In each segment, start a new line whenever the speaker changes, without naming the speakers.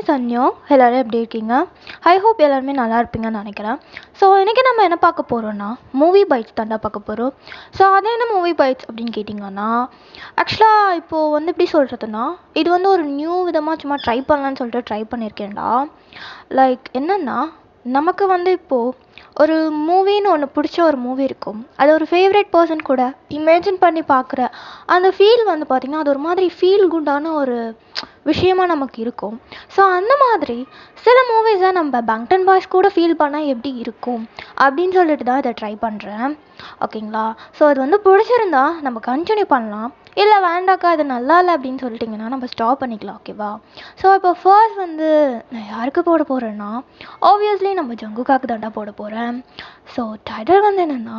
சன்யோ. எல்லோரும் எப்படி இருக்கீங்க? ஐ ஹோப் எல்லாருமே நல்லா இருப்பீங்கன்னு நினைக்கிறேன். ஸோ இன்றைக்கி நம்ம என்ன பார்க்க போகிறோன்னா மூவி பைட்ஸ் தாண்டா பார்க்க போகிறோம். ஸோ அது என்ன மூவி பைட்ஸ் அப்படின்னு கேட்டிங்கன்னா, ஆக்சுவலாக இப்போது எப்படி சொல்கிறதுனா, இது ஒரு நியூ விதமாக சும்மா ட்ரை பண்ணலான்னு சொல்லிட்டு ட்ரை பண்ணியிருக்கேன்டா. லைக் என்னென்னா, நமக்கு இப்போது ஒரு மூவின்னு ஒன்று பிடிச்ச ஒரு மூவி இருக்கும். அது ஒரு ஃபேவரட் பர்சன் கூட இமேஜின் பண்ணி பார்க்குற அந்த ஃபீல் பார்த்திங்கன்னா, அது ஒரு மாதிரி ஃபீல் குட்டான ஒரு விஷயமாக நமக்கு இருக்கும். ஸோ அந்த மாதிரி சில மூவிஸை நம்ம பங்டன் பாய்ஸ் கூட ஃபீல் பண்ணால் எப்படி இருக்கும் அப்படின்னு சொல்லிட்டு தான் இதை ட்ரை பண்ணுறேன். ஓகேங்களா? ஸோ அது பிடிச்சிருந்தா நம்ம கண்டினியூ பண்ணலாம், இல்லை வேண்டாக்கா அது நல்லா இல்லை அப்படின்னு சொல்லிட்டிங்கன்னா நம்ம ஸ்டாப் பண்ணிக்கலாம். ஓகேவா? ஸோ இப்போ ஃபர்ஸ்ட் நான் யாருக்கு போட போகிறேன்னா, ஆப்வியஸ்லி நம்ம ஜங்குக்காக்கு தாண்டா போட போகிறேன். ஸோ டைட்டில் என்னென்னா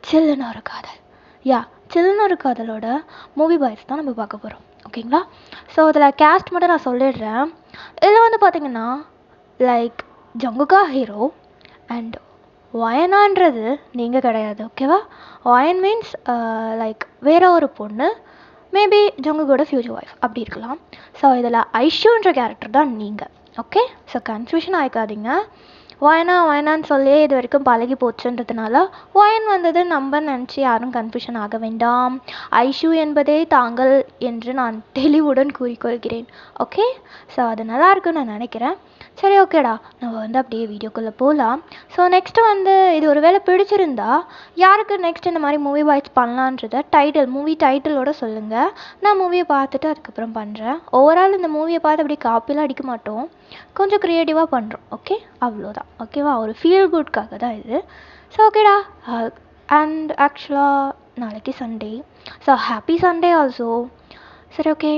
சில்லுன்னு ஒரு காதல். சில்லுன்னு ஒரு காதலோட மூவி பாய்ஸ் தான் நம்ம பார்க்க போகிறோம். ஓகேங்களா? ஸோ அதில் கேஸ்ட் மட்டும் நான் சொல்லிடுறேன். இதில் பார்த்திங்கன்னா லைக் ஜங்குக்கா ஹீரோ அண்ட் வயனான்றது நீங்கள் கிடையாது. ஓகேவா? வயன் மீன்ஸ் லைக் வேற ஒரு பொண்ணு, மேபி ஜங்குக்கோட ஃப்யூச்சர் ஒய்ஃப் அப்படி இருக்கலாம். ஸோ இதில் ஐஷுன்ற கேரக்டர் தான் நீங்கள். ஓகே? ஸோ கன்ஃபியூஷன் ஆகிக்காதீங்க. வயனான்னு சொல்லியே இது வரைக்கும் பழகி போச்சுன்றதுனால வயன் வந்தது நம்ம நினச்சி யாரும் கன்ஃபியூஷன் ஆக வேண்டாம். ஐஷு என்பதே தாங்கள் என்று நான் தெளிவுடன் கூறிக்கொள்கிறேன். ஓகே? ஸோ அது நல்லா இருக்குன்னு நான் நினைக்கிறேன். சரி, ஓகேடா, நம்ம அப்படியே வீடியோக்குள்ளே போகலாம். ஸோ நெக்ஸ்ட்டு இது ஒரு வேளை பிடிச்சிருந்தா யாருக்கு நெக்ஸ்ட் இந்த மாதிரி மூவி வாய்ஸ் பண்ணலான்றத மூவி டைட்டிலோட சொல்லுங்கள். நான் மூவியை பார்த்துட்டு அதுக்கப்புறம் பண்ணுறேன். ஓவரால் இந்த மூவியை பார்த்து அப்படி காப்பிலாம் அடிக்க மாட்டோம், கொஞ்சம் க்ரியேட்டிவாக பண்ணுறோம். ஓகே? அவ்வளோதான். ஓகேவா? ஒரு ஃபீல் குட்காக தான் இது. ஸோ ஓகேடா. அண்ட் ஆக்சுவலாக நாளைக்கு Sunday. So happy Sunday also. சரி, ஓகே.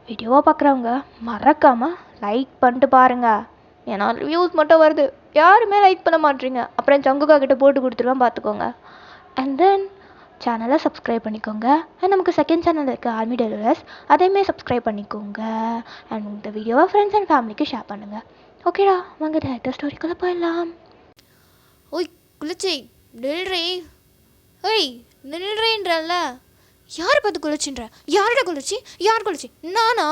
வீடியோவாக பார்க்குறவங்க மறக்காமல் லைக் பண்ணிட்டு பாருங்கள். ஏன்னா வியூஸ் மட்டும் வருது, யாருமே லைக் பண்ண மாட்டீங்க. அப்புறம் ஜங்குக்கா கிட்ட போட்டு கொடுத்துருவேன், பார்த்துக்கோங்க. அண்ட் தென் சேனலை சப்ஸ்கிரைப் பண்ணிக்கோங்க. அண்ட் நமக்கு செகண்ட் சேனல் இருக்குது, ஆர்மி டெலிவரர்ஸ், அதையுமே சப்ஸ்கிரைப் பண்ணிக்கோங்க. அண்ட் இந்த வீடியோவை ஃப்ரெண்ட்ஸ் அண்ட் ஃபேமிலிக்கு ஷேர் பண்ணுங்கள். ஓகேடா, வாங்க டேரக்டர் ஸ்டோரிக்குள்ளே போயிடலாம்.
ஓய் குளிச்சி நில்றி. ஓய் நில்றேன்றல்ல, யாரை பார்த்து குளிச்சுன்ற? யாரோட குளிச்சி? யார் குளிச்சி? நானா?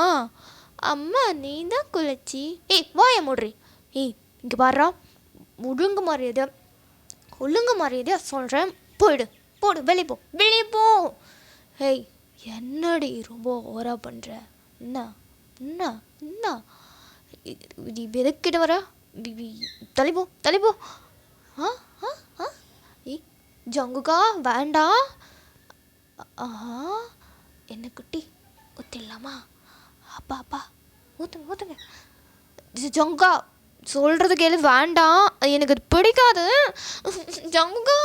அம்மா நீ தான் குளிச்சி. ஏய் வாய மூடுறி. ஏய் இங்கே பாடுறா, ஒழுங்கு மரியாதையா சொல்கிறேன், போயிடு, போடு, வெளியே போ, வெளியே போ. ஏய் என்னடி ரொம்ப ஓவரா பண்ணுற? என்ன என்ன என்ன எதுக்கிட்ட வர? தள்ளிப்போ. ஆ ஆ ஆ ஏய் ஜங்குக்கா வேண்டாம். ஆஹா என்ன குட்டி ஊற்றிடலாமா? அப்பா ஊற்றுங்க. ஜங்குக்கா சொல்கிறது கேளு, வேண்டாம், எனக்கு அது பிடிக்காது. ஜங்குக்கா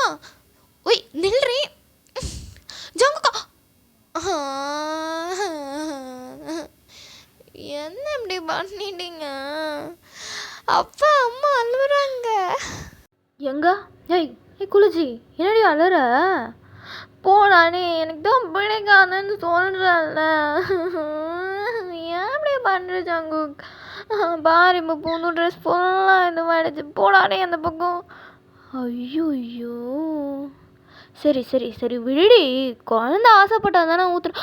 ஒய் நில்றி. ஜங்குக்கா என்ன இப்படி பண்ணிட்டீங்க? அப்பா அம்மா அழுகுறாங்க.
எங்க? ஏய் குளிச்சி, என்னடி அழுற? போனானே, எனக்கு தான் பிடிக்காதுன்னு சொல்கிறல்ல. ஏன் அப்படி பண்ணுற ஜங்கு? பாரு, இப்போ புது ட்ரெஸ் ஃபுல்லாக இதுவாகிடுச்சு. போடானே அந்த பக்கம். ஐயோ சரி விடுடி. குழந்தை ஆசைப்பட்டா தானே ஊற்றுற.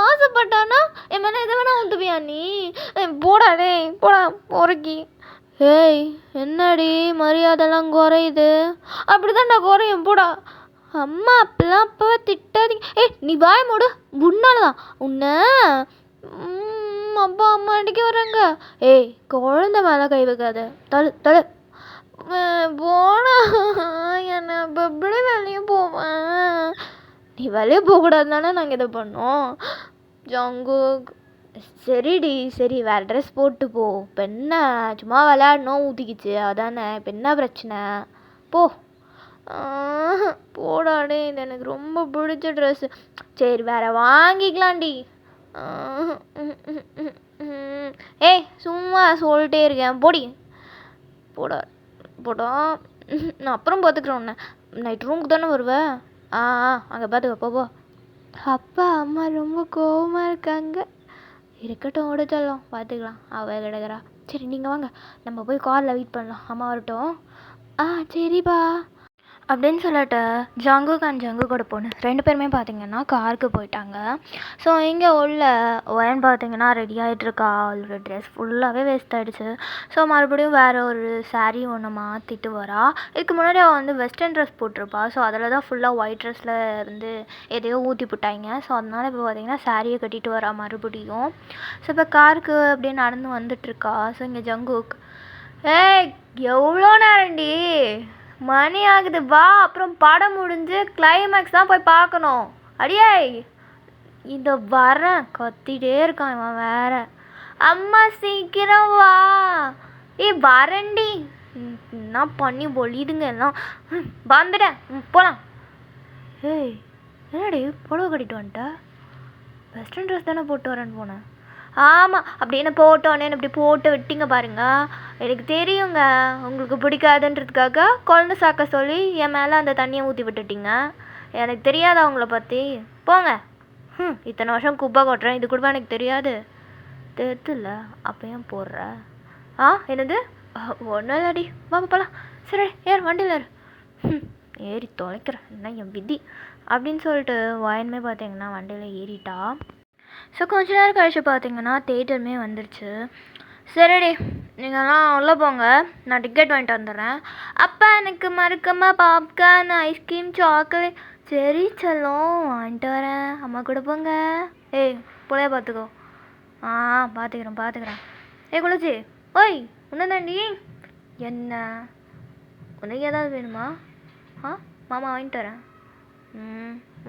ஆசைப்பட்டானா என் மேலே எதை வேணா ஊற்றுவியா நீ? போடாடே, போடா பொறுக்கி. ஏய் என்னடி மரியாதைலாம் குறையுது? அப்படிதான்டா குறையும், போடா. அம்மா அப்பெல்லாம் அப்போவே திட்டாதீங்க. நீ வாய மூடு, உன்னாலதான் உன்னை அப்பா அம்மா அடிக்க வர்றாங்க. குழந்தை மேலே கை வைக்காத, தழு போனா என்ன இப்போ எப்படி வெளியே போவேன்? நீ வெளியே போகக்கூடாது தானே நாங்கள் இதை பண்ணோம். ஜங்கு சரிடி, சரி வேறு ட்ரெஸ் போட்டு போ. இப்போ என்ன, சும்மா விளையாடணும், ஊற்றிக்கிச்சு அதானே, இப்போ என்ன பிரச்சனை? போ. போடாடே, இது எனக்கு ரொம்ப பிடிச்ச ட்ரெஸ்ஸு. சரி வேறு வாங்கிக்கலாம்டி. சும்மா சொல்லிட்டே இருக்கேன், போடி. போடா நான் அப்புறம் பார்த்துக்குறேன் உன்னை. நைட் ரூமுக்கு தானே வருவேன். அங்கே பார்த்துக்க, போ. அப்பா அம்மா ரொம்ப கோவமாக இருக்காங்க. இருக்கட்டும், ஓடிச்சலாம், பார்த்துக்கலாம், அவ கிடக்குறா. சரி நீங்கள் வாங்க, நம்ம போய் காரில் வெயிட் பண்ணலாம், அம்மா வரட்டும். சரிப்பா. அப்படின்னு சொல்லிட்டு ஜங்குக் அண்ட் ஜங்குக்கோட பொண்ணு 2 பேருமே பார்த்தீங்கன்னா காருக்கு போயிட்டாங்க. ஸோ இங்கே உள்ள ஒயன் பார்த்தீங்கன்னா ரெடி ஆகிட்டுருக்கா. அவளோட ட்ரெஸ் ஃபுல்லாகவே வேஸ்ட் ஆகிடுச்சு. ஸோ மறுபடியும் வேறு ஒரு saree ஒன்று மாற்றிட்டு வரா. இதுக்கு முன்னாடி அவள் வந்து வெஸ்டர்ன் ட்ரெஸ் போட்டிருப்பா. ஸோ அதில் தான் ஃபுல்லாக ஒயிட் ட்ரெஸ்ஸில் இருந்து எதையோ ஊற்றி போட்டாங்க. ஸோ அதனால் இப்போ பார்த்தீங்கன்னா சாரியை கட்டிட்டு வரா மறுபடியும். ஸோ இப்போ காருக்கு அப்படியே நடந்து வந்துட்டுருக்கா. ஸோ இங்கே ஜங்குக், ஏய் எவ்வளோ நேரம்டி, மணி ஆகுது வா, அப்புறம் படம் முடிஞ்சு கிளைமேக்ஸ் தான் போய் பார்க்கணும். அடியே இந்த வரேன் கத்திட்டே இருக்கான் இவன் வேற. அம்மா சீக்கிரம் வா, வரேன்டி. என்ன பண்ணி பொழியுதுங்க எல்லாம். வந்துட்டேன் போகலாம். ஏய் என்னடி புடவை கட்டிட்டு வந்துட்ட? வெஸ்டர்ன் ட்ரெஸ் தானே போட்டு வரேன்னு போனேன். ஆமாம் அப்படின்னு போட்டோன்னே இப்படி போட்டு விட்டீங்க பாருங்க. எனக்கு தெரியுங்க உங்களுக்கு பிடிக்காதுன்றதுக்காக குழந்தை சாக்க சொல்லி என் மேலே அந்த தண்ணியை ஊற்றி விட்டுட்டீங்க. எனக்கு தெரியாதா உங்களை பற்றி? போங்க. இத்தனை வருஷம் குப்பை கொட்டுறேன், இது கூட எனக்கு தெரியாது. தெரியல அப்போ ஏன் போடுற? என்னது? ஒன்றும் இல்லடி, வாங்க போகலாம். சரி ஏறு வண்டியில் ஏறு. ஏறி தொலைக்கிறேன் என்ன என் விதி அப்படின்னு சொல்லிட்டு வயனுமே பார்த்தீங்கன்னா வண்டியில் ஏறிட்டா. ஸோ கொஞ்ச நேரம் கழிச்சு பார்த்தீங்கன்னா தேட்டருமே வந்துருச்சு. சரிடி நீங்கள்லாம் உள்ளே போங்க, நான் டிக்கெட் வாங்கிட்டு வந்துடுறேன். அப்பா எனக்கு மறக்காமல் பாப்கார்ன், ஐஸ்கிரீம், சாக்லேட். சரி செல்லம் வாங்கிட்டு வரேன், அம்மா கூட போங்க. ஏய் பிள்ளைய பார்த்துக்கோ. பார்த்துக்கிறேன். குளிச்சி ஓய் ஒன்று தாண்டி. என்ன உனக்கு ஏதாவது வேணுமா? மாமா வாங்கிட்டு வரேன்.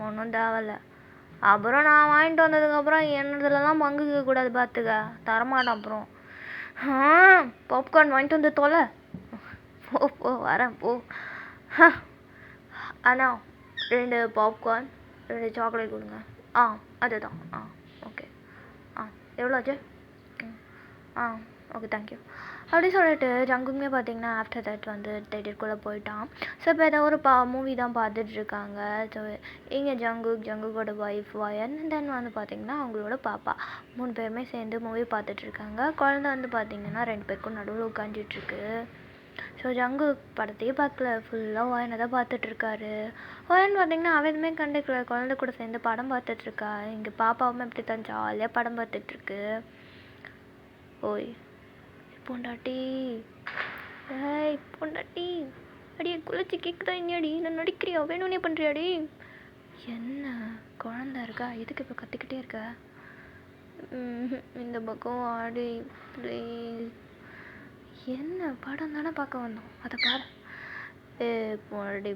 ஒன்றும் தேவையில்ல. அப்புறம் நான் வாங்கிட்டு வந்ததுக்கப்புறம் என்னதுலலாம் பங்கு கேட்கக்கூடாது பார்த்துக்க, தரமாட்டேன். அப்புறம் பாப்கார்ன் வாங்கிட்டு வந்து தொலை. போ வரேன் போ. அண்ணா 2 பாப்கார்ன் 2 சாக்லேட் கொடுங்க. அதுதான். ஓகே. எவ்வளோ ஆச்சு? ஓகே தேங்க்யூ அப்படி சொல்லிட்டு ஜங்குக்குமே பார்த்தீங்கன்னா ஆஃப்டர் தட் வந்து தேட்டருக்குள்ளே போயிட்டான். ஸோ இப்போ ஏதோ ஒரு மூவி தான் பார்த்துட்ருக்காங்க. ஸோ இங்கே ஜங்குக்கோட ஒய்ஃப் வயன், தென் வந்து பார்த்திங்கன்னா அவங்களோட பாப்பா 3 பேருமே சேர்ந்து மூவி பார்த்துட்ருக்காங்க. குழந்தை வந்து பார்த்திங்கன்னா 2 பேருக்கும் நடுவில் உட்காந்துட்ருக்கு. ஸோ ஜங்குக் படத்தையே பார்க்கல, ஃபுல்லாக வயனை தான் பார்த்துட்ருக்காரு. வயன் பார்த்திங்கன்னா அவன் எதுவுமே கண்டுக்கல, குழந்தை கூட சேர்ந்து படம் பார்த்துட்ருக்கா. இங்கே பாப்பாவுமே இப்படி தான் ஜாலியாக படம் பார்த்துட்ருக்கு. ஓய் பொண்டாட்டி, பொண்டாட்டி அடியே குளிச்சு கேட்குதா இல்லையாடி? நான் நடிக்கிறியா வேணும்னே பண்ணுறியாடி? என்ன குழந்த இருக்கா, எதுக்கு இப்போ கற்றுக்கிட்டே இருக்க? இந்த பக்கம் ஆடி ப்ளீஸ். என்ன படம் தானே பார்க்க வந்தோம், அதை பாரு. பொண்டாட்டி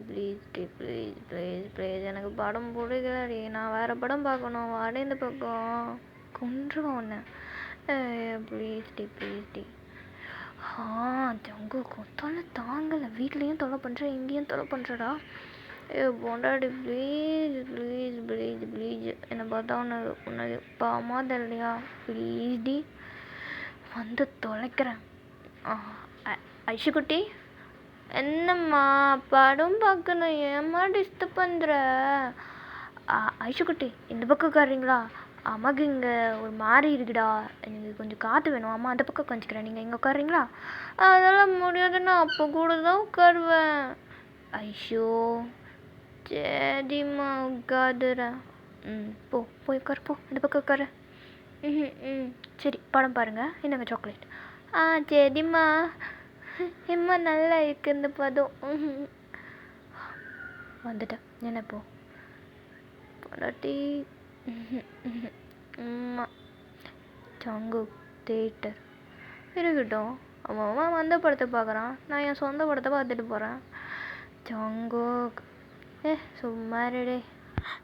ப்ளீஸ் எனக்கு படம் பிடிக்கலடி, நான் வேறு படம் பார்க்கணும், வாடி இந்த பக்கம். கொன்றுவேன் ஒன்று. ப்ளீஸ் ஜங்குக்கு தொலை தாங்கலை, வீட்லேயும் தொலை பண்ணுறேன், இங்கேயும் தொலை பண்ணுறடா. பொண்டாட்டி ப்ளீஸ் என்னை பார்த்தா உனக்கு பாவமாக தெரியலையா? ப்ளீஸ்டி வந்து தொலைக்கிறேன். ஐஷுக்குட்டி என்னம்மா படம் பார்க்கணும், ஏம்மா டிஸ்டர்ப் பண்ணுற? ஐஷுக்குட்டி இந்த பக்கம் உட்காருறீங்களா? அம்மாக்கு இங்கே ஒரு மாதிரி இருக்குடா, எனக்கு கொஞ்சம் காற்று வேணும். அம்மா அந்த பக்கம் கொஞ்சிக்கிறேன், நீங்கள் இங்கே உட்காருறீங்களா? அதெல்லாம் முடியாதுன்னா அப்போ கூட தான் உட்காருவேன். ஐஷோ சரிம்மா உட்காதுறேன். போய் உட்காரு போ, இந்த பக்கம் உட்காரு. சரி படம் பாருங்கள், என்னங்க சாக்லேட். சரிம்மா. எம்மா நல்லா இருக்கு இந்த படம். வந்துட்டேன் என்ன போ பொண்டாட்டி. ஜங்குக் தேட்டர் இருக்கட்டும், அவன் வந்த படத்தை பார்க்குறான், நான் என் சொந்த படத்தை பார்த்துட்டு போகிறேன். ஜங்குக் சும்மா ரெடே.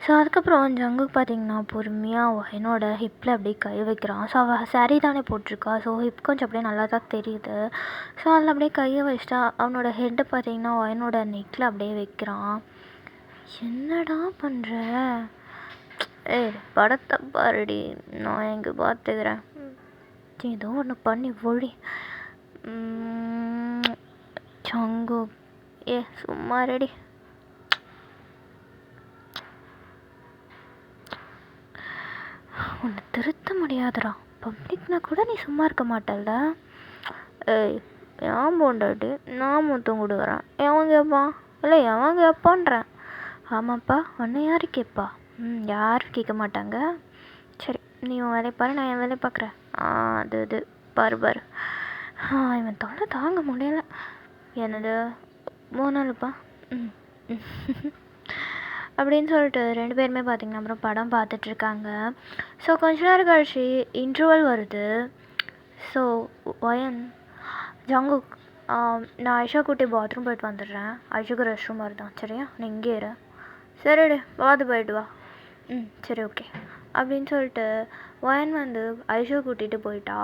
ஸோ அதுக்கப்புறம் ஜங்குக் பார்த்தீங்கன்னா பொறுமையாக என்னோட ஹிப்பில் அப்படியே கை வைக்கிறான். ஸோ அவள் சாரீ தானே போட்டிருக்கா, ஸோ ஹிப் கொஞ்சம் அப்படியே நல்லா தான் தெரியுது. ஸோ அதில் அப்படியே கையை வச்சிட்டா அவனோட ஹெட்டை பார்த்தீங்கன்னா என்னோட நெக்கில் அப்படியே வைக்கிறான். என்னடா பண்ணுற? படத்தை பாருடி, நான் எங்கே பார்த்துக்கிறேன். ஏதோ ஒன்று பண்ணி ஒழி. ஜங்குக் சும்மா ரெடி. உன்னை திருத்த முடியாதுடா, பப்ளிக்னா கூட நீ சும்மா இருக்க மாட்டல்ல. ஏன் பொண்டாட்டி நான் மொத்தம் கொடுக்குறேன், எவன் கேட்பான்? இல்லை எவன் கேட்பான்றேன். ஆமாப்பா, உன்னை யார் கேட்பா? யாரும் கேட்க மாட்டாங்க. சரி, நீ உன் வேலையை பாரு, நான் என் வேலையை பார்க்குறேன். அது இது பாரு பாரு. இவன் தொல்லை தாங்க முடியல. என்னது 3 நாளுப்பா? அப்படின்னு சொல்லிட்டு 2 பேருமே பார்த்திங்கன்னா அப்புறம் படம் பார்த்துட்ருக்காங்க. ஸோ கொஞ்ச நேரம் கழிச்சு இன்டர்வல் வருது. ஸோ ஒயன் ஜங்குக், நான் ஐஷா கூட்டி பாத்ரூம் போயிட்டு வந்துடுறேன். ஐஷுக்கு ரெஸ்ட் ரூம் வருதான், சரியா? நீ இங்கே இரு. சரிடே, போயிட்டு வா. சரி, ஓகே அப்படின்னு சொல்லிட்டு ஒயன் வந்து ஐஷா கூட்டிகிட்டு போயிட்டா.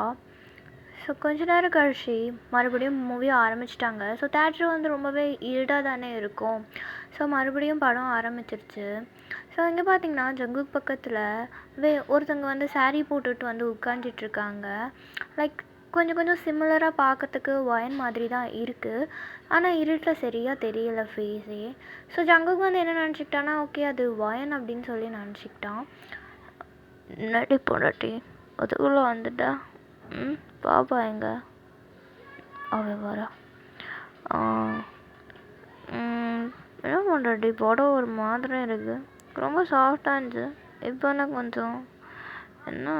ஸோ கொஞ்ச நேரம் கழிச்சு மறுபடியும் மூவி ஆரம்பிச்சிட்டாங்க. ஸோ தேட்டர் வந்து ரொம்பவே இருட்டாக தானே இருக்கும். ஸோ மறுபடியும் படம் ஆரம்பிச்சிருச்சு. ஸோ இங்கே பார்த்தீங்கன்னா ஜங்குக் பக்கத்தில் ஒருத்தவங்க வந்து saree போட்டுட்டு வந்து உட்காந்துட்ருக்காங்க. லைக் கொஞ்சம் சிமிலராக பார்க்கறதுக்கு ஒயன் மாதிரி தான் இருக்குது. ஆனால் இருட்டில் சரியாக தெரியல ஃபேஸே. ஸோ ஜங்குக் வந்து என்ன நினச்சிக்கிட்டான்னா, ஓகே அது ஒயன் அப்படின்னு சொல்லி நினச்சிக்கிட்டான். நடி பொண்டாட்டி அதுக்குள்ளே வந்துட்டா. பாப்பா எங்க? அவ வரா. என்ன பொண்டாட்டி படம் ஒரு மாதிரி இருக்குது. ரொம்ப சாஃப்டாக இருந்துச்சு. இப்போ என்ன கொஞ்சம் என்ன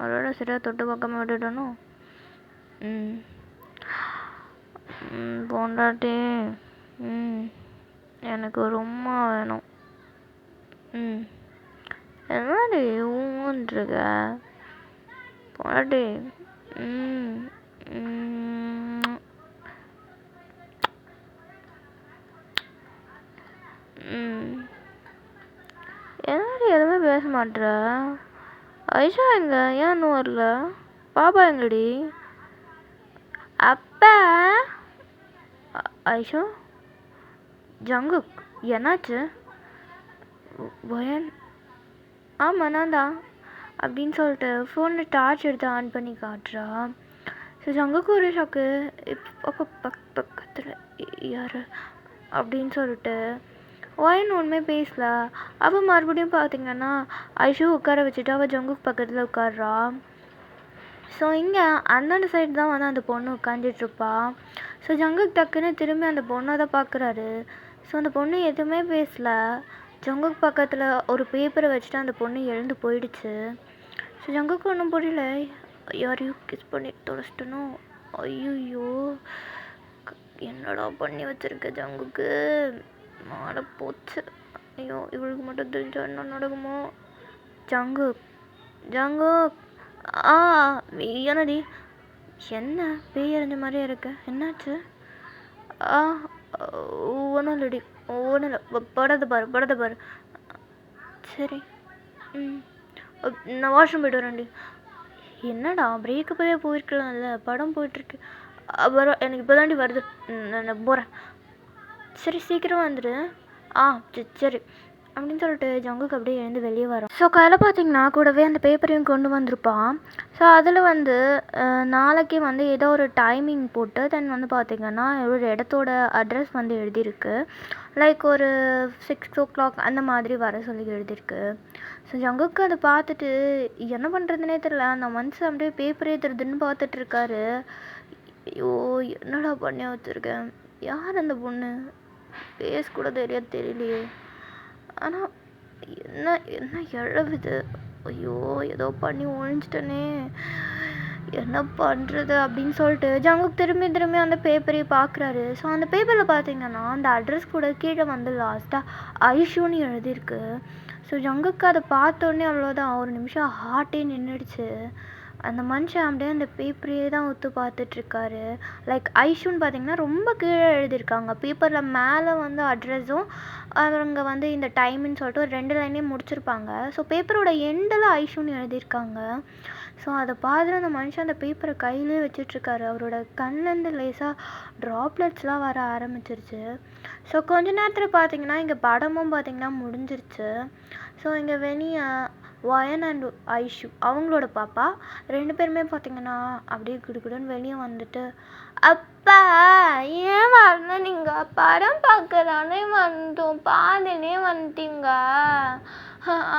அதோட சரியாக தொட்டு பக்கமாக விட்டுட்டணும். பொண்டாட்டி எனக்கு ரொம்ப வேணும். என்னடி ஊன்றிருக்க பொண்டாட்டி? என்னடி எதுவுமே பேச மாட்டேற? ஐஷா எங்க? ஏன் இன்னும் வரல? பாப்பா எங்கடி? அப்பா? ஐஷா? ஜங்குக் என்னாச்சு? ஒயன்? ஆமாம் நான் தான் அப்படின்னு சொல்லிட்டு ஃபோனில் டார்ச் எடுத்து ஆன் பண்ணி காட்டுறா. ஸோ ஜங்குக்கு ஒரு ஷாக்கு. இப்போ பக்கத்தில் யார் அப்படின்னு சொல்லிட்டு ஒயன் ஒன்றுமே பேசல. அவள் மறுபடியும் பார்த்திங்கன்னா ஐஷு உட்கார வச்சுட்டு அவள் ஜங்குக் பக்கத்தில் உட்கார்றா. ஸோ இங்கே அந்தாண்ட சைடு தான் வந்து அந்த பொண்ணு உட்காந்துட்ருப்பா. ஸோ ஜங்குக் டக்குன்னு திரும்பி அந்த பொண்ணை தான் பார்க்குறாரு. ஸோ அந்த பொண்ணு எதுவுமே பேசல. ஜங்குக் பக்கத்தில் ஒரு பேப்பரை வச்சுட்டு அந்த பொண்ணு எழுந்து போயிடுச்சு. ஸோ ஜங்குக்கு ஒன்றும் புரியல. யாரையும் கிஸ் பண்ணி தொலைச்சிட்டனும். ஐயோ, என்னடா பண்ணி வச்சுருக்க ஜங்குக்கு? மாட போச்சு. ஐயோ, இவளுக்கு மட்டும் தெரிஞ்சா என்ன நடக்குமோ? ஜங்குக் ஜங்குக் என்னடி? என்ன பேய் அறிஞ்ச மாதிரியே இருக்கு, என்னாச்சு? ஒன்றும் இல்லடி, ஒன்றும் இல்லை, படத்தை பாரு. சரி, நான் வாஷ்ரூம் போய்ட்டு வரேன்டி. என்னடா பிரேக்கப்பவே போயிருக்கலாம்ல, படம் போயிட்டுருக்கு. வர எனக்கு இப்போ தாண்டி வருது, நான் போகிறேன். சரி சீக்கிரம் வந்துடு. சரி அப்படின்னு சொல்லிட்டு ஜங்குக்கு அப்படியே எழுந்து வெளியே வரோம். ஸோ கையில் பார்த்தீங்கன்னா கூடவே அந்த பேப்பரையும் கொண்டு வந்திருப்பான். ஸோ அதில் வந்து நாளைக்கு வந்து ஏதோ ஒரு டைமிங் போட்டு தென் வந்து பார்த்திங்கன்னா ஒரு இடத்தோட அட்ரஸ் வந்து எழுதியிருக்கு. லைக் ஒரு 6 o'clock அந்த மாதிரி வர சொல்லி எழுதியிருக்கு. ஸோ ஜங்குக்கு அதை பார்த்துட்டு என்ன பண்ணுறதுனே தெரியல. அந்த மனுஷன் அப்படியே பேப்பர் ஏற்றுறதுன்னு பார்த்துட்ருக்காரு. ஐயோ, என்னடா பண்ணி வச்சுருக்கேன்? யார் அந்த பொண்ணு? பேஸ் கூட தெரியலையே. ஆனால் என்ன எழுவுது? ஐயோ, ஏதோ பண்ணி ஒழிஞ்சிட்டனே, என்ன பண்ணுறது அப்படின்னு சொல்லிட்டு ஜங்குக் திரும்பி அந்த பேப்பரையும் பார்க்குறாரு. ஸோ அந்த பேப்பரில் பார்த்தீங்கன்னா அந்த அட்ரஸ் கூட கீழே வந்து லாஸ்ட்டாக ஐஷுன்னு எழுதியிருக்கு. ஸோ ஜங்குக்கு அதை பார்த்தோன்னே அவ்வளோதான், ஒரு நிமிஷம் ஹார்ட்டே நின்றுடுச்சு. அந்த மனுஷன் அப்படியே அந்த பேப்பரையே தான் ஒத்து பார்த்துட்ருக்காரு. லைக் ஐஷுன்னு பார்த்தீங்கன்னா ரொம்ப கீழே எழுதியிருக்காங்க. பேப்பரில் மேலே வந்து அட்ரஸும் அவங்க வந்து இந்த டைமுன்னு சொல்லிட்டு ஒரு 2 லைனையும் முடிச்சிருப்பாங்க. ஸோ பேப்பரோட எண்டில் ஐஷுன்னு எழுதியிருக்காங்க. ஸோ அதை பார்த்துட்டு அந்த மனுஷன் அந்த பேப்பரை கையிலே வச்சிட்ருக்காரு. அவரோட கண்லேருந்து லேசாக ட்ராப்லெட்ஸ்லாம் வர ஆரம்பிச்சிருச்சு. ஸோ கொஞ்ச நேரத்தில் பார்த்தீங்கன்னா இங்கே படமும் பார்த்தீங்கன்னா முடிஞ்சிருச்சு. ஸோ இங்கே வெளியே ஒயன் அண்ட் ஐஷு அவங்களோட பாப்பா 2 பேருமே பார்த்தீங்கன்னா அப்படியே குடுக்குடுன்னு வெளியே வந்துட்டு, அப்பா ஏன் வரல? நீங்கள் படம் பார்க்கறானே வந்தோம், பாதிலே வந்துட்டீங்க,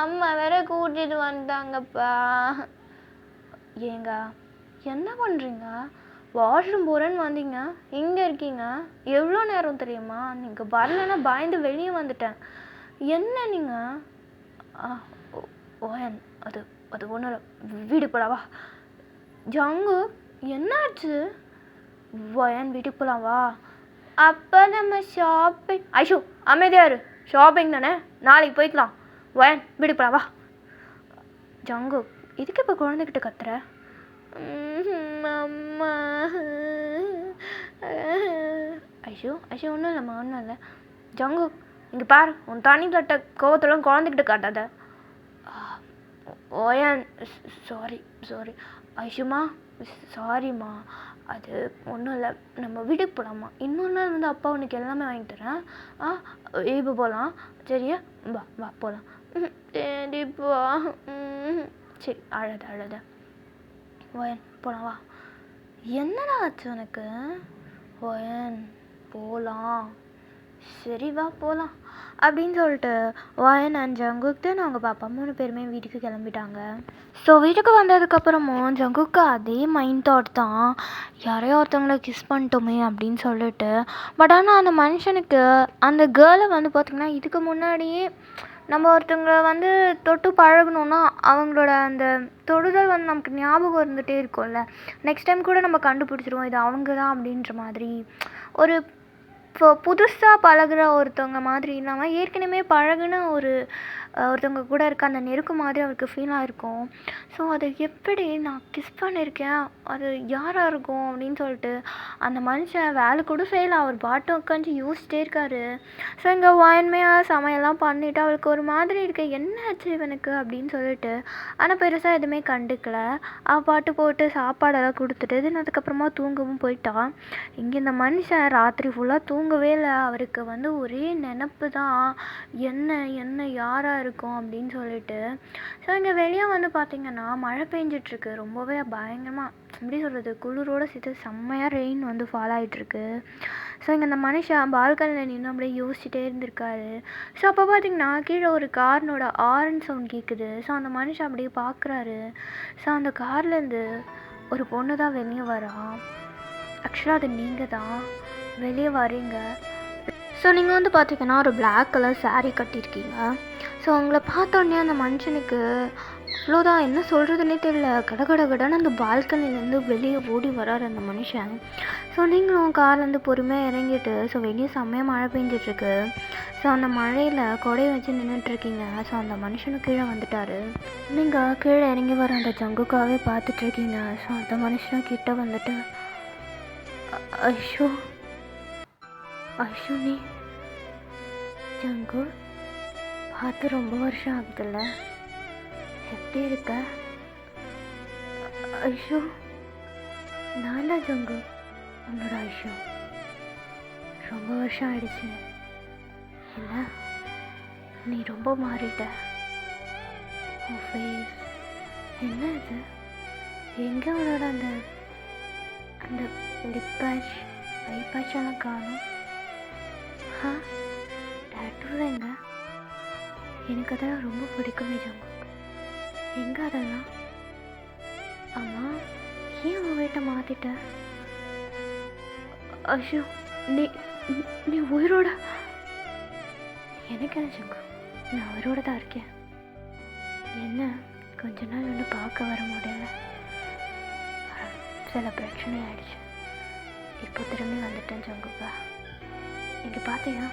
அம்மா வேற கூட்டிட்டு வந்தாங்கப்பா. ஏங்க என்ன பண்ணுறீங்க? வாஷ்ரூம் போகிறேன்னு வந்தீங்க, எங்கே இருக்கீங்க? எவ்வளோ நேரம் தெரியுமா? நீங்கள் வரலன்னா பயந்து வெளியே வந்துட்டேன். என்ன நீங்கள்? ஓயன், அது அது ஒன்றும் இல்லை, வீட்டுக்கு போகலாம் வா. ஜங்கு, என்னாச்சு? ஓயன், வீட்டுக்கு போகலாம் வா. அப்போ நம்ம ஷாப்பிங். ஐஷோ, அமைதியாரு. ஷாப்பிங் தானே, நாளைக்கு போய்க்கலாம். ஓயன், வீட்டுக்கு போகலாம் வா. ஜங்கு, இதுக்கு இப்போ குழந்தைகிட்ட கத்துற? அம்மா. ஐஷோ ஐஷோ, ஒன்றும் இல்லைம்மா, ஒன்றும் இல்லை. ஜங்கு, இங்கே பாரு, உன் தனி கட்ட கோவத்தெல்லாம் குழந்தைகிட்ட காட்டாத. ஓயன், சாரி சாரி. ஐஷுமா, சாரிம்மா. அது ஒன்றும் இல்லை, நம்ம வீட்டுக்கு போகலாமா? இன்னொரு நாள் வந்து அப்பா உனக்கு எல்லாமே வாங்கி தரேன். இப்போ போகலாம், சரியா? வா வா போகலாம். சரிப்பா. சரி, அழாத அழாத. ஓயன், போகலாம் வா. என்னடா ஆச்சு உனக்கு? ஓயன், போகலாம். சரி வா போகலாம் அப்படின்னு சொல்லிட்டு ஓயன் அண்ட் ஜங்குக்கு அவங்க பாப்பா 3 பேருமே வீட்டுக்கு கிளம்பிட்டாங்க. ஸோ வீட்டுக்கு வந்ததுக்கப்புறமும் ஜங்குக்கு அதே மைண்ட் தாட் தான், யாரையோ ஒருத்தவங்களை கிஸ் பண்ணிட்டோமே அப்படின்னு சொல்லிட்டு. பட் ஆனால் அந்த மனுஷனுக்கு அந்த கேர்ளை வந்து பார்த்திங்கன்னா இதுக்கு முன்னாடியே நம்ம ஒருத்தவங்களை வந்து தொட்டு பழகணுன்னா அவங்களோட அந்த தொடுதல் வந்து நமக்கு ஞாபகம் இருந்துகிட்டே இருக்கும்ல. நெக்ஸ்ட் டைம் கூட நம்ம கண்டுபிடிச்சிருவோம் இது அவங்க தான் அப்படின்ற மாதிரி. ஒரு இப்போ புதுசாக பழகுற ஒருத்தவங்க மாதிரி இல்லாமல் ஏற்கனவே பழகுன ஒருத்தவங்க கூட இருக்க அந்த நெருக்க மாதிரி அவருக்கு ஃபீலாக இருக்கும். ஸோ அது எப்படி நான் கிஸ் பண்ணியிருக்கேன், அது யாராக இருக்கும் அப்படின்னு சொல்லிட்டு அந்த மனுஷன் வேலை கூட செய்யலை, அவர் பாட்டு உட்காந்து யோசிச்சிட்டே இருக்காரு. ஸோ இங்கே வாய்மையாக சமையல்லாம் பண்ணிவிட்டு அவருக்கு ஒரு மாதிரி இருக்கு, என்ன ஆச்சு இவனுக்கு அப்படின்னு சொல்லிட்டு. ஆனால் பெருசாக எதுவுமே கண்டுக்கல. அவள் பாட்டு போட்டு சாப்பாடெல்லாம் கொடுத்துட்டு அதுக்கப்புறமா தூங்கவும் போயிட்டான். இங்கே இந்த மனுஷன் ராத்திரி ஃபுல்லாக தூங்கவே இல்லை. அவருக்கு வந்து ஒரே நினப்பு தான், என்ன என்ன யாராக இருக்கும் அப்படின்னு சொல்லிட்டு. ஸோ இங்கே வெளியே வந்து பார்த்திங்கன்னா மழை பெஞ்சிட்ருக்கு, ரொம்பவே பயங்கரமாக எப்படி சொல்கிறது, குளிரோடு சேர்த்து செம்மையாக ரெயின் வந்து ஃபால் ஆகிட்டுருக்கு. ஸோ இங்கே அந்த மனுஷன் பால்கனியில் நின்று அப்படியே யோசிச்சுட்டே இருந்திருக்காரு. ஸோ அப்போ பார்த்திங்கன்னா கீழே ஒரு கார்னோட ஆரன் சவுண்ட் கேட்குது. ஸோ அந்த மனுஷன் அப்படியே பார்க்குறாரு. ஸோ அந்த கார்லேருந்து ஒரு பொண்ணு தான் வெளியே வரா. ஆக்சுவலாக அது நீங்கள் தான் வெளியே வரீங்க. ஸோ நீங்கள் வந்து பார்த்திங்கன்னா ஒரு பிளாக் கலர் சாரீ கட்டியிருக்கீங்க. ஸோ உங்களை பார்த்தோன்னே அந்த மனுஷனுக்கு அவ்வளோதான், என்ன சொல்கிறதுனே தெரியல, கடகடன்னு அந்த பால்கனிலேருந்து வெளியே ஓடி வராரு அந்த மனுஷன். ஸோ நீங்களும் கார்லேருந்து பொறுமையாக இறங்கிட்டு, ஸோ வெளியே செம்மையாக மழை பெஞ்சிட்ருக்கு. ஸோ அந்த மழையில் கொடையை வச்சு நின்றுட்டுருக்கீங்க. ஸோ அந்த மனுஷனும் கீழே வந்துட்டார். நீங்கள் கீழே இறங்கி வர அந்த ஜங்குக்காகவே பார்த்துட்ருக்கீங்க. ஸோ அந்த மனுஷனும் கிட்ட வந்துட்டு, ஐஷோ ஐஷோ நீ ஜங்கு, பார்த்து ரொம்ப வருஷம் ஆகுதுல்ல, எப்படி இருக்க? ஐஷோ, நான் தான் ஜங்கு, உன்னோட ஐஷோ. ரொம்ப வருஷம் ஆயிடுச்சு. என்ன நீ ரொம்ப மாறிட்ட. உன் ஃபேஸ் என்ன இது? எங்கே உன்னோட அந்த அந்த லிப் பேட்ச் ஐ பேட்செல்லாம் காணும்? டேட்டூ எங்க? எனக்கு அதெல்லாம் ரொம்ப பிடிக்குமே ஜங்கு. எங்கே அதெல்லாம்? ஆமாம், ஏன் உன் வீட்டை மாற்றிட்ட? ஐயோ, நீ நீ உயிரோட? எனக்கு என்ன ஜங்கு, நான் உயிரோட தான் இருக்கேன். என்ன கொஞ்ச நாள் ஒன்று பார்க்க வர முடியல, சில பிரச்சனை ஆயிடுச்சு. இப்போ திரும்பி வந்துட்டேன் ஜங்குப்பா. இங்கே பார்த்தியா,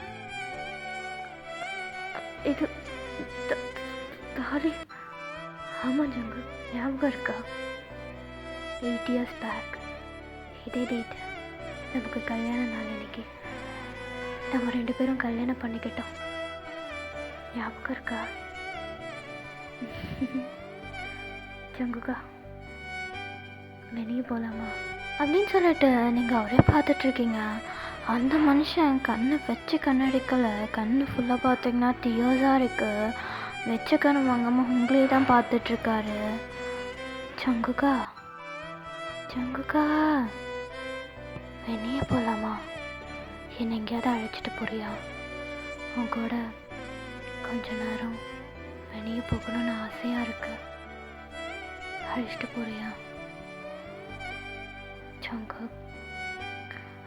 இது தாலி. ஆமாம் ஜங்கு, ஞாபகம் இருக்கா? 8 years பேக் இதே டேட் நமக்கு கல்யாண நாள். இன்னைக்கு நம்ம 2 பேரும் கல்யாணம் பண்ணிக்கிட்டோம். ஞாபகம் இருக்கா ஜங்குக்கா? வெளியே போகலாமா அப்படின்னு சொல்லிட்டு நீங்கள் அவரே பார்த்துட்ருக்கீங்க. அந்த மனுஷன் கண்ணை வச்சு கண்ணடிக்கலை, கண்ணு ஃபுல்லாக பார்த்தீங்கன்னா தியோஸாக இருக்குது. வச்ச கண்ணு வாங்காமல் உங்களே தான் பார்த்துட்ருக்காரு. ஜங்குக்கா ஜங்குக்கா, வெளியே போகலாமா? என்னை எங்கேயாவது அழைச்சிட்டு போறியா? உன் கூட கொஞ்ச நேரம் வெளியே போகணும்னு ஆசையாக இருக்கு, அழைச்சிட்டு போறியா? ஜங்குக்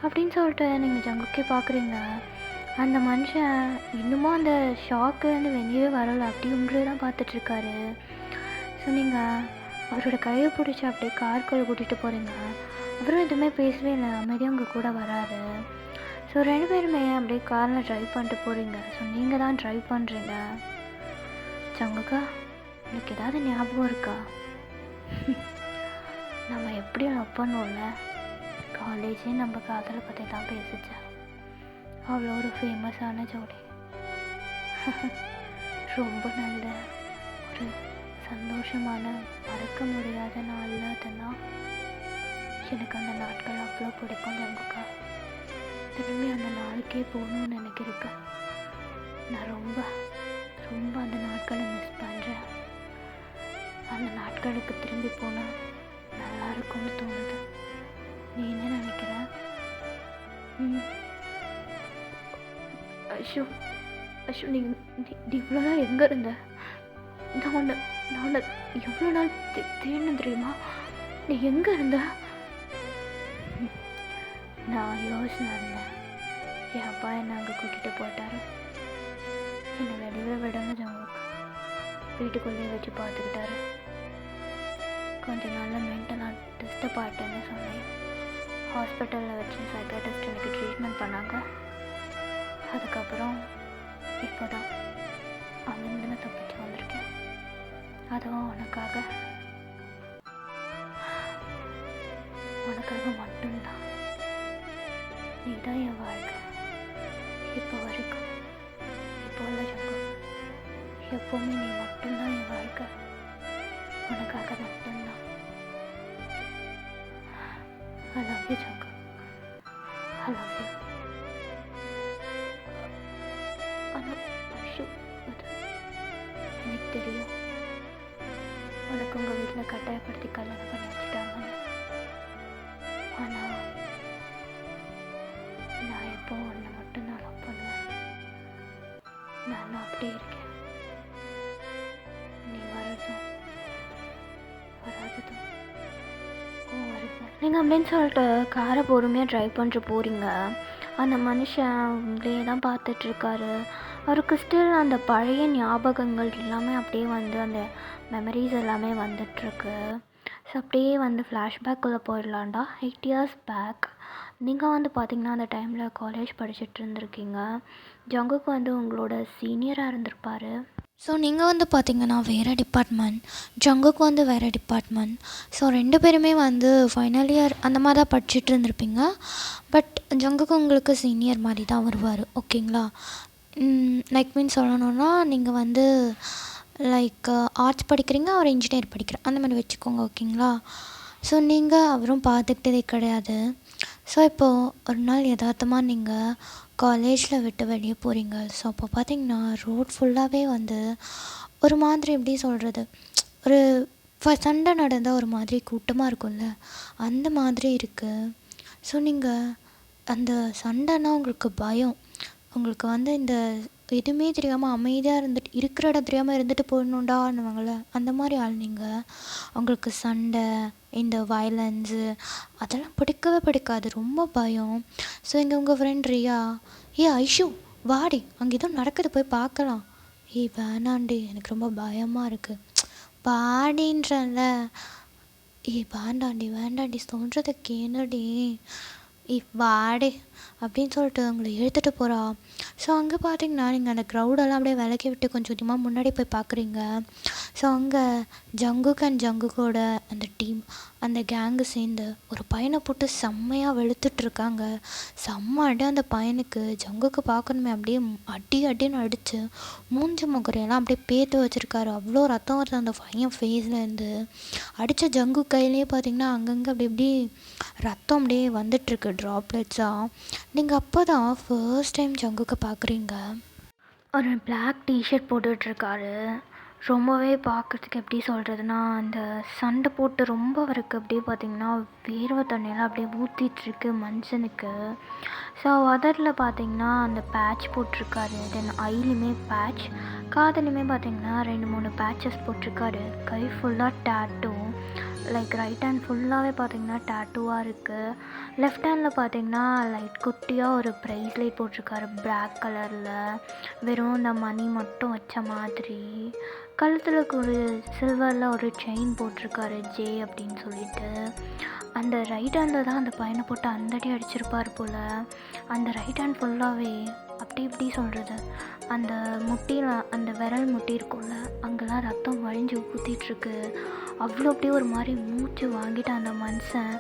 அப்படின்னு சொல்லிட்டு நீங்கள் ஜங்குக்கே பார்க்குறீங்க. அந்த மனுஷன் இன்னமும் அந்த ஷாக்கு வந்து வெளியே வரலை, அப்படி உங்களே தான் பார்த்துட்ருக்காரு. ஸோ நீங்கள் அவரோட கையை பிடிச்சி அப்படியே காருக்குள்ளே கூட்டிகிட்டு போகிறீங்க. அவரும் எதுவுமே பேசவே இல்லை, அமைதியாக உங்கள் கூட வராரு. ஸோ 2 பேருமே அப்படியே காரில் ட்ரைவ் பண்ணிட்டு போகிறீங்க. ஸோ நீங்கள் தான் ட்ரைவ் பண்ணுறீங்க. ஜங்குக்கா, எனக்கு ஏதாவது ஞாபகம் இருக்கா? நம்ம எப்படி லவ் பண்ணோம்ல, காலேஜே நம்ம காதலை பற்றி தான் பேசிச்சேன். அவ்வளோ ஒரு ஃபேமஸான ஜோடி. ரொம்ப நல்ல ஒரு சந்தோஷமான மறக்க முடியாத நாளில் அதுன்னா எனக்கு அந்த நாட்கள் அவ்வளோ பிடிக்கும் ஜங்குக்கா. திரும்பி அந்த நாளுக்கே போகணும்னு நினைக்கிறேன். நான் ரொம்ப ரொம்ப அந்த நாட்களை மிஸ் பண்ணுறேன். அந்த நாட்களுக்கு திரும்பி போனால் நல்லா இருக்கும்னு தோணுது. நீ என்ன நினைக்கிற? அஷு அஷு, நீ இவ்வளோ நாள் எங்கே இருந்த? நான் உன்னை எவ்வளோ நாள் தேடினேன் தெரியுமா? நீ எங்கே இருந்த? நான் யோசனை இருந்தேன். என் அப்பா என்னை அங்கே கூட்டிகிட்டு போட்டார். என்னை வெளியில் விடங்க ஜங்குக்கு. வீட்டுக்குள்ளேயே வச்சு பார்த்துக்கிட்டாரு. கொஞ்ச நாளில் மென்டலாக டிஸ்டர்ப் ஆகிட்டேன்னு சொன்னேன். ஹாஸ்பிட்டலில் வச்சு சைக்காட்ரிஸ்ட் எனக்கு ட்ரீட்மெண்ட் பண்ணாங்க. அதுக்கப்புறம் இப்போ தான் அங்கேருந்து நான் தப்பிச்சு வந்திருக்கேன். அதுவும் உனக்காக மட்டும்தான். நீ தான் என் வாழ்க்கை இப்போ வரைக்கும். இப்போ இல்லை ஜங்கு, எப்போவுமே நீ மட்டும்தான் என் வாழ்க்கை. உனக்காக மட்டும்தான். I love you Jangu, I love you. ஆனால் அஷு, அது எனக்கு தெரியும் உனக்கு உங்கள் வீட்டில் கட்டாயப்படுத்தி கல்யாணம் பண்ணி வச்சுட்டாங்கன்னு. ஆனால் நான் எப்போ உன்னை மட்டும்தான் லவ் பண்ணுவேன். நான் அப்படியே இருக்கேன். நீ வர்றதும் வராததும் வருவோம். நீங்கள் அப்படின்னு சொல்லிட்டு காரை பொறுமையாக ட்ரைவ் பண்ணிட்டு போகிறீங்க. அந்த மனுஷன் உங்களே தான் பார்த்துட்ருக்காரு. அவருக்கு ஸ்டில் அந்த பழைய ஞாபகங்கள் எல்லாமே அப்படியே வந்து அந்த மெமரிஸ் எல்லாமே வந்துட்டுருக்கு. ஸோ அப்படியே வந்து ஃப்ளாஷ்பேக்குள்ளே போயிடலாண்டா. 8 years பேக் நீங்கள் வந்து பார்த்திங்கன்னா அந்த டைமில் காலேஜ் படிச்சுட்டு இருந்திருக்கீங்க. ஜங்குக்கு வந்து உங்களோட சீனியராக இருந்திருப்பார்.
ஸோ நீங்கள் வந்து பார்த்தீங்கன்னா வேறு டிபார்ட்மெண்ட், ஜங்குக்கு வந்து வேறு டிபார்ட்மெண்ட். ஸோ 2 பேருமே வந்து ஃபைனல் இயர் அந்த மாதிரி தான் படிச்சுட்டு இருந்திருப்பீங்க. பட் ஜங்குக்கு உங்களுக்கு சீனியர் மாதிரி தான் வருவார். ஓகேங்களா? லைக் மீன் சொல்லணுன்னா நீங்கள் வந்து லைக் ஆர்ட்ஸ் படிக்கிறீங்க, அவர் இன்ஜினியர் படிக்கிற அந்த மாதிரி வச்சுக்கோங்க. ஓகேங்களா? ஸோ நீங்கள் அவரும் பார்த்துக்கிட்டதே கிடையாது. ஸோ இப்போது ஒரு நாள் யதார்த்தமாக நீங்கள் காலேஜில் விட்டு வெளியே போகிறீங்க. ஸோ அப்போ பார்த்தீங்கன்னா ரோட் ஃபுல்லாகவே வந்து ஒரு மாதிரி எப்படி சொல்கிறது, ஒரு சண்டை நடந்தால் ஒரு மாதிரி கூட்டமாக இருக்கும்ல, அந்த மாதிரி இருக்குது. ஸோ நீங்கள் அந்த சண்டைனா உங்களுக்கு பயம், உங்களுக்கு வந்து இந்த எதுவுமே தெரியாமல் அமைதியாக இருந்துட்டு இருக்கிற இடம் தெரியாமல் இருந்துட்டு போடணுண்டான்னுவாங்கள்ல, அந்த மாதிரி ஆள் நீங்கள். உங்களுக்கு சண்டை, இந்த வயலன்ஸு அதெல்லாம் பிடிக்கவே பிடிக்காது, ரொம்ப பயம். ஸோ இங்கே உங்கள் ஃப்ரெண்ட் ரியா, ஐஷு வாடி அங்கே எதுவும் நடக்குது போய் பார்க்கலாம். வேணாண்டி எனக்கு ரொம்ப பயமாக இருக்குது. பாடின்றல. வேண்டாண்டி சொல்கிறத கேளுடி. வாடே அப்படின்னு சொல்லிட்டு உங்களை இழுத்துட்டு போகிறா. ஸோ அங்கே பார்த்தீங்கன்னா நீங்கள் அந்த க்ரௌடெல்லாம் அப்படியே விலக்கி விட்டு கொஞ்சம் கொஞ்சமாக முன்னாடி போய் பார்க்குறீங்க. ஸோ அங்கே ஜங்குக் அண்ட் ஜங்குக்கோட அந்த டீம், அந்த கேங்கு சேர்ந்து ஒரு பையனை போட்டு செம்மையாக வெளுத்துட்ருக்காங்க. செம்ம அடி அந்த பையனுக்கு. ஜங்குக்கு பார்க்கணுமே அப்படியே அடின்னு அடித்து மூஞ்சி முகரையெல்லாம் அப்படியே பேத்து வச்சுருக்காரு. அவ்வளோ ரத்தம் வருது அந்த பையன் ஃபேஸ்லேருந்து. அடித்த ஜங்கு கையிலேயே பார்த்தீங்கன்னா அங்கங்கே அப்படி இப்படி ரத்தம் அப்படியே வந்துட்டுருக்கு ட்ராப்லெட்ஸாக. நீங்கள் அப்போ தான் ஃபர்ஸ்ட் டைம் ஜங்குக்கு பார்க்குறீங்க. ஒரு பிளாக் டிஷர்ட் போட்டுட்ருக்காரு. ரொம்பவே பார்க்குறதுக்கு எப்படி சொல்கிறதுனா, அந்த சண்டை போட்டு ரொம்ப அவருக்கு அப்படியே பார்த்திங்கன்னா வேர்வை தண்ணியெல்லாம் அப்படியே ஊற்றிட்டுருக்கு மனுஷனுக்கு. ஸோ அதரில் பார்த்திங்கன்னா அந்த பேட்ச் போட்டிருக்காரு. தென் ஐலையுமே பேட்ச், காதுலையுமே பார்த்திங்கன்னா 2-3 பேட்சஸ் போட்டிருக்காரு. கை ஃபுல்லாக டேட்டோ.
லைக் ரைட் ஹேண்ட் ஃபுல்லாகவே பார்த்தீங்கன்னா டேட்டூவாக இருக்குது. லெஃப்ட் ஹேண்டில் பார்த்தீங்கன்னா லைட் குட்டியாக ஒரு ப்ரைஸ்லைட் போட்டிருக்காரு பிளாக் கலரில், வெறும் இந்த மணி மட்டும் வச்ச மாதிரி. கழுத்தில் ஒரு சில்வரில் ஒரு செயின் போட்டிருக்காரு ஜே அப்படின்னு சொல்லிட்டு. அந்த ரைட் ஹேண்டில் தான் அந்த பையனை போட்டு அந்த அடி அடிச்சிருப்பார் போல். அந்த ரைட் ஹேண்ட் ஃபுல்லாகவே அப்படி இப்படி சொல்கிறது, அந்த முட்டியில் அந்த விரல் முட்டி இருக்கும்ல, அங்கெல்லாம் ரத்தம் வழிஞ்சு ஊற்றிட்டுருக்கு. அவ்வளோ அப்படியே ஒரு மாதிரி மூச்சு வாங்கிட்டு அந்த மனுஷன்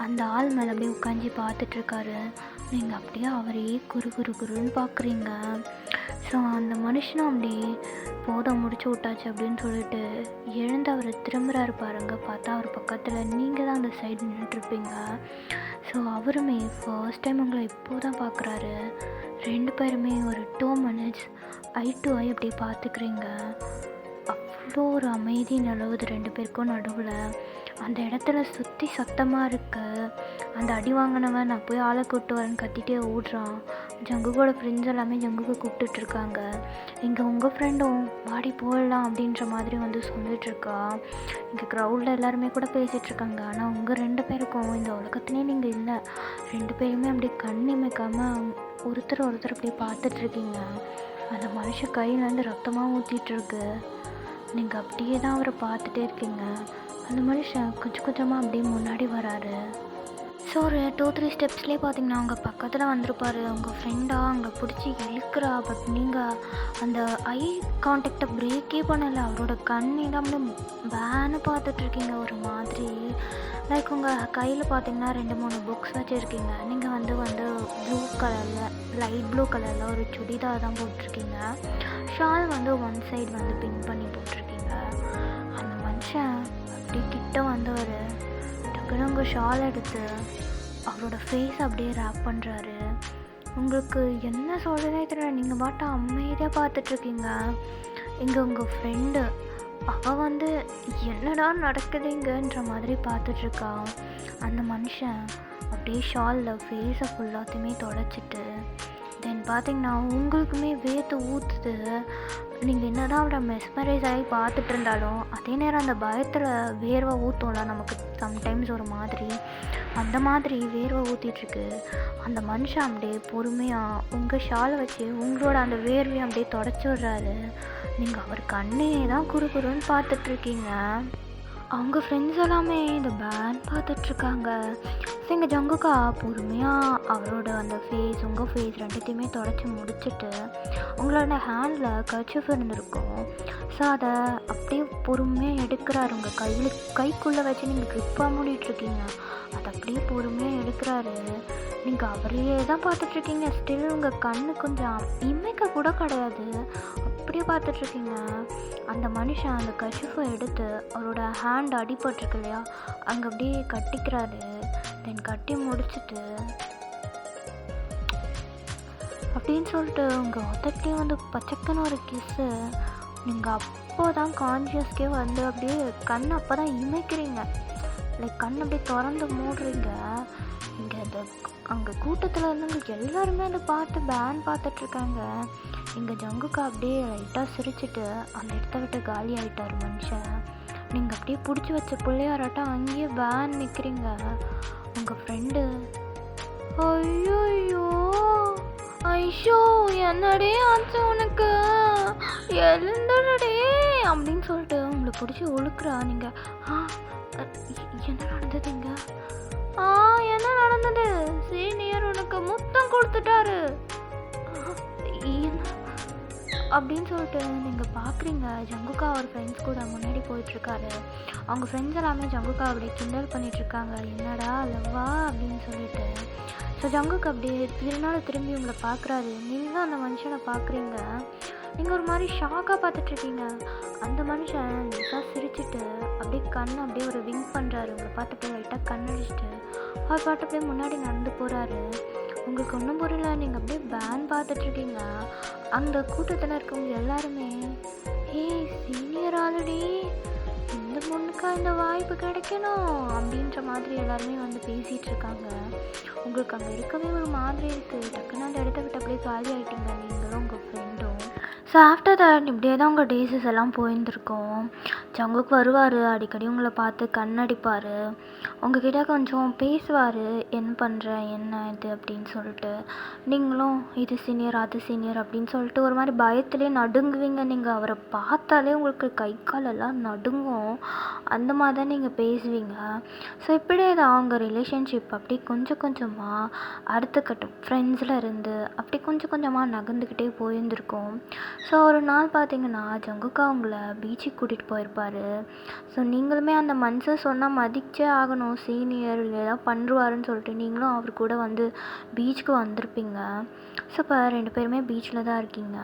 அந்த ஆள் மேலே அப்படியே உட்காந்து பார்த்துட்ருக்காரு. நீங்கள் அப்படியே அவரையே குறு குறு குருன்னு பார்க்குறீங்க. ஸோ அந்த மனுஷனும் அப்படி போதும் முடிச்சு விட்டாச்சு அப்படின்னு சொல்லிட்டு எழுந்து அவர் திரும்புகிறாரு பாருங்க. பார்த்தா அவர் பக்கத்தில் நீங்கள் தான் அந்த சைடு நின்றுட்டுருப்பீங்க. ஸோ அவருமே ஃபர்ஸ்ட் டைம் உங்களை இப்போ தான் பார்க்குறாரு. 2 பேருமே ஒரு 2 minutes ஐ டு ஐ அப்படி பார்த்துக்கிறீங்க. அவ்வளோ ஒரு அமைதி நிலவுது 2 பேருக்கும் நடுவில். அந்த இடத்துல சுற்றி சத்தமாக இருக்குது. அந்த அடி வாங்கினவன் நான் போய் ஆளை கூப்பிட்டு வரேன்னு கத்திட்டே ஓடுறான். ஜங்குக்கோட ஃப்ரெண்ட்ஸ் எல்லாமே ஜங்குக்கு கூப்பிட்டுட்ருக்காங்க. இங்கே உங்கள் ஃப்ரெண்டும் வாடி போடலாம் அப்படின்ற மாதிரி வந்து சொல்லிகிட்ருக்கா. இங்கே க்ரௌடில் எல்லாருமே கூட பேசிகிட்ருக்காங்க. ஆனால் உங்கள் 2 பேருக்கும் இந்த உலகத்துலேயே நீங்கள் இல்லை. 2 பேருமே அப்படியே கண் இமைக்காமல் ஒருத்தர் அப்படியே பார்த்துட்ருக்கீங்க. அந்த மனுஷன் கையிலேருந்து ரத்தமாக ஊற்றிட்டுருக்கு. நீங்கள் அப்படியே தான் அவரை பார்த்துட்டே இருக்கீங்க. அந்த மனுஷன் கொஞ்சம் கொஞ்சமாக அப்படியே முன்னாடி வராரு. ஸோ ஒரு 2-3 ஸ்டெப்ஸ்லேயே பார்த்தீங்கன்னா அவங்க பக்கத்தில் வந்திருப்பார். உங்கள் ஃப்ரெண்டாக அங்கே பிடிச்சி இழுக்கிறா. பட் நீங்கள் அந்த ஐ கான்டாக்டை பிரேக்கே பண்ணலை. அவரோட கண்ணே தான் அப்படியே பேன்னு பார்த்துட்ருக்கீங்க ஒரு மாதிரி. லைக் உங்கள் கையில் பார்த்தீங்கன்னா 2-3 புக்ஸ் வச்சுருக்கீங்க. நீங்கள் வந்து ப்ளூ கலரில் லைட் ப்ளூ கலரில் ஒரு சுடிதார் தான் போட்டிருக்கீங்க. ஷால் வந்து ஒன் சைடு வந்து பின் பண்ணி போட்டிருக்கீங்க. அந்த மனுஷன் அப்படி கிட்ட வந்தவர் டக்குன்னு உங்கள் ஷால் எடுத்து அவரோட ஃபேஸ் அப்படியே ரேப் பண்ணுறாரு. உங்களுக்கு என்ன சொல்கிறதே தெரியல. நீங்கள் பாட்டு அமைதியாக பார்த்துட்ருக்கீங்க. இங்கே உங்கள் ஃப்ரெண்டு அவள் வந்து என்னடா நடக்குதுங்கன்ற மாதிரி பார்த்துட்ருக்கா. அந்த மனுஷன் அப்படியே ஷாலில் ஃபேஸை ஃபுல்லாத்தையுமே தொடச்சிட்டு தென் பார்த்தீங்கன்னா உங்களுக்குமே வேர்த்து ஊற்றுது. நீங்கள் என்ன தான் அவரை மெஸ்மரைஸ் ஆகி பார்த்துட்டு இருந்தாலும் அதே நேரம் அந்த பயத்தில் வேர்வை ஊற்றும்ல நமக்கு சம்டைம்ஸ் ஒரு மாதிரி, அந்த மாதிரி வேர்வை ஊற்றிட்டுருக்கு. அந்த மனுஷன் அப்படியே பொறுமையாக உங்கள் ஷாலை வச்சு உங்களோட அந்த வேர்வையை அப்படியே தொடச்சி விட்றாரு. நீங்கள் அவர் கண்ணே தான் குறுன்னு பார்த்துட்ருக்கீங்க. அவங்க ஃப்ரெண்ட்ஸ் எல்லாமே இந்த பேண்ட் பார்த்துட்ருக்காங்க. ஸோ எங்கள் ஜங்குக்கா பொறுமையாக அவரோட அந்த ஃபேஸ் உங்கள் ஃபேஸ் 2த்தையுமே தொடச்சி முடிச்சுட்டு உங்களோட ஹேண்டில் கர்ச்சீஃப் இருந்திருக்கும். ஸோ அதை அப்படியே பொறுமையாக எடுக்கிறாரு. உங்கள் கைக்குள்ளே வச்சு நீங்கள் க்ரிப்பாக மூடிட்டுருக்கீங்க. அதை அப்படியே பொறுமையாக எடுக்கிறாரு. நீங்கள் அவரையே தான் பார்த்துட்ருக்கீங்க. ஸ்டில் உங்கள் கண்ணு கொஞ்சம் இமைக்க கூட கிடையாது, அப்படியே பார்த்துட்ருக்கீங்க. அந்த மனுஷன் அந்த கர்ச்சீஃபை எடுத்து அவரோட ஹேண்ட் அடிபட்டிருக்கு இல்லையா, அங்கே அப்படியே கட்டிக்கிறாரு. தென் கட்டி முடிச்சுட்டு அப்படின்னு சொல்லிட்டு உங்கள் ஒத்தட்டிலே வந்து பச்சைக்குன்னு ஒரு கிஸ்ஸு. நீங்கள் அப்போ தான் கான்ஷியஸ்க்கே வந்து அப்படியே கண் அப்போ தான் இமைக்கிறீங்க. லைக் கண் அப்படியே திறந்து மூடுறீங்க. இங்கே அந்த அங்கே கூட்டத்தில் இருந்தவங்க எல்லாருமே அந்த பாட்டு பேன் பார்த்துட்ருக்காங்க. இங்கே ஜங்குக்கா அப்படியே லைட்டாக சிரிச்சிட்டு அந்த இடத்த விட்டு காலி ஆகிட்டார் மனுஷன். நீங்கள் அப்படியே பிடிச்சி வச்ச பிள்ளையாராட்டம் அங்கேயே பேன் நிற்கிறீங்க. உங்கள் ஃப்ரெண்டு ஐயோ ஐஷோ என்னடே ஆச்சு உனக்கு, எழுந்துடே அப்படின்னு சொல்லிட்டு உங்களை பிடிச்சி ஒழுக்குறா. நீங்கள் என்ன நடந்ததுங்க? என்ன நடந்தது? சீனியர் உனக்கு முத்தம் கொடுத்துட்டாரு என்ன அப்படின்னு சொல்லிட்டு நீங்கள் பார்க்குறீங்க. ஜங்குக்கா அவர் ஃப்ரெண்ட்ஸ் கூட முன்னாடி போயிட்டுருக்காரு. அவங்க ஃப்ரெண்ட்ஸ் எல்லாமே ஜங்குக்கா அப்படியே கிண்டல் பண்ணிகிட்ருக்காங்க, என்னடா லவ்வா அப்படின்னு சொல்லிட்டு. ஸோ ஜங்குக்கா அப்படியே திரும்பி உங்களை பார்க்குறாரு. நீங்கள் அந்த மனுஷனை பார்க்குறீங்க. நீங்கள் ஒரு மாதிரி ஷாக்காக பார்த்துட்ருக்கீங்க. அந்த மனுஷன் லைட்டாக சிரிச்சிட்டு அப்படியே கண் அப்படியே ஒரு விங்க் பண்ணுறாரு. உங்களை பார்த்துட்டு லைட்டாக கண் அடிச்சுட்டு அவர் பாட்டு அப்படியே முன்னாடி நடந்து போகிறாரு. உங்களுக்கு ஒன்றும் புரியல. நீங்கள் அப்படியே பேன் பார்த்துட்ருக்கீங்க. அந்த கூட்டத்தில் இருக்கவங்க எல்லாருமே சீனியர் ஆல்ரெடி இந்த பொண்ணுக்கா இந்த வாய்ப்பு கிடைக்கணும் அப்படின்ற மாதிரி எல்லாருமே வந்து பேசிகிட்டு இருக்காங்க. உங்களுக்கு அங்கே இருக்கவே ஒரு மாதிரி இருக்குது. டக்குன்னு அந்த இடத்த விட்டு அப்படியே காலி ஆகிட்டீங்க நீங்களும் உங்கள் ஃப்ரெண்டும். ஸோ ஆஃப்டர் தட் இப்படியே தான் உங்கள் டேஸஸ் எல்லாம் போயிருந்துருக்கோம். ஜங்குக் வருவார், அடிக்கடி உங்களை பார்த்து கண்ணடிப்பார், உங்ககிட்ட கொஞ்சம் பேசுவார், என்ன பண்ணுற என்ன இது அப்படின்னு சொல்லிட்டு. நீங்களும் இது சீனியர் அது சீனியர் அப்படின்னு சொல்லிட்டு ஒரு மாதிரி பயத்துலேயே நடுங்குவீங்க. நீங்கள் அவரை பார்த்தாலே உங்களுக்கு கை காலெல்லாம் நடுங்கும். அந்த மாதிரி தான் நீங்கள் பேசுவீங்க. ஸோ இப்படியே தான் அவங்க ரிலேஷன்ஷிப் அப்படி கொஞ்சம் கொஞ்சமாக அடுத்த கட்டம் ஃப்ரெண்ட்ஸில் இருந்து அப்படி கொஞ்சம் கொஞ்சமாக நகர்ந்துக்கிட்டே போயிருந்துருக்கும். ஸோ ஒரு நாள் பார்த்தீங்கன்னா ஜங்குக்கா அவங்கள பீச்சுக்கு கூட்டிகிட்டு போயிருப்பார். ஸோ நீங்களுமே அந்த மனுஷன் சொன்னால் மதிச்சே ஆகணும், சீனியர் ஏதாவது பண்ணுவாருன்னு சொல்லிட்டு நீங்களும் அவர் கூட வந்து பீச்சுக்கு வந்திருப்பீங்க. ஸோ இப்போ 2 பேருமே பீச்சில் தான் இருக்கீங்க.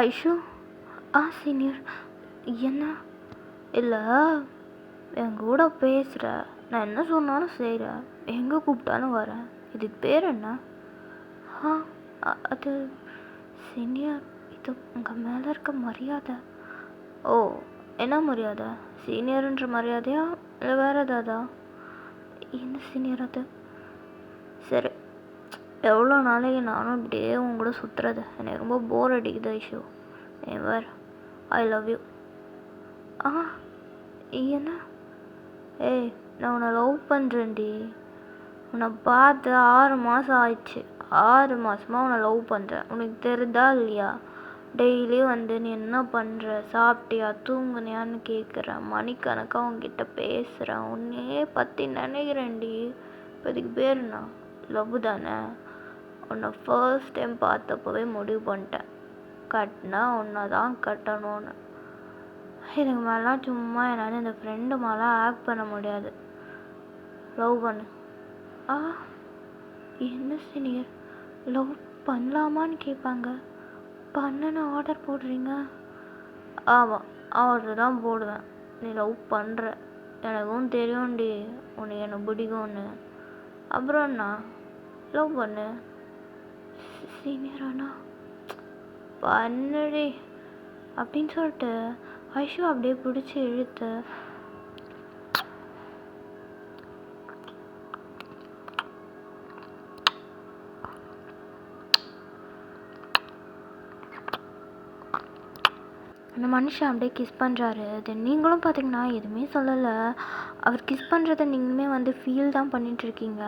ஐஷு, சீனியர் என்ன? இல்லை, என் கூட பேசுகிற, நான் என்ன சொன்னாலும் செய்கிறேன், எங்கே கூப்பிட்டாலும் வரேன், இதுக்கு பேர் என்ன? அது சீனியர், இது உங்கள் மேலே இருக்க மரியாதை. ஓ, என்ன மரியாதை? சீனியருன்ற மரியாதையா இல்லை வேறு ஏதாவதா? என்ன சீனியர் அது? சரி, எவ்வளோ நாளைக்கு நானும் இப்படியே உங்க கூட சுற்றுறது, எனக்கு ரொம்ப போர் அடிக்குது ஐஷு. வேறு ஐ லவ் யூ. என்ன? ஏய், நான் உன்னை லவ் பண்ணுறேன்டி. உன்னை பார்த்து 6 மாதம் ஆயிடுச்சு. 6 மாதமாக உன்னை லவ் பண்ணுறேன். உனக்கு தெரியுதா இல்லையா? டெய்லி வந்து நீ என்ன பண்ணுற, சாப்பிட்டியா, தூங்குனியான்னு கேட்குறேன். மணிக்கணக்காக உங்ககிட்ட பேசுகிறேன், உன்னையே பற்றி நினைக்கிறேன்டி. இப்போ இதுக்கு பேர் என்ன? லவ் தானே? உன்னை ஃபர்ஸ்ட் டைம் பார்த்தப்பவே முடிவு பண்ணிட்டேன், கட்டினா உன்னை தான் கட்டணும்னு. இதுக்கு மேலாம் சும்மா என்னால் இந்த ஃப்ரெண்டு மேலாம் ஆக்ட் பண்ண முடியாது. லவ் பண்ணு. என்ன சீனியர், லவ் பண்ணலாமான்னு கேட்பாங்க, பண்ணனு ஆர்டர் போடுறீங்க? ஆமாம், ஆர்டர் தான் போடுவேன். நீ லவ் பண்ணுற, எனக்கும் தெரியும்டி உனக்கு என்ன பிடிக்கும்னு. அப்புறம் என்ன, லவ் பண்ணு. சீனியர் அண்ணா பண்ணுடி அப்படின்னு சொல்லிட்டு ஐஷு அப்படியே பிடிச்சி இழுத்து அந்த மனுஷன் அப்படியே கிஸ் பண்ணுறாரு. தென் நீங்களும் பார்த்தீங்கன்னா எதுவுமே சொல்லலை. அவர் கிஸ் பண்ணுறத நீங்களுமே வந்து ஃபீல் தான் பண்ணிகிட்ருக்கீங்க.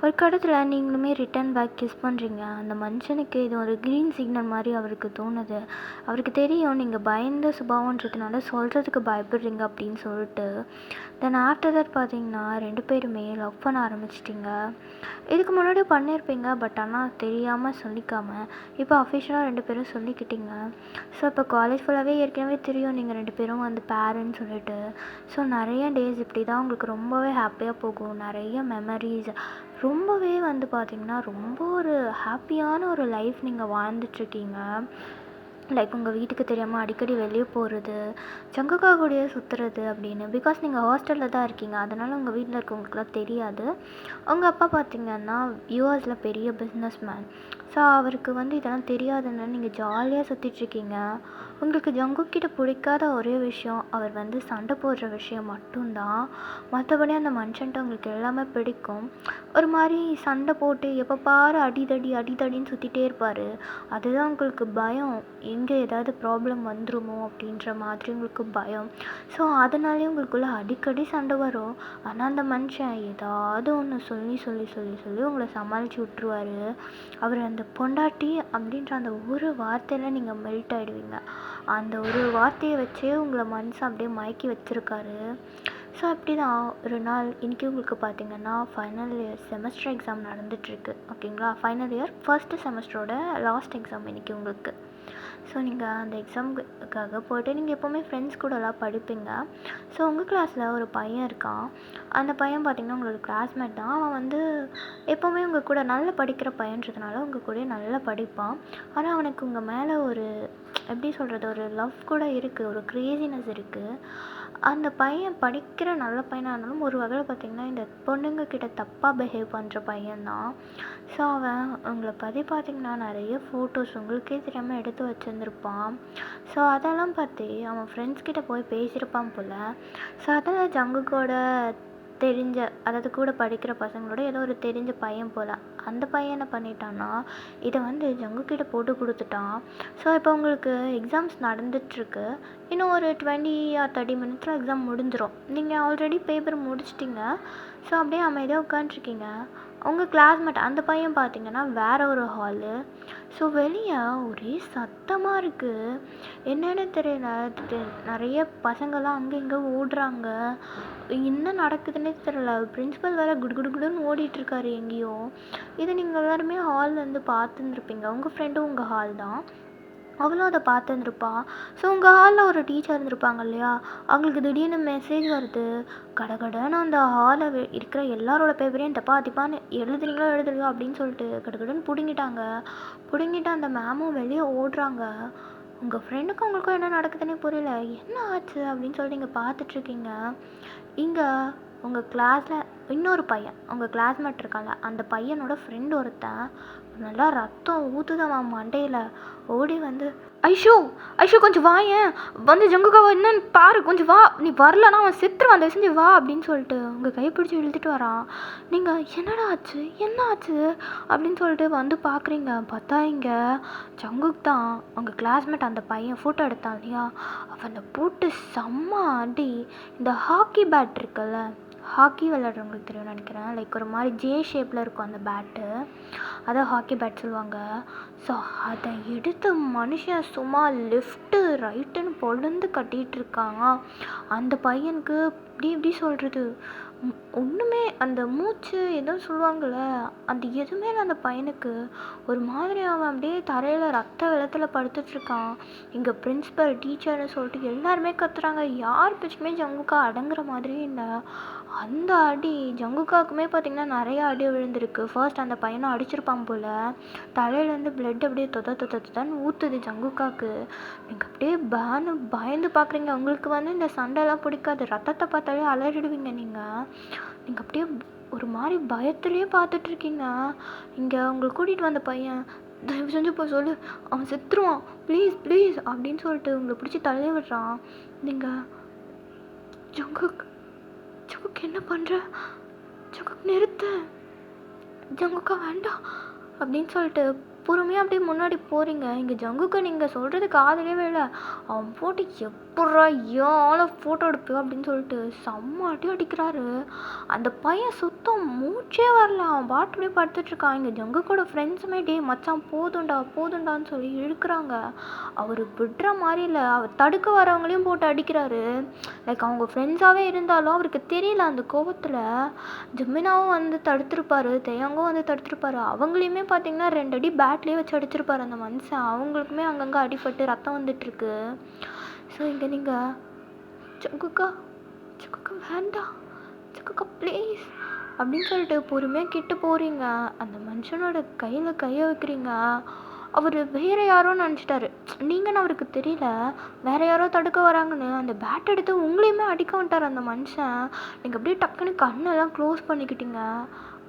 ஒரு கடத்தில் நீங்களுமே ரிட்டன் பேக் கிஸ் பண்ணுறீங்க. அந்த மனுஷனுக்கு இது ஒரு க்ரீன் சிக்னல் மாதிரி அவருக்கு தோணுது. அவருக்கு தெரியும் நீங்கள் பயந்த சுபாவன்றதுனால சொல்கிறதுக்கு பயப்படுறீங்க அப்படின்னு சொல்லிட்டு. தென் ஆஃப்டர் தட் பார்த்தீங்கன்னா 2 பேருமே லவ் பண்ண ஆரம்பிச்சிட்டிங்க. இதுக்கு முன்னாடி பண்ணியிருப்பீங்க, பட் ஆனால் தெரியாமல் சொல்லிக்காமல் இப்போ அஃபிஷியலாக 2 பேரும் சொல்லிக்கிட்டீங்க. ஸோ இப்போ காலேஜ் ஃபுல்லாகவே ஏற்கனவே தெரியும் நீங்கள் 2 பேரும் வந்து பேருன்னு சொல்லிட்டு. ஸோ நிறைய டேஸ் இப்படி தான் உங்களுக்கு ரொம்பவே ஹாப்பியாக போகும். நிறைய மெமரிஸ், ரொம்பவே வந்து பார்த்திங்கன்னா ரொம்ப ஒரு ஹாப்பியான ஒரு லைஃப் நீங்கள் வாழ்ந்துட்டுருக்கீங்க. லைக் உங்கள் வீட்டுக்கு தெரியாமல் அடிக்கடி வெளியே போகிறது, ஜங்குக்கா கூடயே சுற்றுறது அப்படின்னு. பிகாஸ் நீங்கள் ஹாஸ்டலில் தான் இருக்கீங்க, அதனால் உங்கள் வீட்டில் இருக்கவங்களுக்குலாம் தெரியாது. உங்கள் அப்பா பார்த்திங்கன்னா யூஎஸில் பெரிய பிஸ்னஸ் மேன். ஸோ அவருக்கு வந்து இதெல்லாம் தெரியாதுன்னு நீங்கள் ஜாலியாக சுற்றிட்டுருக்கீங்க. உங்களுக்கு ஜங்குக்கிட்ட பிடிக்காத ஒரே விஷயம் அவர் வந்து சண்டை போடுற விஷயம் மட்டும்தான். மற்றபடி அந்த மனுஷன்ட்ட உங்களுக்கு எல்லாமே பிடிக்கும். ஒரு மாதிரி சண்டை போட்டு எப்போ பாரு அடிதடின்னு சுற்றிட்டே இருப்பார். அதுதான் உங்களுக்கு பயம், எங்கே ஏதாவது ப்ராப்ளம் வந்துருமோ அப்படின்ற மாதிரி உங்களுக்கு பயம். ஸோ அதனாலே உங்களுக்குள்ளே அடிக்கடி சண்டை வரும். ஆனால் அந்த மனுஷன் ஏதாவது ஒன்று சொல்லி உங்களை சமாளித்து விட்டுருவார். அவர் அந்த பொண்டாட்டி அப்படின்ற அந்த ஒரு வார்த்தையில் நீங்கள் மெல்ட் ஆகிடுவீங்க. அந்த ஒரு வார்த்தையை வச்சே உங்களை மனசை அப்படியே மயக்கி வச்சுருக்காரு. ஸோ அப்படி தான் ஒரு நாள் இன்றைக்கி உங்களுக்கு பார்த்திங்கன்னா ஃபைனல் இயர் செமஸ்டர் எக்ஸாம் நடந்துகிட்ருக்கு. ஓகேங்களா, ஃபைனல் இயர் ஃபர்ஸ்ட்டு செமஸ்டரோட லாஸ்ட் எக்ஸாம் இன்றைக்கி உங்களுக்கு. ஸோ நீங்கள் அந்த எக்ஸாமுக்காக போய்ட்டு நீங்கள் எப்போவுமே ஃப்ரெண்ட்ஸ் கூடலாம் படிப்பீங்க. ஸோ உங்கள் கிளாஸில் ஒரு பையன் இருக்கான். அந்த பையன் பார்த்திங்கன்னா உங்களோட கிளாஸ்மேட் தான். அவன் வந்து எப்போவுமே உங்கள் கூட நல்லா படிக்கிற பையன்றதுனால உங்கள் கூட நல்லா படிப்பான். ஆனால் அவனுக்கு உங்கள் மேலே ஒரு எப்படி சொல்கிறது, ஒரு லவ் கூட இருக்குது, ஒரு க்ரேசினஸ் இருக்குது. அந்த பையன் படிக்கிற நல்ல பையனாக இருந்தாலும் ஒரு வகையில் பார்த்திங்கன்னா இந்த பொண்ணுங்கக்கிட்ட தப்பாக பிஹேவ் பண்ணுற பையன்தான். ஸோ அவன் உங்களை பற்றி பார்த்திங்கன்னா நிறைய ஃபோட்டோஸ் உங்களுக்கே தெரியாமல் எடுத்து வச்சுருந்துருப்பான். ஸோ அதெல்லாம் பார்த்து அவன் ஃப்ரெண்ட்ஸ் கிட்ட போய் பேசியிருப்பான் போல். ஸோ அதெல்லாம் ஜங்குக்கோட தெரிஞ்ச, அதாவது கூட படிக்கிற பசங்களோட ஏதோ ஒரு தெரிஞ்ச பையன் போல். அந்த பையன் என்ன பண்ணிட்டான்னா, இதை வந்து ஜங்குக்கிட்ட போட்டு கொடுத்துட்டான். ஸோ இப்போ உங்களுக்கு எக்ஸாம்ஸ் நடந்துட்டுருக்கு. இன்னும் ஒரு 20 ஆர் 30 மினிட்ஸில் எக்ஸாம் முடிஞ்சிடும். நீங்கள் ஆல்ரெடி பேப்பர் முடிச்சிட்டிங்க. ஸோ அப்படியே அமைதியாக உட்காண்ட்ருக்கீங்க. உங்கள் கிளாஸ்மேட் அந்த பையன் பார்த்தீங்கன்னா வேற ஒரு ஹாலு. ஸோ வெளியே ஒரே சத்தமாக இருக்குது. என்னன்னு தெரியல. நிறைய பசங்கள்லாம் அங்கே இங்கே ஓடுறாங்க. என்ன நடக்குதுன்னே தெரியல. பிரின்ஸிபல் வேறு குடுகுடுன்னு ஓடிட்டுருக்காரு எங்கேயோ. இதை நீங்கள் எல்லாருமே ஹாலில் இருந்து பார்த்துருந்துருப்பீங்க. உங்கள் ஃப்ரெண்டும் உங்கள் ஹால் தான், அவளும் அதை பார்த்துருந்துருப்பா. ஸோ உங்கள் ஹாலில் ஒரு டீச்சர் இருந்திருப்பாங்க இல்லையா, அவங்களுக்கு திடீர்னு மெசேஜ் வருது. கடகடன்னு அந்த ஹாலில் இருக்கிற எல்லாரோட பேப்பரையும் தப்பான்னு எழுதுறீங்களோ அப்படின்னு சொல்லிட்டு கடகடன்னு பிடுங்கிட்டு அந்த மேமும் வெளியே ஓடுறாங்க. உங்கள் ஃப்ரெண்டுக்கும் உங்களுக்கும் என்ன நடக்குதுன்னே புரியல. என்ன ஆச்சு அப்படின்னு சொல்லிட்டு நீங்கள் பார்த்துட்ருக்கீங்க. இங்கே உங்கள் கிளாஸில் இன்னொரு பையன், உங்கள் கிளாஸ்மேட் இருக்காங்க, அந்த பையனோட ஃப்ரெண்டு ஒருத்தன் நல்லா ரத்தம் ஊற்றுதான் மண்டையில். ஓடி வந்து ஐஷு கொஞ்சம் வாயேன், வந்து ஜங்குக்காவை என்னன்னு பாரு, கொஞ்சம் வா, நீ வரலன்னா அவன் செத்துருவான், தயவு செஞ்சு வா அப்படின்னு சொல்லிட்டு உங்கள் கைப்பிடிச்சி இழுத்துட்டு வரான். நீங்கள் என்னடா ஆச்சு, என்ன ஆச்சு அப்படின்னு சொல்லிட்டு வந்து பார்க்குறீங்க. பார்த்தா இங்கே ஜங்குக் தான், உங்கள் கிளாஸ்மேட் அந்த பையன் ஃபோட்டோ எடுத்தான் இல்லையா, அவனை போட்டு செம்ம அடி. இந்த ஹாக்கி பேட் இருக்குல்ல, ஹாக்கி விளையாடுறவங்களுக்கு தெரியும் நினைக்கிறேன். லைக் ஒரு மாதிரி ஜே ஷேப்பில் இருக்கும் அந்த பேட்டு, அதை ஹாக்கி பேட் சொல்லுவாங்க. ஸோ அதை எடுத்து மனுஷன் சும்மா லெஃப்ட்டு ரைட்டுன்னு பொழுந்து கட்டிகிட்டு இருக்காங்க. அந்த பையனுக்கு இப்படி சொல்கிறது ஒன்றுமே, அந்த மூச்சு ஏதோ சொல்லுவாங்கள்ல, அந்த எதுவுமே இல்லை அந்த பையனுக்கு. ஒரு மாதிரி அவன் அப்படியே தரையில் ரத்த வெள்ளத்தில் படுத்துட்ருக்கான். இங்கே பிரின்ஸிபல் டீச்சர்னு சொல்லிட்டு எல்லாருமே கத்துறாங்க. யார் பேச்சுக்குமே ஜங்குக்கா அடங்குற மாதிரியே இல்லை. அந்த அடி ஜங்குக்காவுக்குமே பார்த்திங்கன்னா நிறையா அடி விழுந்திருக்கு. ஃபர்ஸ்ட் அந்த பையனை அடிச்சிருப்பான் போல், தலையிலேருந்து பிளட் அப்படியே தொதன்னு ஊற்றுது ஜங்குக்காவுக்கு. நீங்கள் அப்படியே பயந்து பார்க்குறீங்க. உங்களுக்கு வந்து இந்த சண்டைலாம் பிடிக்காது, ரத்தத்தை பார்த்தாலே அலறிடுவீங்க. நீங்கள் அப்படியே ஒரு மாதிரி பயத்துலேயே பார்த்துட்ருக்கீங்க. இங்கே உங்களை கூட்டிகிட்டு வந்த பையன், தயவு செஞ்சு போய் சொல்லு, அவன் செத்துருவான், ப்ளீஸ் அப்படின்னு சொல்லிட்டு உங்களை பிடிச்சி தள்ளி விடுறான். நீங்கள் ஜங்குக் என்ன பண்ணுற, ஜங்குக் நிறுத்து, ஜங்குக்கா வேண்டாம் அப்படின்னு சொல்லிட்டு பொறுமையாக அப்படியே முன்னாடி போகிறீங்க. இங்கே ஜங்குக்கை நீங்கள் சொல்கிறது காதலே இல்லை. அவன் போட்டு எப்பட்றா ஏன் ஃபோட்டோ எடுப்பியோ அப்படின்னு சொல்லிட்டு செம்ம அடிக்கிறாரு. அந்த பையன் சுத்தம் மூச்சே வரல, அவன் பாட்டு அப்படியே படுத்துட்ருக்கான். இங்கே ஜங்குக்கோட ஃப்ரெண்ட்ஸுமே டே மச்சான் போதுண்டான்னு சொல்லி இழுக்கிறாங்க. அவர் விடுற மாதிரி இல்லை, அவர் தடுக்க வரவங்களையும் போட்டு அடிக்கிறாரு. லைக் அவங்க ஃப்ரெண்ட்ஸாகவே இருந்தாலும் அவருக்கு தெரியல அந்த கோபத்தில். ஜிமினாவும் வந்து தடுத்துருப்பாரு, தேயாங்கும் வந்து தடுத்துருப்பாரு. அவங்களையுமே பார்த்தீங்கன்னா 2 அடி பேட்லேயே வச்சு அடிச்சிருப்பாரு அந்த மனுஷன். அவங்களுக்குமே அங்கங்கே அடிபட்டு ரத்தம் வந்துட்டுருக்கு. ஸோ இங்கே நீங்கள் ஜங்குக்கா வேண்டாம், ஜங்குக்கா ப்ளீஸ் அப்படின்னு சொல்லிட்டு பொறுமையாக கிட்ட போகிறீங்க. அந்த மனுஷனோட கையில் கையை வைக்கிறீங்க. அவர் வேறு யாரோ நினச்சிட்டாரு, நீங்கன்னு அவருக்கு தெரியல. வேறு யாரோ தடுக்க வராங்கன்னு அந்த பேட் எடுத்து உங்களையுமே அடிக்க வந்துட்டார் அந்த மனுஷன். நீங்கள் அப்படியே டக்குன்னு கண்ணெல்லாம் க்ளோஸ் பண்ணிக்கிட்டீங்க.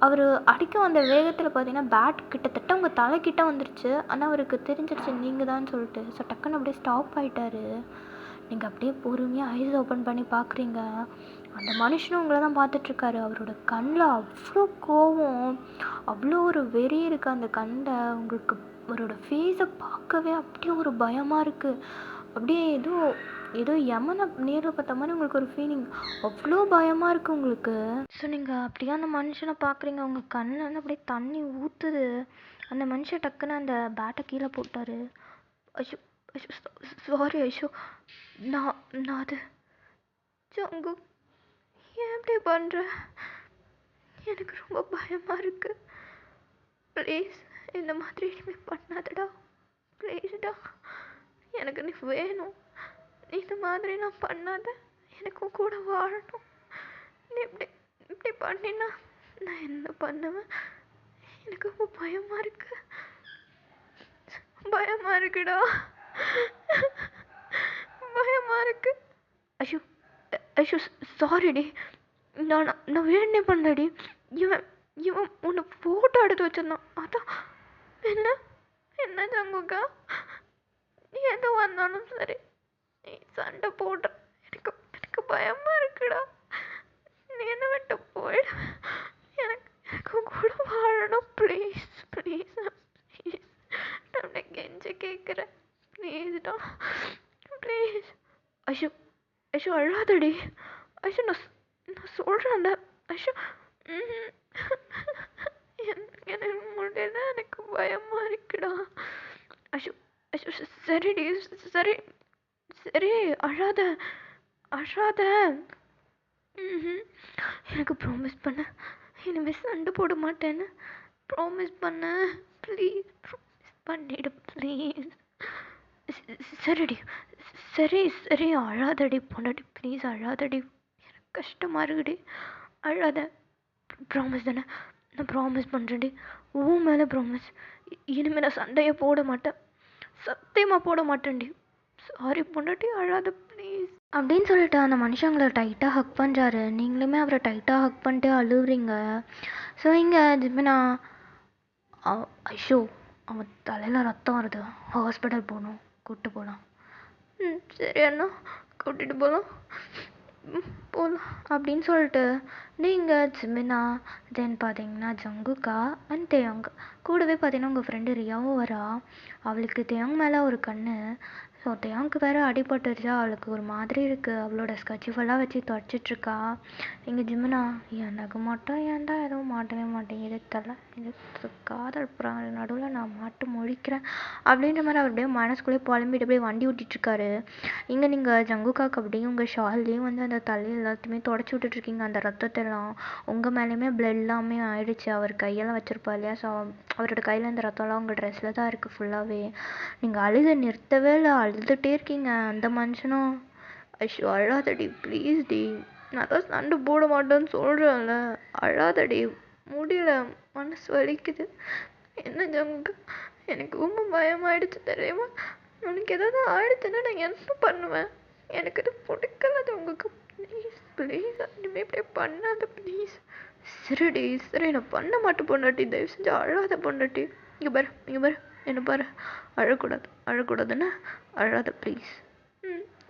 அவர் அடிக்க வந்த வேகத்தில் பார்த்தீங்கன்னா பேட் கிட்டத்தட்ட உங்கள் தலைக்கிட்ட வந்துருச்சு. ஆனால் அவருக்கு தெரிஞ்சிருச்சு நீங்கள் தான் சொல்லிட்டு. ஸோ டக்குன்னு அப்படியே ஸ்டாப் ஆகிட்டாரு. நீங்கள் அப்படியே பொறுமையாக ஐஸ் ஓப்பன் பண்ணி பார்க்குறீங்க. அந்த மனுஷனும் உங்களை தான் பார்த்துட்ருக்காரு. அவரோட கண்ணில் அவ்வளோ கோவம், அவ்வளோ ஒரு வெறி இருக்குது அந்த கண்ணில். உங்களுக்கு அவரோட ஃபேஸை பார்க்கவே அப்படியே ஒரு பயமாக இருக்குது. அப்படியே ஏதோ யமனை நேரில் பார்த்த மாதிரி உங்களுக்கு ஒரு ஃபீலிங், அவ்வளோ பயமாக இருக்குது உங்களுக்கு. ஸோ நீங்கள் அப்படியே அந்த மனுஷனை பார்க்குறீங்க. உங்கள் கண்ணில் வந்து அப்படியே தண்ணி ஊற்றுது. அந்த மனுஷன் டக்குன்னு அந்த பேட்டை கீழே போட்டார். ஐயோ சாரி ஐஷோ, நான் அது ஜங்கு, ஏன் இப்படி பண்ணுற, எனக்கு ரொம்ப பயமாக இருக்குது, ப்ளீஸ் இந்த மாதிரி இனிமேல் பண்ணாதடா, ப்ளீஸ்டா, எனக்கு நீ வேணும், நீ இந்த மாதிரி நான் பண்ணாத, எனக்கும் கூட வாழணும், நீ இப்படி பண்ணினா நான் என்ன பண்ணுவேன், எனக்கு ரொம்ப பயமாக இருக்குடா, பயமாக இருக்கு. ஐஷோ சாரிடி, நான் வேணே பண்ணடி, இவன் உன்னை ஃபோட்டோ எடுத்து வச்சிருந்தான், அதான். என்ன ஜங்குக்கா, நீ எது வந்தாலும் சரி நீ சண்டை போடுற, எனக்கு பயமாக இருக்குடா, நீ என்ன விட்டு போயிடு. எனக்கு கூட வாழணும். ப்ளீஸ் ப்ளீஸ் ப்ளீஸ், நான் உன்னை கெஞ்சி கேட்குறேன். ப்ளீஸ்டா ப்ளீஸ். ஐஷு ஐஷு அழாதடி. ஐஷு நான் சொல்கிறேன்ல ஐஷு. எனக்கு முடியல, எனக்கு பயமாக இருக்குடா. ஐஷு ஐஷு சரிடி, சரி சரி, அழாத அழாத. எனக்கு ப்ராமிஸ் பண்ண, இனிமேல் சண்டை போட மாட்டேன்னு ப்ராமிஸ் பண்ண. ப்ளீஸ் ப்ராமிஸ் பண்ணிடு ப்ளீஸ். சரிடி, சரி சரி, அழாதடி பொண்டாட்டி, ப்ளீஸ் அழாதடி. எனக்கு கஷ்டமாக இருக்குடி, அழாத. ப்ராமிஸ் தானே? நான் ப்ராமிஸ் பண்ணுறேன்டி, உன் மேலே ப்ராமிஸ். இனிமேல் நான் சண்டையை போட மாட்டேன், சத்தியமாக போட மாட்டேன்டி. சாரி பொண்டாட்டி, அழாத ப்ளீஸ் அப்படின்னு சொல்லிட்டு அந்த மனுஷங்களை டைட்டாக ஹக் பண்ணுறாரு. நீங்களுமே அவரை டைட்டாக ஹக் பண்ணிட்டு அழுவுறீங்க. ஸோ இங்கே ஜிமினா, ஐஷோ அவன் தலையில் ரத்தம் வருது, ஹாஸ்பிட்டல் போகணும், கூப்பிட்டு போகலாம். சரி அண்ணா, கூட்டிகிட்டு போகலாம் போகலாம் அப்படின்னு சொல்லிட்டு நீங்கள் ஜிமினா, தென் பார்த்தீங்கன்னா ஜங்குக்கா அண்ட் தேயாங், கூடவே பார்த்தீங்கன்னா உங்கள் ஃப்ரெண்டு ரியாவும் வரா. அவளுக்கு தேயாங் மேலே ஒரு கண்ணு. ஸோ தேயாங்க்கு வேறு அடிபட்டுருச்சா, அவளுக்கு ஒரு மாதிரி இருக்குது. அவளோட ஸ்கட்சிஃபெல்லாம் வச்சு தொடச்சிட்ருக்கா. எங்கள் ஜிமினா, எனக்கு மட்டும் ஏன்டா எதுவும் மாட்டவே மாட்டேங்குது தலை, இது காதல் புறாங்க நடுவில் நான் மாட்டு முழிக்கிறேன் அப்படின்ற மாதிரி அவர் அப்படியே மனசுக்குள்ளேயே புலம்பிட்டு அப்படியே வண்டி ஓட்டிகிட்ருக்காரு. இங்கே நீங்கள் ஜங்குக்காக்கு அப்படியே உங்கள் ஷால்லையும் வந்து அந்த தலையை எல்லாத்தையுமே தொடச்சி விட்டுட்ருக்கீங்க. அந்த ரத்தத்தெல்லாம் உங்கள் மேலேயுமே பிளட் எல்லாமே ஆயிடுச்சு. அவர் கையெல்லாம் வச்சுருப்பா இல்லையா, ஸோ அவரோட கையில் அந்த ரத்தம்லாம் உங்கள் ட்ரெஸ்ஸில் தான் இருக்குது ஃபுல்லாகவே. நீங்கள் அழுக நிறுத்தவே இல்லை, அழுதுகிட்டே இருக்கீங்க. அந்த மனுஷனும் ஐஷோ அழாதடி ப்ளீஸ் டி, நான் தான் சண்டை போட மாட்டேன்னு சொல்கிறேன்ல, அழாதடி, முடியல, மனசு வலிக்குது. என்ன ஜங்கு, எனக்கு ரொம்ப பயமாயிடுச்சு தெரியுமா? உனக்கு ஏதாவது ஆயிடுச்சுன்னா நான் என்ன பண்ணுவேன்? எனக்கு இது பிடிக்கல ஜங்குக்கு, ப்ளீஸ் ப்ளீஸ் இனிமேல் இப்படியே பண்ணாத ப்ளீஸ். சரிடி சரி, நான் பண்ண மாட்டேன் பொண்டாட்டி, தயவு செஞ்சு அழாத பொண்டாட்டி. இங்கே பாரு இங்கே பாரு, என்ன பாரு, அழக்கூடாது அழக்கூடாதுன்னா அழாத ப்ளீஸ்.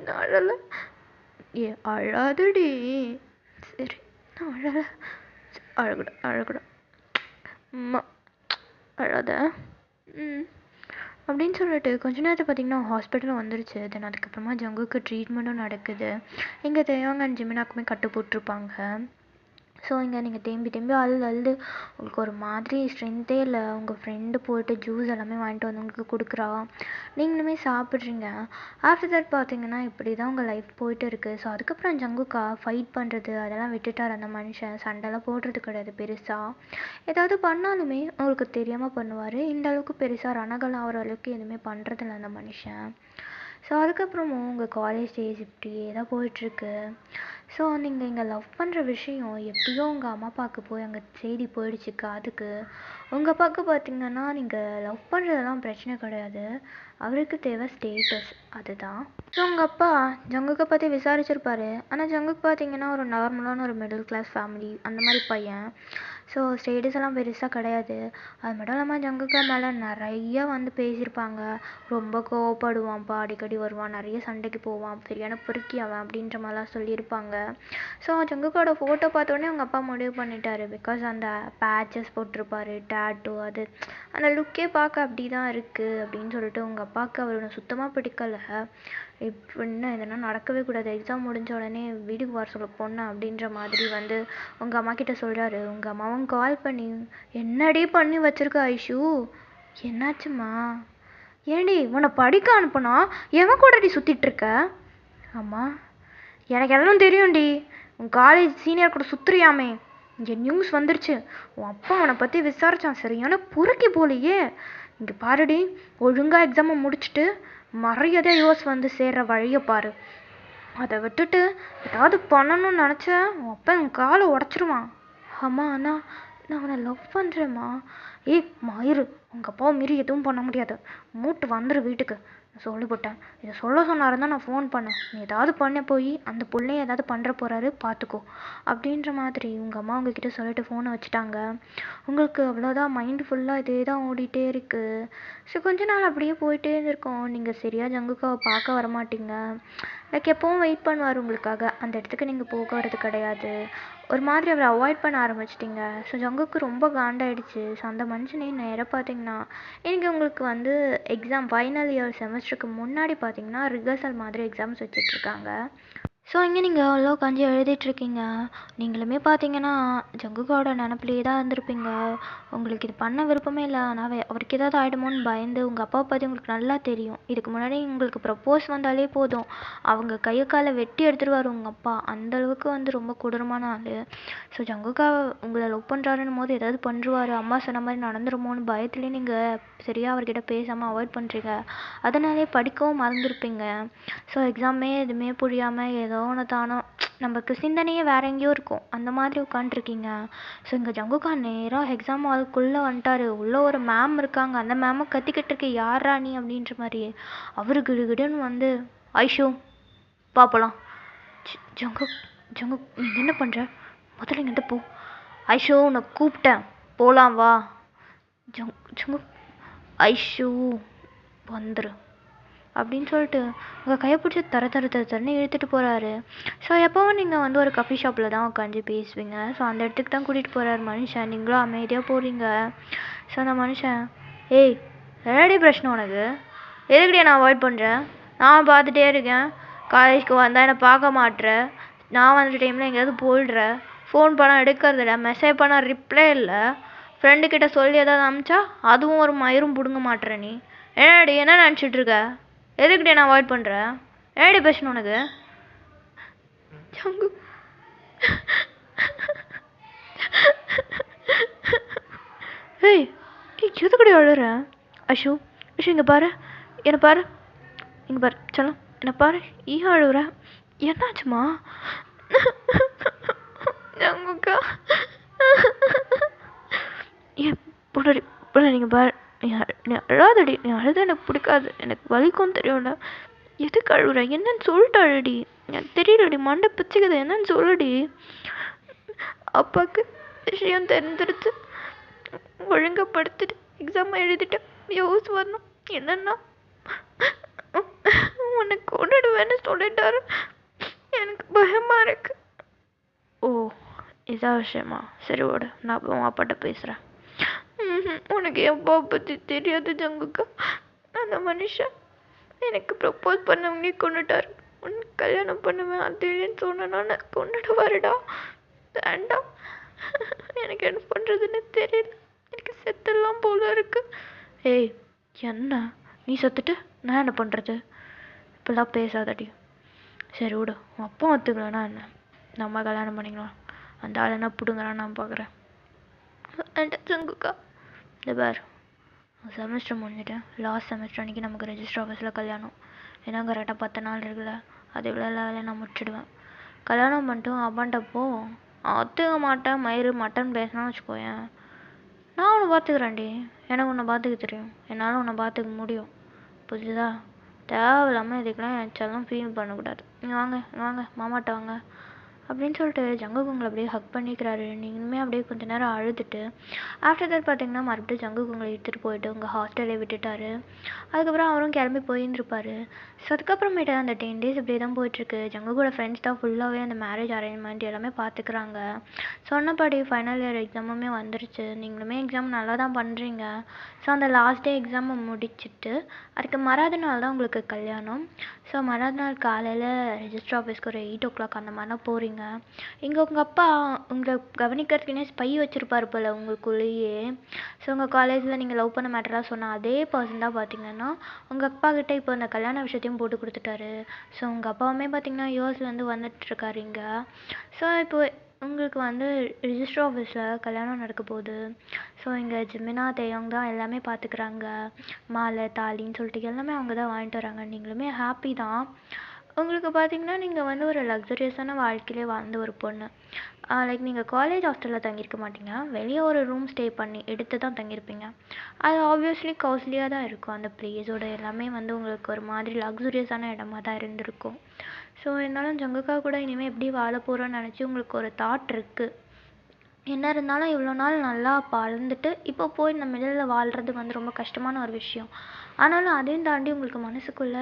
நான் அழலை. அழாதடி. சரி நான் அழலை, அழக்கூடாது அழக்கூடாது அம்மா, அழாத. அப்படின்னு சொல்லிட்டு கொஞ்ச நேரத்தை பார்த்திங்கன்னா ஹாஸ்பிட்டல் வந்துருச்சு. தென் அதுக்கப்புறமா ஜங்குக்கு ட்ரீட்மெண்ட்டும் நடக்குது. இங்கே தேயாங் அண்ட் ஜிமினாக்குமே கட்டு போட்டிருப்பாங்க. ஸோ இங்கே நீங்கள் திரும்பி அழுது உங்களுக்கு ஒரு மாதிரி ஸ்ட்ரென்த்தே இல்லை. உங்கள் ஃப்ரெண்டு போயிட்டு ஜூஸ் எல்லாமே வாங்கிட்டு வந்து உங்களுக்கு கொடுக்குறா, நீங்களுமே சாப்பிட்றீங்க. ஆஃப்டர் தட் பார்த்தீங்கன்னா இப்படி தான் உங்கள் லைஃப் போயிட்டு இருக்குது. ஸோ அதுக்கப்புறம் ஜங்குக்கா ஃபைட் பண்ணுறது அதெல்லாம் விட்டுட்டார். அந்த மனுஷன் சண்டைலாம் போடுறது கிடையாது பெருசாக. ஏதாவது பண்ணாலுமே உங்களுக்கு தெரியாமல் பண்ணுவார். இந்த அளவுக்கு பெருசாக ரணகலம் ஆகிற அளவுக்கு எதுவுமே பண்ணுறதில்ல அந்த மனுஷன். ஸோ அதுக்கப்புறமும் உங்கள் காலேஜ் டேஸ் இப்படியே தான் போயிட்டுருக்கு. ஸோ நீங்கள் இங்கே லவ் பண்ணுற விஷயம் எப்படியோ உங்கள் அம்மா அப்பாவுக்கு போய் அங்கே செய்தி போயிடுச்சு காதுக்கு. உங்கள் அப்பாவுக்கு பார்த்திங்கன்னா நீங்கள் லவ் பண்ணுறதெல்லாம் பிரச்சனை கிடையாது, அவருக்கு தேவை ஸ்டேட்டஸ், அதுதான். ஸோ உங்கள் அப்பா ஜங்குக்கை பற்றி விசாரிச்சிருப்பாரு. ஆனால் ஜங்குக்கு பார்த்திங்கன்னா ஒரு நார்மலான ஒரு மிடில் கிளாஸ் ஃபேமிலி அந்த மாதிரி பையன். ஸோ ஸ்டேட்டஸ் எல்லாம் பெருசாக கிடையாது. அது மட்டும் இல்லாமல் ஜங்குக்கா மேலே நிறைய வந்து பேசியிருப்பாங்க. ரொம்ப கோவப்படுவான்ப்பா, அடிக்கடி வருவான், நிறைய சண்டைக்கு போவான், சரியான பொறுக்கி அவன் அப்படின்ற மாதிரிலாம் சொல்லியிருப்பாங்க. ஸோ ஜங்குக்கோட ஃபோட்டோ பார்த்தோன்னே அவங்க அப்பா முடிவு பண்ணிட்டாரு. பிகாஸ் அந்த பேச்சஸ் போட்டிருப்பாரு, டேட்டூ, அது அந்த லுக்கே பார்க்க அப்படி தான் இருக்குது அப்படின்னு சொல்லிட்டு உங்கள் அப்பாவுக்கு அவரை சுத்தமாக பிடிக்கலை. இப்படின்னா இதெல்லாம் நடக்கவே கூடாது, எக்ஸாம் முடிஞ்ச உடனே வீட்டுக்கு வர சொல்ல பொண்ணு அப்படின்ற மாதிரி வந்து உங்கள் அம்மா கிட்ட சொல்கிறாரு. உங்கள் அம்மாவும் கால் பண்ணி, என்னடி பண்ணி வச்சிருக்க ஐஷு, என்னாச்சுமா, ஏண்டி உன்னை படிக்க அனுப்புனா எவன் கூடடி சுற்றிட்டுருக்க? அம்மா எனக்கு எல்லாம் தெரியும்டி, உன் காலேஜ் சீனியர் கூட சுற்றுறியாமே, இங்கே நியூஸ் வந்துருச்சு, உன் அப்பா அவனை பற்றி விசாரித்தான், சரியான பொறுக்கி போலையே. இங்கே பாருடி, ஒழுங்காக எக்ஸாமை முடிச்சுட்டு மரியாதை யோஸ் வந்து சேர்கிற வழியை பாரு, அதை விட்டுட்டு ஏதாவது பண்ணணும்னு நினச்சேன் உன் அப்பா என் காலை உடச்சிருவான். அம்மா அண்ணா நான் அவனை லவ் பண்ணுறேம்மா. ஏய் மயிறு, உங்கள் அப்பாவை மீறி எதுவும் பண்ண முடியாது, மூட்டு வந்துடு வீட்டுக்கு, சொல்லிவிட்டேன். இதை சொல்ல சொன்னாருன்னு தான் நான் ஃபோன் பண்ணேன். நீ ஏதாவது பண்ண போய் அந்த பிள்ளைய ஏதாவது பண்ணுற போகிறாரு பார்த்துக்கோ அப்படின்ற மாதிரி உங்கள் அம்மா உங்ககிட்ட சொல்லிட்டு ஃபோனை வச்சுட்டாங்க. உங்களுக்கு அவ்வளோதான், மைண்டு ஃபுல்லாக இதே தான் ஓடிட்டே இருக்குது. ஸோ கொஞ்ச நாள் அப்படியே போயிட்டே இருந்திருக்கோம். நீங்கள் சரியாக ஜங்குக்காவை பார்க்க வரமாட்டீங்க. லைக் எப்போவும் வெயிட் பண்ணுவார் உங்களுக்காக, அந்த இடத்துக்கு நீங்கள் போக வர்றது கிடையாது. ஒரு மாதிரி அவரை அவாய்ட் பண்ண ஆரம்பிச்சிட்டிங்க. ஸோ ஜங்குக்கு ரொம்ப காண்டாயிடுச்சு. ஸோ அந்த மனுஷனே நேராக பார்த்தீங்கன்னா இன்றைக்கி உங்களுக்கு வந்து எக்ஸாம் ஃபைனல் இயர் செமஸ்டருக்கு முன்னாடி பார்த்தீங்கன்னா ரிஹர்சல் மாதிரி எக்ஸாம்ஸ் வச்சிட்ருக்காங்க. ஸோ இங்கே நீங்கள் அவ்வளோ உட்காந்து எழுதிட்டுருக்கீங்க. நீங்களுமே பார்த்தீங்கன்னா ஜங்குக்கோட நினப்பிலேயே தான் இருந்திருப்பீங்க. உங்களுக்கு இது பண்ண விருப்பமே இல்லை. ஆனால் அவருக்கு ஏதாவது ஆகிடுமோன்னு பயந்து உங்கள் அப்பாவை பற்றி உங்களுக்கு நல்லா தெரியும். இதுக்கு முன்னாடி உங்களுக்கு ப்ரப்போஸ் வந்தாலே போதும் அவங்க கையை காலை வெட்டி எடுத்துருவார் உங்கள் அப்பா. அந்தளவுக்கு வந்து ரொம்ப கொடூரமான ஆள். ஸோ ஜங்குக்கா உங்களை லவ் பண்ணுறாருன்னும் போது ஏதாவது பண்ணுருவார், அம்மா சொன்ன மாதிரி நடந்துருமோன்னு பயத்துலேயே நீங்கள் சரியாக அவர்கிட்ட பேசாமல் அவாய்ட் பண்ணுறீங்க. அதனாலே படிக்கவும் மறந்துருப்பீங்க. ஸோ எக்ஸாமே எதுவுமே புரியாமல் ஏதோ ஒன்று தானோ நமக்கு சிந்தனையே வேற எங்கேயோ இருக்கும், அந்த மாதிரி உட்காண்ட்ருக்கீங்க. ஸோ இங்கே ஜங்குக்கா நேராக எக்ஸாம் ஹாலுக்குள்ளே வந்துட்டாரு. உள்ளே ஒரு மேம் இருக்காங்க. அந்த மேமை கத்திக்கிட்டு இருக்கு, யாரா நீ அப்படின்ற மாதிரி. அவரு கிடுகிடுன்னு வந்து ஐஷோ பார்ப்பலாம். ஜங்கு ஜங்கு நீங்கள் என்ன பண்ணுற, முதல்ல இங்கிட்ட போ. ஐஷோ உன்னை கூப்பிட்டேன், போகலாம் வா. ஜங்கு ஐஷோ வந்துரு அப்படின்னு சொல்லிட்டு உங்கள் கையை பிடிச்சி தரன்னு இழுத்துட்டு போகிறாரு. ஸோ எப்போவும் நீங்கள் வந்து ஒரு காஃபி ஷாப்பில் தான் உட்காந்து பேசுவீங்க. ஸோ அந்த இடத்துக்கு தான் கூட்டிகிட்டு போகிறாரு மனுஷன். நீங்களும் அமைதியாக போகிறீங்க. ஸோ அந்த மனுஷன், ஏய் என்னடி பிரச்சனை உனக்கு, எதுக்கடி நான் அவாய்ட் பண்ணுறேன், நான் பார்த்துட்டே இருக்கேன், காலேஜ்க்கு வந்தால் என்னை பார்க்க மாட்டேற, நான் வந்த டைமில் எங்கேயாவது போயிடுற, ஃபோன் பண்ணால் எடுக்கிறதில்ல, மெசேஜ் பண்ணால் ரிப்ளை இல்லை, ஃப்ரெண்டுக்கிட்ட சொல்லி ஏதாவது அனுப்பிச்சா அதுவும் ஒரு மயிரும் பிடுங்க மாட்டேற, நீ என்னடி என்ன நினச்சிட்ருக்க, எதுக்கிட்டே நான் அவாய்ட் பண்ணுறேன், என்னடி பேசணும் உனக்கு. ஜங்கு ஏய் எதுக்கடி அழுற. அஷு அஷு இங்கே பாரு, என்னை பாரு, இங்கே பாரு சொல்லும், என்னை பாரு, ஏன் அழுகுற, என்னாச்சுமா. ஜங்குக்கா ஏன் பொண்ணு பொண்ணு நீங்கள் பாரு, நீ அழாதடி, நீ அழுத எனக்கு பிடிக்காது, எனக்கு வலிக்கும் தெரியும்ல, எதுக்கு அழுகுற, என்னன்னு சொல்லிட்டு அழுடி, எனக்கு தெரியலடி, மண்டை பிச்சுக்குது, என்னன்னு சொல்லுடி. அப்பாவுக்கு விஷயம் தெரிஞ்சிருச்சு, ஒழுங்கப்படுத்திட்டு எக்ஸாம் எழுதிட்டு யோஸ் வரணும், என்னன்னா உன்னை கொண்டுடுவேன்னு சொல்லிட்டாரு, எனக்கு பயமா இருக்கு. ஓ இதான் விஷயமா, சரி ஓடு, நான் அப்போ உன் அப்பாட்ட பேசுகிறேன். உனக்கு என் அப்பா பற்றி தெரியாது ஜங்குக்கா, அந்த மனுஷன் எனக்கு ப்ரப்போஸ் பண்ணவனே கொண்டுட்டார், உனக்கு கல்யாணம் பண்ணுவேன் அதுன்னு சொன்னேன்னா கொண்டுடுவாருடா, வேண்டாம், எனக்கு என்ன பண்ணுறதுன்னு தெரியல, எனக்கு செத்தெல்லாம் போல இருக்கு. ஏய் என்ன நீ செத்துட்டு நான் என்ன பண்ணுறது, இப்பெல்லாம் பேசாதடி. சரி விடு, உன் அப்பா ஒத்துக்கலன்னா என்ன, நம்ம கல்யாணம் பண்ணிக்கலாம், அந்த ஆள் என்ன பிடுங்குறான்னு நான் பார்க்குறேன். ஜங்குக்கா இந்த பார், செமஸ்டர் முடிஞ்சிட்டேன், லாஸ்ட் செமஸ்டர் அன்றைக்கி நமக்கு ரெஜிஸ்டர் ஆஃபீஸில் கல்யாணம், ஏன்னா கரெக்டாக 10 நாள் இருக்குல்ல, அது இவ்வளோ வேலையை நான் முடிச்சிடுவேன். கல்யாணம் பண்ணிட்டு அப்பான்ட்டப்போ ஒத்துக்க மாட்டேன் மயிறு மட்டன் பேசினான்னு வச்சுக்கோயேன், நான் உன்னை பார்த்துக்கிறேன்டி, எனக்கு உன்னை பார்த்துக்க தெரியும், என்னால் உன்னை பார்த்துக்க முடியும், புரியுதா. தேவையில்லாமல் இதுக்கெல்லாம் என்னாலும் ஃபீல் பண்ணக்கூடாது. நீ வாங்க வாங்க மாமாட்ட வாங்க அப்படின்னு சொல்லிட்டு ஜங்குக்கு உங்களை அப்படியே ஹக் பண்ணிக்கிறாரு. நீங்களுமே அப்படியே கொஞ்ச நேரம் அழுதுட்டு ஆஃப்டர் தட் பார்த்தீங்கன்னா மறுபடியும் ஜங்குக்கு உங்களை எடுத்துகிட்டு போயிட்டு உங்கள் ஹாஸ்டலே விட்டுட்டாரு. அதுக்கப்புறம் அவரும் கிளம்பி போயிருந்துருப்பாரு. ஸோ அதுக்கப்புறமேட்டு அந்த 10 days இப்படியே தான் போயிட்டுருக்கு. ஜங்குக்கோட ஃப்ரெண்ட்ஸ் தான் ஃபுல்லாகவே அந்த மேரேஜ் அரேஞ்ச்மெண்ட் எல்லாமே பார்த்துக்குறாங்க. சொன்னபடி ஃபைனல் இயர் எக்ஸாமுமே வந்துருச்சு. நீங்களுமே எக்ஸாம் நல்லா தான் பண்ணுறீங்க. ஸோ அந்த லாஸ்ட் டே எக்ஸாமை முடிச்சுட்டு அதுக்கு மறாத நாள் தான் உங்களுக்கு கல்யாணம். ஸோ மறாத நாள் காலையில் ரெஜிஸ்டர் ஆஃபீஸ்க்கு ஒரு 8 o'clock அந்த மாதிரிலாம் போகிறீங்க. இங்கே உங்கள் அப்பா உங்களை கவனிக்கிறதுக்குன்னே ஸ்பை வச்சுருப்பாரு போல் உங்களுக்குள்ளேயே. ஸோ உங்கள் காலேஜில் நீங்கள் லவ் பண்ண மேட்டரெலாம் சொன்ன அதே பர்சன் தான் பார்த்தீங்கன்னா உங்கள் அப்பா கிட்டே இப்போ இந்த கல்யாண விஷயத்தையும் போட்டு கொடுத்துட்டாரு. ஸோ உங்கள் அப்பாவுமே பார்த்தீங்கன்னா யூஎஸ்லேருந்து வந்துட்டுருக்காரு இங்கே. ஸோ இப்போ உங்களுக்கு வந்து ரிஜிஸ்டர் ஆஃபீஸில் கல்யாணம் நடக்க போகுது. ஸோ இங்கே ஜிமினா தேயோங் தான் எல்லாமே பார்த்துக்குறாங்க. மாலை தாலின்னு சொல்லிட்டு எல்லாமே அவங்க தான் வாங்கிட்டு வராங்க. நீங்களுமே ஹாப்பி தான். உங்களுக்கு பார்த்தீங்கன்னா, நீங்க வந்து ஒரு லக்ஸூரியஸான வாழ்க்கையிலே வாழ்ந்த ஒரு பொண்ணு. லைக் நீங்க காலேஜ் ஹாஸ்டல்ல தங்கியிருக்க மாட்டீங்க. வெளிய ஒரு ரூம் ஸ்டே பண்ணி எடுத்து தான் தங்கியிருப்பீங்க. அது ஆப்வியஸ்லி காஸ்ட்லியா தான் இருக்கும். அந்த பிளேஸோட எல்லாமே வந்து உங்களுக்கு ஒரு மாதிரி லக்ஸூரியஸான இடமா தான் இருந்திருக்கும். ஸோ இருந்தாலும் ஜங்குக்கா கூட இனிமே எப்படி வாழப் போறோம்னு நெனச்சு உங்களுக்கு ஒரு தாட் இருக்கு. என்ன இருந்தாலும் இவ்வளோ நாள் நல்லா வாழ்ந்துட்டு, இப்போ போய் இந்த மிடில்ல வாழ்றது வந்து ரொம்ப கஷ்டமான ஒரு விஷயம். ஆனாலும் அதையும் தாண்டி உங்களுக்கு மனசுக்குள்ள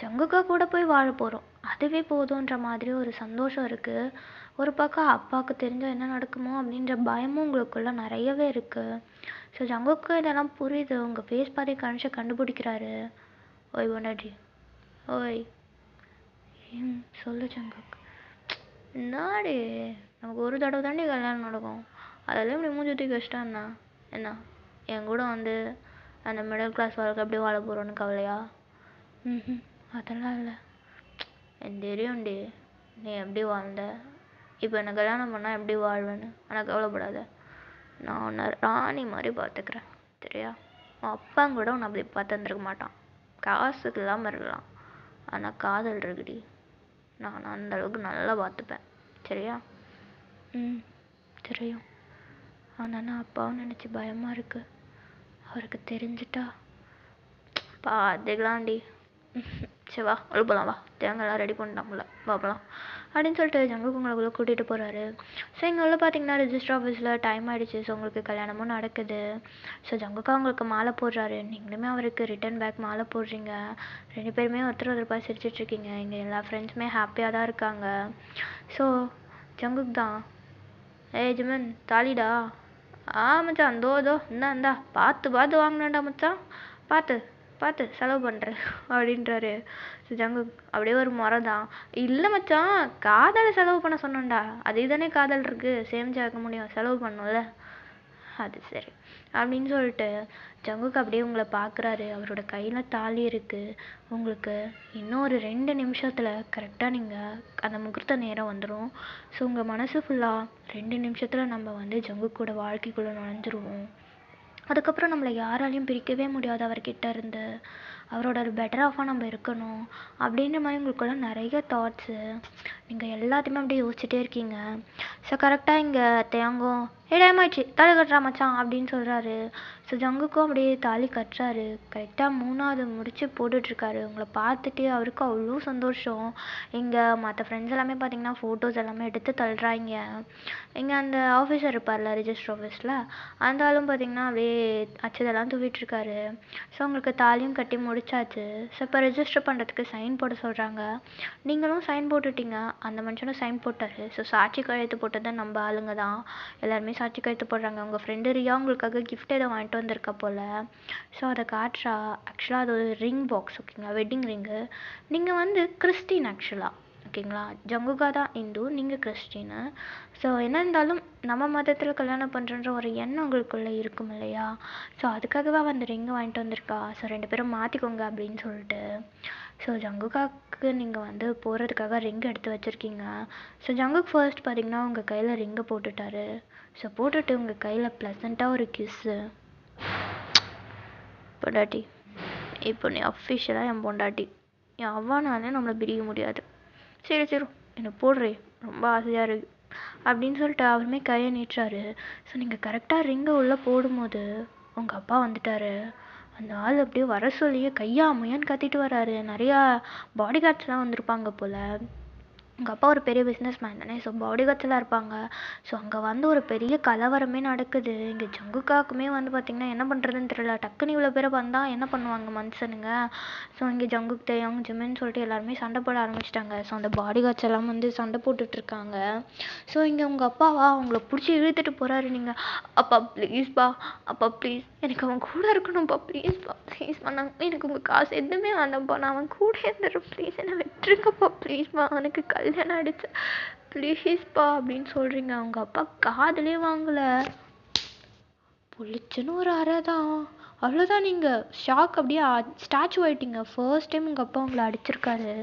ஜங்குக்கா கூட போய் வாழப் போறோம். அதுவே போதுன்ற மாதிரி ஒரு சந்தோஷம் இருக்கு. ஒரு பக்கம் அப்பாவுக்கு தெரிஞ்சா என்ன நடக்குமோ அப்படின்ற பயமும் உங்களுக்குள்ள நிறையவே இருக்கு. ஸோ ஜங்குக்கு இதெல்லாம் புரியுது. உங்க ஃபேஸ் பார்த்தே கணிச்சு கண்டுபிடிக்கிறாரு. ஓய் பொண்டாட்டி, ஓய். சொல்லு ஜங்குக். என்னாடி, நமக்கு ஒரு தடவை தாண்டி கல்யாணம் நடக்கும். அதெல்லாம் இப்படி மூஞ்சி தூக்கி வச்சிட்டா என்ன? என்ன என் கூட வந்து அந்த மிடில் கிளாஸ் வாழ்க்கை எப்படி வாழ போகிறோன்னு கவலையா? ம், அதெல்லாம் இல்லை. எனக்கு தெரியும்டி நீ எப்படி வாழ்ந்த. இப்போ என்னை கல்யாணம் பண்ணால் எப்படி வாழ்வேன்னு. ஆனால் கவலைப்படாத, நான் உன்னை ராணி மாதிரி பார்த்துக்கிறேன். சரியா? உன் அப்பாங்க கூட உன்னை அப்படி பார்த்துருந்துருக்க மாட்டான். காசுக்கு இல்லாமல் இருக்கலாம், ஆனால் காதல் இருக்குடி. நான் அந்த அளவுக்கு நல்லா பார்த்துப்பேன். சரியா? ம், தெரியும். ஆனால் நான் அப்பாவும் நினச்சி பயமாக இருக்கு. அவருக்கு தெரிஞ்சிட்டா பார்த்துக்கலாம்டி. சரி வா, உள்ள போகலாம். வா, தேங்காய்லாம் ரெடி பண்ணிட்டாங்கள, பார்க்கலாம் அப்படின்னு சொல்லிட்டு ஜங்குக் உங்களுக்குள்ளே கூட்டிகிட்டு போகிறாரு. ஸோ இங்கே உள்ள பார்த்தீங்கன்னா ரிஜிஸ்டர் ஆஃபீஸில் டைம் ஆகிடுச்சு. ஸோ உங்களுக்கு கல்யாணமும் நடக்குது. ஸோ ஜங்குக்கா உங்களுக்கு மாலை போடுறாரு. நீங்களுமே அவருக்கு ரிட்டன் பேக் மாலை போடுறீங்க. 2 பேருமே ஒருத்தர் பார்த்து சிரிச்சிட்ருக்கீங்க. இங்கே எல்லா ஃப்ரெண்ட்ஸுமே ஹாப்பியாக தான் இருக்காங்க. ஸோ ஜங்குக் தான், ஏய் ஜிமன் தாலிடா. மச்சான், இந்தோ இந்தா பார்த்து வாங்கினேன்டா மச்சான், பார்த்து பார்த்து செலவு பண்ணுறேன் அப்படின்றாரு. ஸோ ஜங்குக் அப்படியே ஒரு முறை தான், இல்லை மச்சான் காதலை செலவு பண்ண சொன்னேன்டா. அதே தானே காதல் இருக்குது, சேமிச்சு வைக்க முடியும், செலவு பண்ணணும்ல. அது சரி அப்படின்னு சொல்லிட்டு ஜங்குக் அப்படியே உங்களை பார்க்குறாரு. அவரோட கையில் தாலி இருக்குது. உங்களுக்கு இன்னும் ஒரு 2 நிமிஷத்தில் கரெக்டாக நீங்கள் அந்த முகூர்த்த நேரம் வந்துடும். ஸோ உங்கள் மனசு ஃபுல்லாக 2 நிமிஷத்தில் நம்ம வந்து ஜங்குக்கோட வாழ்க்கைக்குள்ளே நுழைஞ்சிருவோம். அதுக்கப்புறம் நம்மளை யாராலையும் பிரிக்கவே முடியாது அவர்கிட்ட இருந்து. அவரோட ஒரு பெட்டர் ஆஃபாக நம்ம இருக்கணும் அப்படின்ற மாதிரி உங்களுக்குள்ள நிறைய தாட்ஸு. நீங்கள் எல்லாத்தையுமே அப்படியே யோசிச்சுட்டே இருக்கீங்க. ஸோ கரெக்டாக இங்கே தேங்கும், டைம் ஆயிடுச்சு, தாலி கட்டுறா மச்சான் அப்படின்னு சொல்கிறாரு. ஸோ ஜங்குக்கும் அப்படியே தாலி கட்டுறாரு. கரெக்டாக 3வது முடிச்சு போட்டுட்ருக்காரு. உங்களை பார்த்துட்டு அவருக்கு அவ்வளோ சந்தோஷம். இங்கே மற்ற ஃப்ரெண்ட்ஸ் எல்லாமே பார்த்தீங்கன்னா ஃபோட்டோஸ் எல்லாமே எடுத்து தள்ளுறாங்க. இங்கே அந்த ஆஃபீஸர் இருப்பார்ல ரிஜிஸ்டர் ஆஃபீஸில், அந்த ஆளும் பார்த்தீங்கன்னா அப்படியே அச்சதெல்லாம் தூவிட்டுருக்காரு. ஸோ உங்களுக்கு தாலியும் கட்டி முடிச்சாச்சு. ஸோ இப்போ ரெஜிஸ்டர் பண்ணுறதுக்கு சைன் போட சொல்கிறாங்க. நீங்களும் சைன் போட்டுட்டீங்க, அந்த மனுஷனும் சைன் போட்டார். ஸோ சாட்சி கழுத்து போட்டது நம்ம ஆளுங்க தான். எல்லாருமே சாட்சி கழுத்து போடுறாங்க. உங்கள் ஃப்ரெண்டு ரியா உங்களுக்காக கிஃப்ட் ஏதோ வாங்கிட்டு வந்திருக்கா போல். ஸோ அதை காட்டுறா. ஆக்சுவலாக அது ஒரு ரிங் பாக்ஸ், ஓகேங்களா, வெட்டிங் ரிங்கு. நீங்கள் வந்து கிறிஸ்டின் ஆக்சுவலாக, ஓகேங்களா. ஜங்குக்கா தான் இந்து, நீங்கள் கிறிஸ்டின்னு. ஸோ என்ன இருந்தாலும் நம்ம மதத்தில் கல்யாணம் பண்ணுறன்ற ஒரு எண்ணம் உங்களுக்குள்ளே இருக்கும் இல்லையா. ஸோ அதுக்காகவே அந்த ரிங்கை வாங்கிட்டு வந்திருக்கா. ஸோ 2 பேரும் மாற்றிக்கோங்க அப்படின்னு சொல்லிட்டு. ஸோ ஜங்குக்காவுக்கு நீங்கள் வந்து போகிறதுக்காக ரிங் எடுத்து வச்சுருக்கீங்க. ஸோ ஜங்குக் ஃபர்ஸ்ட் பார்த்தீங்கன்னா உங்கள் கையில் ரிங்கை போட்டுட்டாரு. ஸோ போட்டுட்டு உங்கள் கையில் ப்ளசண்ட்டாக ஒரு கிஸ்ஸு. பொண்டாட்டி, இப்போ நீ அஃபிஷியலாக என் பொண்டாட்டி. என் அவ்வானாலே நம்மளை பிரிக்க முடியாது. சரி என்னை போடுறே, ரொம்ப ஆசையாக இருக்கு அப்படின்னு சொல்லிட்டு அவருமே கையை நீட்டுறாரு. ஸோ நீங்கள் கரெக்டாக ரிங்கை உள்ளே போடும்போது உங்கள் அப்பா வந்துட்டாரு. அந்த ஆள் அப்படியே வர சொல்லியே கையா முயன்னு கத்திட்டு வராரு. நிறையா பாடி கார்ட்ஸ்லாம் வந்திருப்பாங்க போல். உங்கள் அப்பா ஒரு பெரிய பிஸ்னஸ் மேன் தானே. ஸோ பாடி கார்ட்ஸ்லாம் இருப்பாங்க. ஸோ அங்கே வந்து ஒரு பெரிய கலவரமே நடக்குது. இங்கே ஜங்குக்காக்குமே வந்து பார்த்திங்கன்னா என்ன பண்ணுறதுன்னு தெரியல. டக்குன்னு இவ்வளோ பேரை வந்தால் என்ன பண்ணுவாங்க மனுஷனுங்க. ஸோ இங்கே ஜங்குக் தேயாங் ஜிமின்னு சொல்லிட்டு எல்லாருமே சண்டை போட ஆரம்பிச்சிட்டாங்க. ஸோ அந்த பாடி கார்ட்ஸ் எல்லாம் வந்து சண்டை போட்டுட்ருக்காங்க. ஸோ இங்கே உங்கள் அப்பாவா அவங்கள பிடிச்சி இழுத்துட்டு போகிறாரு. நீங்கள் அப்பா ப்ளீஸ்ப்பா, அப்பா ப்ளீஸ் எனக்கு அவன் கூட இருக்கணும்ப்பா, ப்ளீஸ்ப்பா நாங்கள் எனக்கு உங்கள் காசு எதுவுமே வேண்டாம்ப்பா, நான் அவன் கூட இருந்துடுறேன், ப்ளீஸ் என்னை விட்டுருங்கப்பா, ப்ளீஸ்ப்பா அவனுக்கு கல்யாணம் ஆகிடுச்சு, ப்ளீஸ்ப்பா அப்படின்னு சொல்கிறீங்க. அவங்க அப்பா காதலே வாங்கலை. பொழிச்சுன்னு ஒரு அறை தான், அவ்வளோதான். நீங்கள் ஷாக் அப்படியே ஸ்டாச்சு ஆகிட்டீங்க. ஃபர்ஸ்ட் டைம் உங்கள் அப்பா உங்களை அடிச்சிருக்காரு.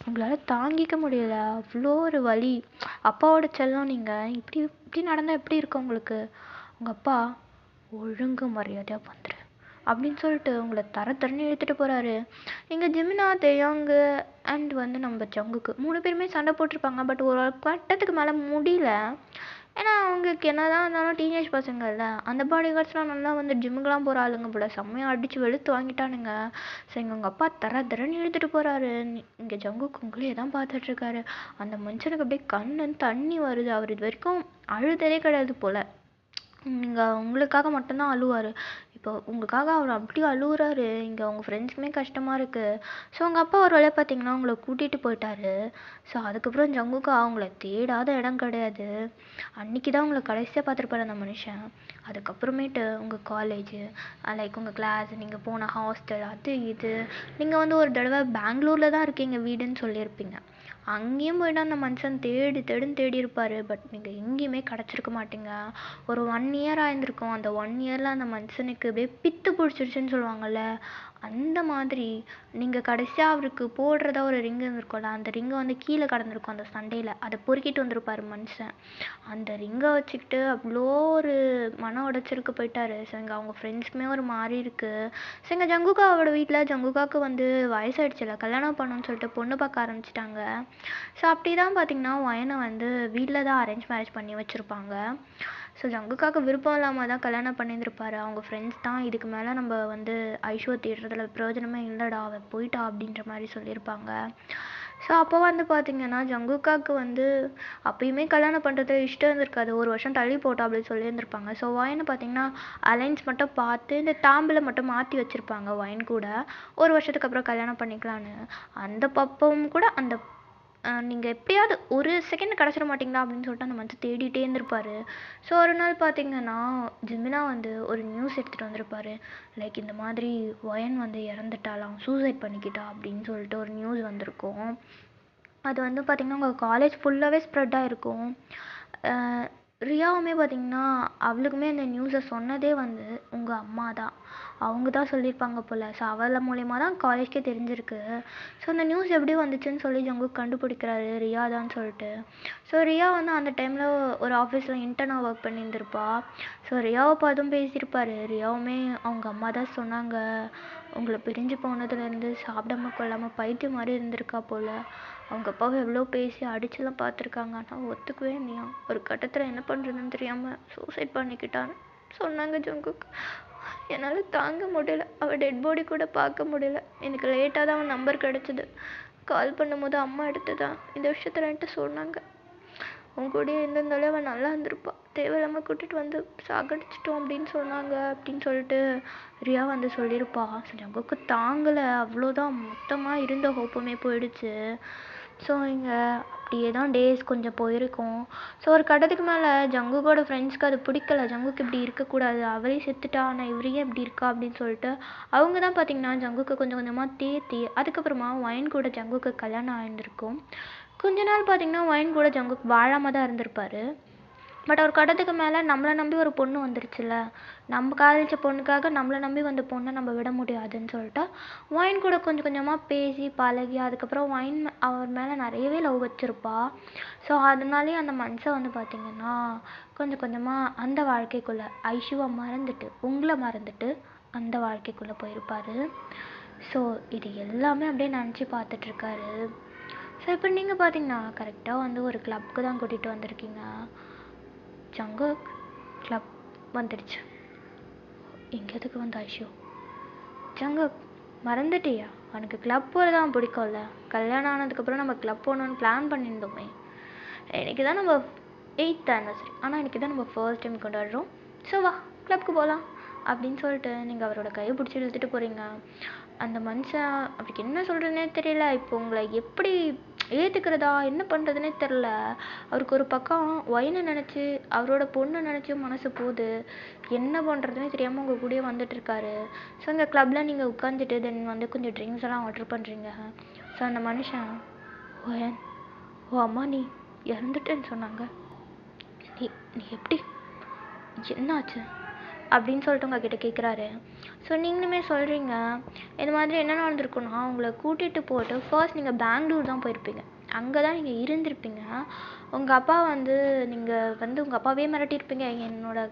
உங்களால் தாங்கிக்க முடியல, அவ்வளோ ஒரு வலி. அப்பாவோட செல்லம் நீங்கள் இப்படி நடந்தால் எப்படி இருக்கும் உங்களுக்கு. உங்கள் அப்பா ஒழுங்கு மரியாதையாக வந்துரு, அப்படின்னு சொல்லிட்டு உங்களை தரன்னு இழுத்துட்டு போகிறாரு. இங்கே ஜிமினா, தேயாங்கு அண்ட் வந்து நம்ம ஜங்குக்கு 3 பேருமே சண்டை போட்டிருப்பாங்க. பட் ஒரு கட்டத்துக்கு மேலே முடியல. ஏன்னா அவங்களுக்கு என்னதான் இருந்தாலும் டீனேஜ் பசங்கள்ல அந்த பாடி கார்ட்ஸ்லாம் நல்லா வந்து ஜிம்முக்கெலாம் போகிற ஆளுங்க போல செம்மையாக அடித்து வெளுத்து வாங்கிட்டானுங்க. ஸோ இங்கே உங்கள் அப்பா தரன்னு இழுத்துட்டு போகிறாரு. இங்கே ஜங்குக்கு உங்களையே தான் பார்த்துட்ருக்காரு. அந்த மனுஷனுக்கு அப்படியே கண்ணு தண்ணி வருது. அவர் இது வரைக்கும் அழுததே கிடையாது போல். நீங்கள் உங்களுக்காக மட்டும்தான் அழுவார். இப்போ உங்களுக்காக அவர் அப்படியே அழுகுறாரு. இங்கே உங்கள் ஃப்ரெண்ட்ஸுக்குமே கஷ்டமாக இருக்குது. ஸோ உங்கள் அப்பா ஒரு வேலையை பார்த்தீங்கன்னா உங்களை கூட்டிகிட்டு போயிட்டாரு. ஸோ அதுக்கப்புறம் ஜங்குக்கு அவங்கள தேடாத இடம் கிடையாது. அன்றைக்கி தான் உங்களை கடைசியாக பார்த்துருப்பாரு அந்த மனுஷன். அதுக்கப்புறமேட்டு உங்கள் காலேஜு, லைக் உங்கள் கிளாஸ், நீங்கள் போன ஹாஸ்டல், அது இது, நீங்கள் வந்து ஒரு தடவை பெங்களூரில் தான் இருக்கீங்க வீடுன்னு சொல்லியிருப்பீங்க. அங்கேயும் போய்ட்டு அந்த மனுஷன் தேடி இருப்பார். பட் நீங்கள் எங்கேயுமே கிடச்சிருக்க மாட்டீங்க. ஒரு 1 இயர் ஆயிருந்திருக்கும். அந்த 1 இயரில் அந்த மனுஷனுக்கு அப்படியே பித்து பிடிச்சிருச்சுன்னு சொல்லுவாங்கள்ல, அந்த மாதிரி நீங்கள் கடைசியாக அவருக்கு போடுறதா ஒரு ரிங்கு இருந்திருக்கும்ல, அந்த ரிங்கை வந்து கீழே கடந்திருக்கும் அந்த சண்டையில். அதை பொறுக்கிட்டு வந்திருப்பார் மனுஷன். அந்த ரிங்கை வச்சுக்கிட்டு அவ்வளோ ஒரு மன உடைச்சலுக்கு போயிட்டாரு. ஸோ இங்கே அவங்க ஃப்ரெண்ட்ஸ்க்குமே ஒரு மாதிரி இருக்குது. ஸோ இங்கே ஜங்குக்கா அவரோட வீட்டில் ஜங்குக்காவுக்கு வந்து வயசாயிடுச்சுல, கல்யாணம் பண்ணணும்னு சொல்லிட்டு பொண்ணு பார்க்க ஆரம்பிச்சிட்டாங்க. ஸோ அப்படி தான் பார்த்தீங்கன்னா வயனை வந்து வீட்டில் தான் அரேஞ்ச் மேரேஜ் பண்ணி வச்சுருப்பாங்க. ஸோ ஜங்குக்காவுக்கு விருப்பம் இல்லாமல் தான் கல்யாணம் பண்ணியிருந்திருப்பாரு. அவங்க ஃப்ரெண்ட்ஸ் தான் இதுக்கு மேலே நம்ம வந்து ஐஷுவை தேடுறதுல பிரயோஜனமே இல்லைடா, அவள் போயிட்டா அப்படின்ற மாதிரி சொல்லியிருப்பாங்க. ஸோ அப்போ வந்து பார்த்தீங்கன்னா ஜங்குக்காவுக்கு வந்து அப்பயுமே கல்யாணம் பண்ணுறது இஷ்டம் இருந்திருக்காது. 1 வருஷம் தள்ளி போட்டோம் அப்படின்னு சொல்லியிருந்திருப்பாங்க. ஸோ வயனை பார்த்தீங்கன்னா அலைன்ஸ் மட்டும் பார்த்து இந்த தாம்பில் மட்டும் மாற்றி வச்சுருப்பாங்க வயன் கூட. 1 வருஷத்துக்கு அப்புறம் கல்யாணம் பண்ணிக்கலான்னு. அந்த பப்பவும் கூட அந்த நீங்கள் எப்படியாவது ஒரு செகண்ட் கிடச்சிட மாட்டிங்களா அப்படின்னு சொல்லிட்டு அந்த மனுஷன் தேடிட்டே இருந்திருப்பாரு. ஸோ ஒரு நாள் பார்த்தீங்கன்னா ஜிமினா வந்து ஒரு நியூஸ் எடுத்துகிட்டு வந்திருப்பாரு. லைக் இந்த மாதிரி வயன் வந்து இறந்துட்டாலாம், சூசைட் பண்ணிக்கிட்டா அப்படின்னு சொல்லிட்டு ஒரு நியூஸ் வந்திருக்கும். அது வந்து பார்த்திங்கன்னா உங்கள் காலேஜ் ஃபுல்லாகவே ஸ்ப்ரெட் ஆகிருக்கும். ரியாவுமே பார்த்திங்கன்னா அவளுக்குமே அந்த நியூஸை சொன்னதே வந்து உங்கள் அம்மா தான். அவங்க தான் சொல்லியிருப்பாங்க போல். ஸோ அவளை மூலயமா தான் காலேஜ்க்கே தெரிஞ்சிருக்கு. ஸோ அந்த நியூஸ் எப்படி வந்துச்சுன்னு சொல்லி ஜங்குக் கண்டுபிடிக்கிறாரு ரியா தான் சொல்லிட்டு. ஸோ ரியா வந்து அந்த டைமில் ஒரு ஆஃபீஸில் இன்டர்னாக ஒர்க் பண்ணியிருந்திருப்பா. ஸோ ரியாவை பார்த்தும் பேசியிருப்பார். ரியாவுமே அவங்க அம்மா தான் சொன்னாங்க, உங்களை பிரிஞ்சு போனதுலேருந்து சாப்பிடாம கொள்ளாமல் பைத்தியம் மாதிரி இருந்திருக்கா போல். அவங்க அப்பாவை எவ்வளோ பேசி அடிச்செல்லாம் பார்த்துருக்காங்க. ஆனால் ஒத்துக்கவே இல்லையா. ஒரு கட்டத்தில் என்ன பண்ணுறதுன்னு தெரியாமல் சூசைட் பண்ணிக்கிட்டான்னு சொன்னாங்க ஜங்குக். என்னால் தாங்க முடியல. அவள் டெட் பாடி கூட பார்க்க முடியல. எனக்கு லேட்டாக தான் அவன் நம்பர் கிடச்சிது. கால் பண்ணும்போது அம்மா எடுத்ததா இந்த விஷயத்தில் என்கிட்ட சொன்னாங்க. உன் கூடயே இருந்திருந்தாலே அவன் நல்லா இருந்திருப்பா. தேவையில்லாமல் கூட்டிகிட்டு வந்து சாகடிச்சிட்டோம் அப்படின்னு சொன்னாங்க அப்படின்னு சொல்லிட்டு ரியா வந்து சொல்லியிருப்பா. ஸோ ஜங்குக்கு தாங்கலை. அவ்வளோதான், மொத்தமாக இருந்த ஹோப்புமே போயிடுச்சு. ஸோ இங்கே அப்படியே தான் டேஸ் கொஞ்சம் போயிருக்கும். ஸோ ஒரு கட்டத்துக்கு மேலே ஜங்குக்கோட ஃப்ரெண்ட்ஸ்க்கு அது பிடிக்கல. ஜங்குக்கு இப்படி இருக்கக்கூடாது, அவளே செத்துட்டா, ஆனால் இவரையே இப்படி இருக்கா அப்படின்னு சொல்லிட்டு அவங்க தான் பார்த்திங்கன்னா ஜங்குக்கு கொஞ்சம் கொஞ்சமாக தேத்தி அதுக்கப்புறமா வயன் கூட ஜங்குக்கு கல்யாணம் ஆயிருந்திருக்கும். கொஞ்ச நாள் பார்த்திங்கன்னா வயன் கூட ஜங்குக்கு வாழாமல் தான் இருந்திருப்பார். பட் ஒரு கட்டத்துக்கு மேலே நம்மளை நம்பி ஒரு பொண்ணு வந்துருச்சுல்ல, நம்ம காதலிச்ச பொண்ணுக்காக நம்மளை நம்பி வந்த பொண்ணை நம்ம விட முடியாதுன்னு சொல்லிட்டு வயன் கூட கொஞ்சம் கொஞ்சமாக பேசி பழகி அதுக்கப்புறம் வயன் அவர் மேலே நிறையவே லவ் வச்சுருப்பா. ஸோ அதனாலே அந்த மனுஷன் வந்து பார்த்திங்கன்னா கொஞ்சம் கொஞ்சமாக அந்த வாழ்க்கைக்குள்ளே ஐஷுவை மறந்துட்டு உங்களை மறந்துட்டு அந்த வாழ்க்கைக்குள்ளே போயிருப்பார். ஸோ இது எல்லாமே அப்படியே நினச்சி பார்த்துட்ருக்காரு. ஸோ இப்போ நீங்கள் பார்த்தீங்கன்னா கரெக்டாக வந்து ஒரு கிளப்புக்கு தான் கூட்டிகிட்டு வந்திருக்கீங்க. ஜங்குக் கிளப் வந்துடுச்சு. இங்கே எதுக்கு வந்து ஐஷு? ஜங்குக் மறந்துட்டியா? அவனுக்கு கிளப் போகிற தான் பிடிக்கும்ல. கல்யாணம் ஆனதுக்கப்புறம் நம்ம கிளப் போகணுன்னு பிளான் பண்ணியிருந்தோமே. இன்றைக்கி தான் நம்ம 8th anniversary, ஆனால் இன்றைக்கி தான் நம்ம ஃபர்ஸ்ட் டைம் கொண்டாடுறோம். ஸோ வா கிளப்புக்கு போகலாம் அப்படின்னு சொல்லிட்டு நீங்கள் அவரோட கையை பிடிச்சி இழுத்துட்டு போகிறீங்க. அந்த மனுஷன் அவருக்கு என்ன சொல்கிறதுனே தெரியல. இப்போ உங்களை எப்படி ஏற்றுக்கிறதா என்ன பண்ணுறதுனே தெரில. அவருக்கு ஒரு பக்கம் வயனை நினச்சி அவரோட பொண்ணை நினச்சும் மனசு போகுது. என்ன பண்ணுறதுனே தெரியாமல் உங்கள் கூடயே வந்துட்டுருக்காரு. ஸோ இந்த கிளப்பில் நீங்கள் உட்காந்துட்டு தென் வந்து கொஞ்சம் ட்ரிங்க்ஸ் எல்லாம் ஆர்டர் பண்ணுறீங்க. ஸோ அந்த மனுஷன் வயன், ஓ அம்மா நீ இறந்துட்டேன்னு சொன்னாங்க, நீ நீ எப்படி என்னாச்சு அப்படின்னு சொல்லிட்டு உங்ககிட்ட கேட்குறாரு. ஸோ நீங்களுமே சொல்கிறீங்க இந்த மாதிரி என்ன நடந்திருக்குன்னா உங்களை கூட்டிகிட்டு போட்டு ஃபர்ஸ்ட் நீங்கள் பெங்களூர் தான் போயிருப்பீங்க. அங்கே தான் நீங்கள் இருந்திருப்பீங்க. உங்கள் அப்பா வந்து நீங்கள் வந்து உங்கள் அப்பாவே மிரட்டியிருப்பீங்க, என்னோட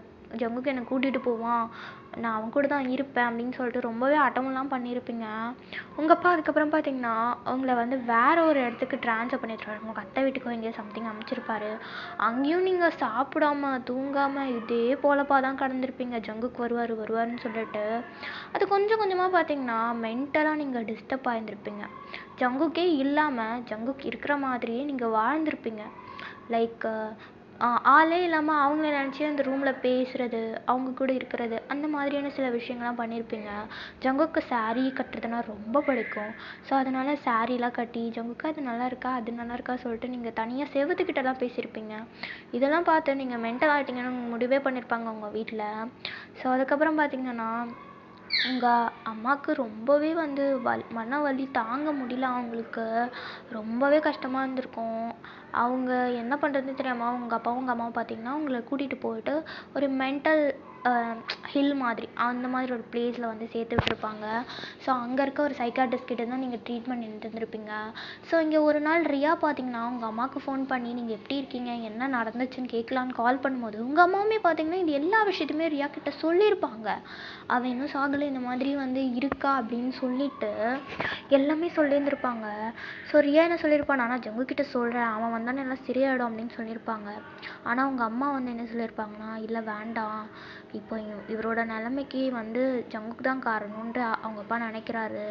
ஜங்குக்கு என்னை கூட்டிகிட்டு போவான், நான் அவன் கூட தான் இருப்பேன் அப்படின்னு சொல்லிட்டு ரொம்பவே அட்டமெல்லாம் பண்ணியிருப்பீங்க. உங்கள் அப்பா அதுக்கப்புறம் பார்த்தீங்கன்னா உங்களை வந்து வேற ஒரு இடத்துக்கு ட்ரான்ஸ்ஃபர் பண்ணிடுறாரு. உங்கள் அத்தை வீட்டுக்கோ எங்கேயோ சம்திங் அமைச்சிருப்பாரு. அங்கேயும் நீங்கள் சாப்பிடாம தூங்காமல் இதே போலப்பா தான் கடந்திருப்பீங்க. ஜங்குக்கு வருவார்னு சொல்லிட்டு அது கொஞ்சம் கொஞ்சமாக பார்த்தீங்கன்னா மென்டலாக நீங்கள் டிஸ்டர்ப் ஆகியிருந்திருப்பீங்க. ஜங்குக்கே இல்லாமல் ஜங்குக்கு இருக்கிற மாதிரியே நீங்கள் வாழ்ந்திருப்பீங்க. லைக் ஆளே இல்லாமல் அவங்கள நினச்சி அந்த ரூமில் பேசுகிறது, அவங்க கூட இருக்கிறது, அந்த மாதிரியான சில விஷயங்கள்லாம் பண்ணியிருப்பீங்க. ஜங்குக்கு saree கட்டுறதுனா ரொம்ப பிடிக்கும். ஸோ அதனால் சாரீலாம் கட்டி ஜங்குக்கு அது நல்லா இருக்கா அது நல்லா இருக்கா சொல்லிட்டு நீங்கள் தனியாக செவத்துக்கிட்டலாம் பேசியிருப்பீங்க. இதெல்லாம் பார்த்து நீங்கள் மென்டல் ஆகிட்டீங்கன்னு முடிவே பண்ணியிருப்பாங்க உங்கள் வீட்டில். ஸோ அதுக்கப்புறம் பார்த்தீங்கன்னா உங்கள் அம்மாவுக்கு ரொம்பவே வந்து மன வலி தாங்க முடியல. அவங்களுக்கு ரொம்பவே கஷ்டமாக இருந்திருக்கும். அவங்க என்ன பண்ணுறதுன்னு தெரியாமல் உங்கள் அப்பாவும் உங்கள் அம்மாவும் பார்த்தீங்கன்னா உங்களை கூட்டிகிட்டு போயிட்டு ஒரு மென்டல் ஹில் மாதிரி அந்த மாதிரி ஒரு பிளேஸில் வந்து சேர்த்து விட்டுருப்பாங்க. ஸோ அங்கே இருக்க ஒரு சைக்காட்ரிஸ்ட் கிட்ட தான் நீங்கள் ட்ரீட்மெண்ட் எடுத்துருந்துருப்பீங்க. ஸோ இங்கே ஒரு நாள் ரியா பார்த்தீங்கன்னா உங்கள் அம்மாவுக்கு ஃபோன் பண்ணி நீங்கள் எப்படி இருக்கீங்க, என்ன நடந்துச்சுன்னு கேட்கலான்னு கால் பண்ணும்போது உங்கள் அம்மாவுமே பார்த்தீங்கன்னா இது எல்லா விஷயத்தையுமே ரியா கிட்ட சொல்லியிருப்பாங்க. அவன் இன்னும் சாகலை, இந்த மாதிரி வந்து இருக்கா அப்படின்னு சொல்லிட்டு எல்லாமே சொல்லியிருந்திருப்பாங்க. ஸோ ரியா என்ன சொல்லியிருப்பான், ஆனால் ஜங்கு கிட்ட சொல்கிறேன், அவன் வந்தானே எல்லாம் சரியாயிடும் அப்படின்னு சொல்லியிருப்பாங்க. ஆனால் உங்கள் அம்மா வந்து என்ன சொல்லியிருப்பாங்கன்னா, இல்லை வேண்டாம், இப்போ இவரோட நிலைமைக்கு வந்து ஜங்குக்கு தான் காரணம்ன்ட்டு அவங்க அப்பா நினைக்கிறாரு.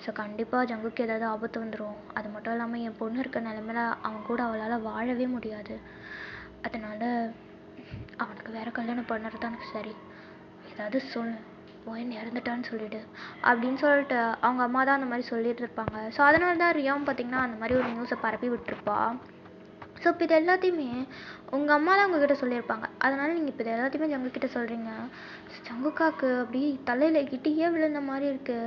ஸோ கண்டிப்பாக ஜங்குக்கு ஏதாவது ஆபத்து வந்துடும். அது மட்டும் இல்லாமல் என் பொண்ணு இருக்க நிலமையில அவன் கூட அவளால் வாழவே முடியாது. அதனால் அவனுக்கு வேற கல்யாணம் பண்ணுறது தான் எனக்கு சரி. ஏதாவது சொல்லு, போய் இறந்துட்டான்னு சொல்லிடு அப்படின்னு சொல்லிட்டு அவங்க அம்மா தான் அந்த மாதிரி சொல்லிட்டு இருப்பாங்க. ஸோ அதனால தான் ரியாவும் பார்த்தீங்கன்னா அந்த மாதிரி ஒரு நியூஸை பரப்பி விட்டுருப்பா. ஸோ இப்போ இது எல்லாத்தையுமே உங்கள் அம்மா தான் உங்ககிட்ட சொல்லியிருப்பாங்க. அதனால் நீங்கள் இப்போ இது எல்லாத்தையுமே ஜங்குக்கிட்ட சொல்கிறீங்க. ஜங்குக்காக்கு அப்படி தலையில் இட்டியே விழுந்த மாதிரி இருக்கு.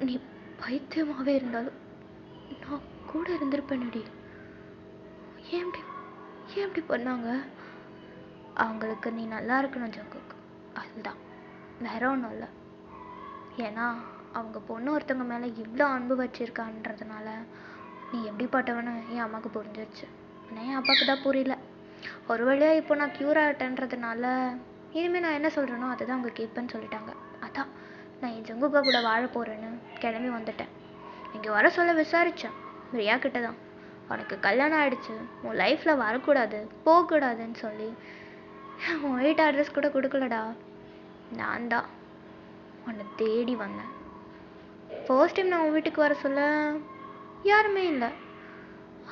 நீ பைத்தியமாகவே இருந்தாலும் நான் கூட இருந்திருப்பேனடி. ஏன் இப்படி பண்ணாங்க? அவங்களுக்கு நீ நல்லா இருக்கணும் ஜங்குக்கு, அதுதான், வேற ஒன்றும் இல்லை. ஏன்னா அவங்க பொண்ணு ஒருத்தவங்க மேலே இவ்வளோ அன்பு வச்சிருக்கான்றதுனால நீ எப்படிப்பட்டவனு என் அம்மாவுக்கு புரிஞ்சிருச்சு. ஆனால் என் அப்பாவுக்கு தான் புரியல. ஒரு வழியாக இப்போ நான் க்யூர் ஆகிட்டேன்றதுனால இனிமேல் நான் என்ன சொல்கிறேனோ அதை தான் அவங்க கேட்பேன்னு சொல்லிட்டாங்க. அதான் நான் என் ஜங்குக்கா கூட வாழ போகிறேன்னு கிளம்பி வந்துட்டேன். இங்கே வர சொல்ல விசாரித்தேன் ரியா கிட்ட தான். உனக்கு கல்யாணம் ஆகிடுச்சு, உன் லைஃப்பில் வரக்கூடாது, போகக்கூடாதுன்னு சொல்லி உன் வீட்டு அட்ரஸ் கூட கொடுக்கலடா. நான் தான் உன்னை தேடி வந்தேன். ஃபர்ஸ்ட் டைம் நான் உன் வீட்டுக்கு வர சொல்ல யாருமே இல்லை.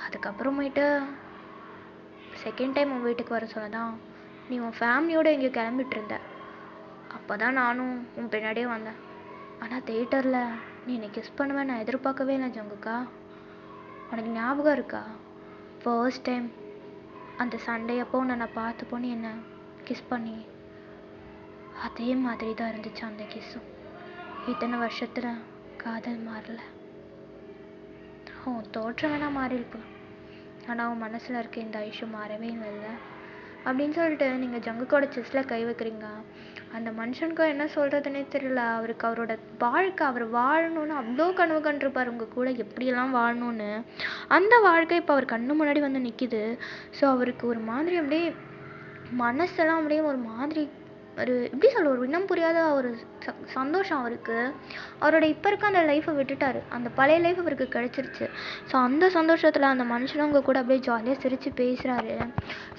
அதுக்கப்புறமேட்டு செகண்ட் டைம் உன் வீட்டுக்கு வர சொல்ல தான் நீ உன் ஃபேமிலியோடு எங்கேயோ கிளம்பிட்டு இருந்த. அப்போ தான் நானும் உன் பின்னாடியே வந்தேன். ஆனால் தேட்டரில் நீ என்னை கிஸ் பண்ணுவேன் நான் எதிர்பார்க்கவே இல்லை ஜங்குக்கா. உனக்கு ஞாபகம் இருக்கா? ஃபர்ஸ்ட் டைம் அந்த சண்டே அப்போ உன்னை நான் பார்த்தப்போ நீ என்னை கிஸ் பண்ணி அதே மாதிரி தான் இருந்துச்சு அந்த கிஸ்ஸும். இத்தனை வருஷத்தில் காதல் மாறல. உன் தோற்றம் வேணால் மாறி இருக்கலாம், ஆனால் உன் மனசில் இருக்க இந்த ஐஷம் மாறவே இல்லை அப்படின்னு சொல்லிட்டு நீங்கள் ஜங்குக்கோட செஸ்ஸில் கை வைக்கிறீங்க. அந்த மனுஷனுக்கு என்ன சொல்கிறதுனே தெரியல. அவருக்கு அவரோட வாழ்க்கை, அவர் வாழணும்னு அவ்வளோ கனவு கண்டிருப்பார் உங்கள் கூட எப்படியெல்லாம் வாழணும்னு. அந்த வாழ்க்கை இப்போ அவர் கண்ணு முன்னாடி வந்து நிற்கிது. ஸோ அவருக்கு ஒரு மாதிரி அப்படியே மனசெல்லாம் அப்படியே ஒரு மாதிரி ஒரு எப்படி சொல்ல, ஒரு இனம் புரியாத ஒரு சந்தோஷம் அவருக்கு. அவரோட இப்போ இருக்க அந்த லைஃப்பை விட்டுட்டார், அந்த பழைய லைஃப் அவருக்கு கிடச்சிருச்சு. ஸோ அந்த சந்தோஷத்தில் அந்த மனுஷனும் உங்கள் கூட அப்படியே ஜாலியாக சிரித்து பேசுகிறாரு.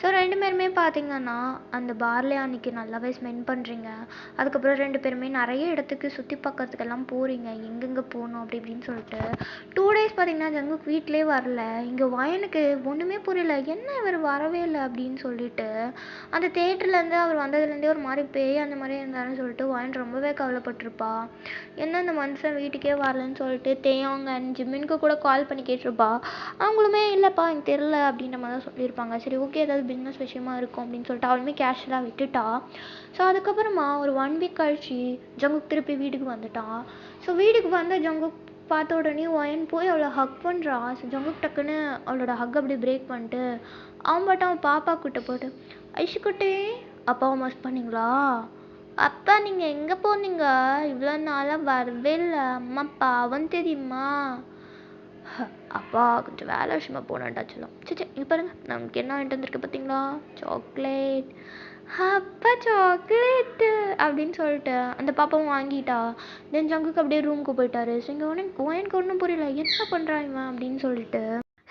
ஸோ ரெண்டு பேருமே பார்த்தீங்கன்னா அந்த பார்லே அன்றைக்கி நல்லாவே ஸ்பெண்ட் பண்ணுறீங்க. அதுக்கப்புறம் ரெண்டு பேருமே நிறைய இடத்துக்கு சுற்றி பார்க்கறதுக்கெல்லாம் போகிறீங்க, எங்கெங்கே போகணும் அப்படி இப்படின்னு சொல்லிட்டு. 2 days பார்த்தீங்கன்னா ஜங்குக்கு வீட்டிலே வரல. இங்கே வயனுக்கு ஒன்றுமே புரியல, என்ன இவர் வரவே இல்லை அப்படின்னு சொல்லிட்டு. அந்த தேட்டர்லேருந்து அவர் வந்ததுலேருந்தே ஒரு மாதிரி பேய் அந்த மாதிரி இருந்தாருன்னு சொல்லிட்டு வயன் ரொம்பவே கவலைப்பட்டிருப்பா. என்ன இந்த மனுஷன் வீட்டுக்கே வரலன்னு சொல்லிட்டு தேயாங்க அண்ட் ஜிம்மினுக்கு கூட கால் பண்ணி கேட்டிருப்பா. அவங்களுமே இல்லைப்பா எனக்கு தெரில அப்படின்ற மாதிரி தான் சொல்லியிருப்பாங்க. சரி ஓகே ஏதாவது பிஸ்னஸ் விஷயமா இருக்கும் அப்படின்னு சொல்லிட்டு அவளுமே கேஷுவலாக விட்டுட்டா. ஸோ அதுக்கப்புறமா ஒரு 1 week கழிச்சு ஜங்குக் திருப்பி வீட்டுக்கு வந்துட்டான். ஸோ வீட்டுக்கு வந்த ஜங்குக் பார்த்த உடனே ஒயன் போய் அவளை ஹக் பண்ணுறா. ஸோ ஜங்குக் டக்குன்னு அவளோட ஹக் அப்படி பிரேக் பண்ணிட்டு அவன் பாட்டு அவன் பாப்பா கிட்ட போட்டு, ஐஷுக்குட்டி அப்பாவை மிஸ் பண்ணீங்களா? அப்பா நீங்கள் எங்கே போனீங்க? இவ்வளோ நாளாக வரவே இல்லை, அம்மா பாவம் தெரியுமா? அப்பா கொஞ்சம் வேலை விஷயமா போனேன்டா சொல்லும். சரி இங்கே பாருங்கள் நமக்கு என்ன வாங்கிட்டு வந்திருக்கு பார்த்தீங்களா, சாக்லேட். அப்பா சாக்லேட்டு அப்படின்னு சொல்லிட்டு அந்த பாப்பாவும் வாங்கிட்டா. தென் ஜங்குக்கு அப்படியே ரூமுக்கு போயிட்டாரு. ஸோ இங்கே எனக்கு ஒன்றும் புரியல, என்ன பண்ணுறான் இவன் அப்படின்னு சொல்லிட்டு.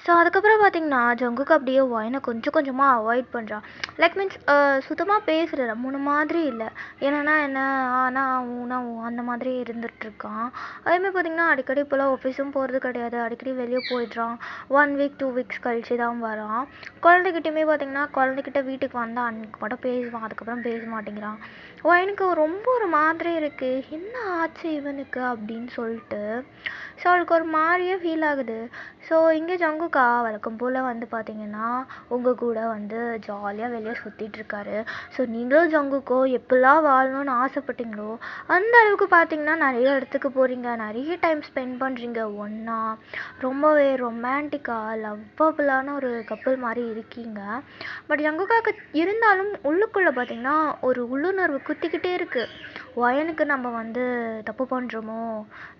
ஸோ அதுக்கப்புறம் பார்த்தீங்கன்னா ஜங்குக்கு அப்படியே ஒயனை கொஞ்சம் கொஞ்சமாக அவாய்ட் பண்ணுறான். லைக் மீன்ஸ் சுத்தமாக பேசுகிறல முன்ன மாதிரி இல்லை. என்னன்னா என்ன ஆனா ஊனா ஊ அந்த மாதிரி இருந்துகிட்ருக்கான். அதேமாதிரி பார்த்தீங்கன்னா அடிக்கடி இப்போலாம் ஆஃபீஸும் போகிறது கிடையாது, அடிக்கடி வெளியே போயிடுறான். 1 வீக் 2 வீக்ஸ் கழிச்சு தான் வரான். குழந்தைகிட்டையுமே பார்த்தீங்கன்னா குழந்தைகிட்ட வீட்டுக்கு வந்தால் அன்னைக்கு மட்டும் பேசுவான், அதுக்கப்புறம் பேச மாட்டேங்கிறான். எனக்கு ரொம்ப ஒரு மாதிரி இருக்குது, என்ன ஆச்சு இவனுக்கு அப்படின்னு சொல்லிட்டு. ஸோ அவளுக்கு ஒரு மாதிரியே ஃபீல் ஆகுது. ஸோ இங்கே ஜங்குக்கா வழக்கம் போல் வந்து பார்த்தீங்கன்னா உங்கள் கூட வந்து ஜாலியாக வெளியே சுற்றிட்டுருக்காரு. ஸோ நீங்களும் ஜங்குக்கோ எப்படிலாம் வாழணும்னு ஆசைப்பட்டீங்களோ அந்த அளவுக்கு பார்த்தீங்கன்னா நிறைய இடத்துக்கு போகிறீங்க, நிறைய டைம் ஸ்பெண்ட் பண்ணுறீங்க ஒன்றா. ரொம்பவே ரொமான்டிக்காக லவ்வபுளான ஒரு கப்பல் மாதிரி இருக்கீங்க. பட் ஜங்குக்காக்கு இருந்தாலும் உள்ளுக்குள்ளே பார்த்தீங்கன்னா ஒரு உள்ளுணர்வு குத்திக்கிட்டே இருக்குது. ஒயனுக்கு நம்ம வந்து தப்பு பண்ணுறோமோ,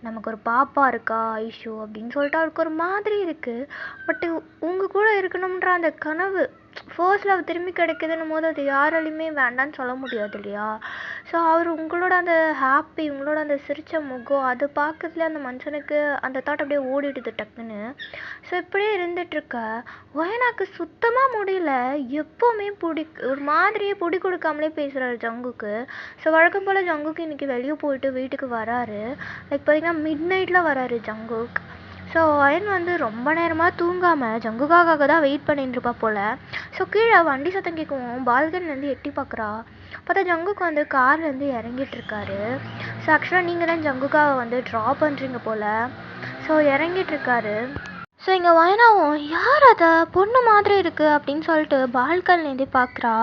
நமக்கு ஒரு பாப்பா இருக்கா ஐஷு அப்படின்னு சொல்லிட்டு அவளுக்கு ஒரு மாதிரி இருக்குது. பட்டு உங்கள் கூட இருக்கணுன்ற அந்த கனவு ஃபர்ஸ்ட் லவ் திரும்பி கிடைக்குதுன்னும் போது அது யாராலையுமே வேண்டான்னு சொல்ல முடியாது இல்லையா. ஸோ அவர் உங்களோட அந்த ஹாப்பி, உங்களோட அந்த சிரித்த முகம் அது பார்க்கறதுல அந்த மனுஷனுக்கு அந்த தாட் அப்படியே ஓடிடுது டக்குன்னு. ஸோ இப்படியே இருந்துகிட்ருக்க ஒயனாக்கு சுத்தமாக முடியல. எப்போவுமே ஒரு மாதிரியே பிடி கொடுக்காமலே பேசுகிறாரு ஜங்குக்கு. ஸோ வழக்கம் போல் ஜங்குக்கு இன்றைக்கி வெளியே போயிட்டு வீட்டுக்கு வராரு. லைக் பார்த்தீங்கன்னா மிட் நைட்டில் வராரு ஜங்குக். ஸோ அயன் வந்து ரொம்ப நேரமாக தூங்காமல் ஜங்குக்காக தான் வெயிட் பண்ணிட்டுருப்பா போல். ஸோ கீழே வண்டி சத்தம் கேட்கவும் பால்கனிலேருந்து எட்டி பார்க்குறா. பார்த்தா ஜங்குக்கு வந்து கார்லேருந்து இறங்கிட்டுருக்காரு. ஸோ ஆக்சுவலாக நீங்கள் தான் ஜங்குக்காவை வந்து ட்ரா பண்ணுறீங்க போல். ஸோ இறங்கிட்டுருக்காரு. ஸோ இங்கே வயனாவும் யார் அதை பொண்ணு மாதிரி இருக்குது அப்படின்னு சொல்லிட்டு பால்கனிலேருந்தே பார்க்குறா.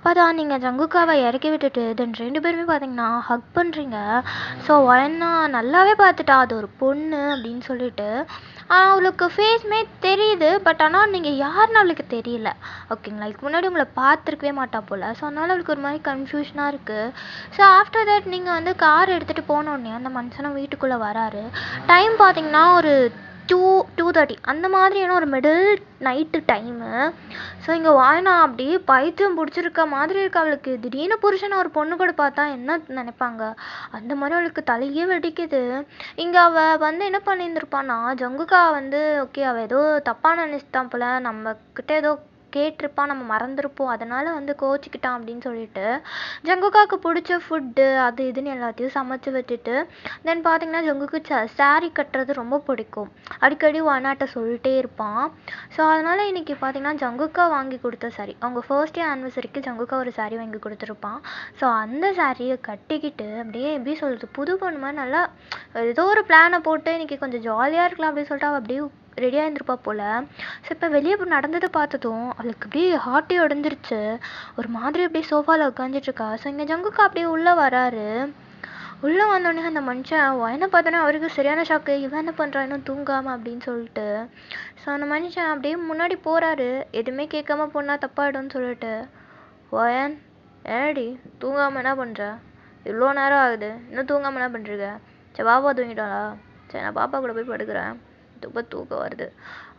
பார்த்தா நீங்கள் ஜங்குக்காவை இறக்கி விட்டுட்டு தென் 2 பேருமே பார்த்தீங்கன்னா ஹக் பண்ணுறீங்க. ஸோ வயனா நல்லாவே பார்த்துட்டா அது ஒரு பொண்ணு அப்படின்னு சொல்லிட்டு. அவளுக்கு ஃபேஸ்மே தெரியுது, பட் ஆனால் நீங்கள் யாருன்னு அவளுக்கு தெரியல. ஓகேங்களா, இதுக்கு முன்னாடி உங்களை பார்த்துருக்கவே மாட்டா போல். ஸோ அதனால் அவளுக்கு ஒரு மாதிரி கன்ஃபியூஷனாக இருக்குது. ஸோ ஆஃப்டர் தட் நீங்கள் வந்து கார் எடுத்துகிட்டு போனோடனே அந்த மனுஷனும் வீட்டுக்குள்ளே வராரு. டைம் பார்த்தீங்கன்னா ஒரு 2:30 அந்த மாதிரியான ஒரு மிடில் நைட்டு டைமு. ஸோ இங்கே வாயனா அப்படியே பைத்தியம் பிடிச்சிருக்க மாதிரி இருக்கு அவளுக்கு. திடீர்னு புருஷனை ஒரு பொண்ணு கூட பார்த்தா என்ன நினைப்பாங்க, அந்த மாதிரி அவளுக்கு தலையே வெடிக்குது. இங்கே அவள் வந்து என்ன பண்ணியிருந்திருப்பான்னா ஜங்குக்கா வந்து ஓகே அவள் ஏதோ தப்பாக நினச்சிட்டான் போல், நம்மக்கிட்ட ஏதோ கேட்டிருப்பான், நம்ம மறந்துருப்போம், அதனால் வந்து கோச்சிக்கிட்டான் அப்படின்னு சொல்லிட்டு ஜங்குக்காவுக்கு பிடிச்ச ஃபுட்டு அது இதுன்னு எல்லாத்தையும் சமைச்சு வச்சுட்டு தென் பார்த்தீங்கன்னா ஜங்குக்கு சாரீ கட்டுறது ரொம்ப பிடிக்கும். அடிக்கடி வானாட்ட சொல்லிட்டே இருப்பான். ஸோ அதனால் இன்றைக்கி பார்த்தீங்கன்னா ஜங்குக்கா வாங்கி கொடுத்த சாரீ, அவங்க ஃபர்ஸ்ட் டே ஆனிவர்சரிக்கு ஜங்குக்கா ஒரு சாரீ வாங்கி கொடுத்துருப்பான். ஸோ அந்த சாரியை கட்டிக்கிட்டு அப்படியே எப்படி சொல்கிறது புது பொண்ணு மாதிரி நல்லா ஏதோ ஒரு பிளானை போட்டு இன்றைக்கி கொஞ்சம் ஜாலியாக இருக்கலாம் அப்படின்னு சொல்லிட்டு அவள் அப்படியே ரெடியாக இருந்திருப்பா போல். ஸோ இப்போ வெளியே நடந்ததை பார்த்ததும் அவளுக்கு அப்படியே ஹார்ட்டே உடஞ்சிருச்சு. ஒரு மாதிரி அப்படியே சோஃபாவில் உட்காந்துட்ருக்கா. ஸோ இங்கே ஜங்குக்கா அப்படியே உள்ளே வராரு. உள்ளே வந்தோடனே அந்த மனுஷன் என்ன பார்த்தோன்னே அவருக்கு சரியான ஷாக்கு, இவன் என்ன பண்ணுறான் இன்னும் தூங்காமல் அப்படின்னு சொல்லிட்டு. ஸோ அந்த மனுஷன் அப்படியே முன்னாடி போகிறாரு, எதுவுமே கேட்காம போனால் தப்பாயிடும்னு சொல்லிட்டு. ஒயன் ஏடி தூங்காமல் என்ன பண்ணுற, இவ்வளோ நேரம் ஆகுது இன்னும் தூங்காமல் என்ன பண்ணுறீங்க, சரி பாப்பா தூங்கிட்டாளா, சரி நான் பாப்பா கூட போய் படுக்கிறேன், ரொம்ப தூக்கம் வருது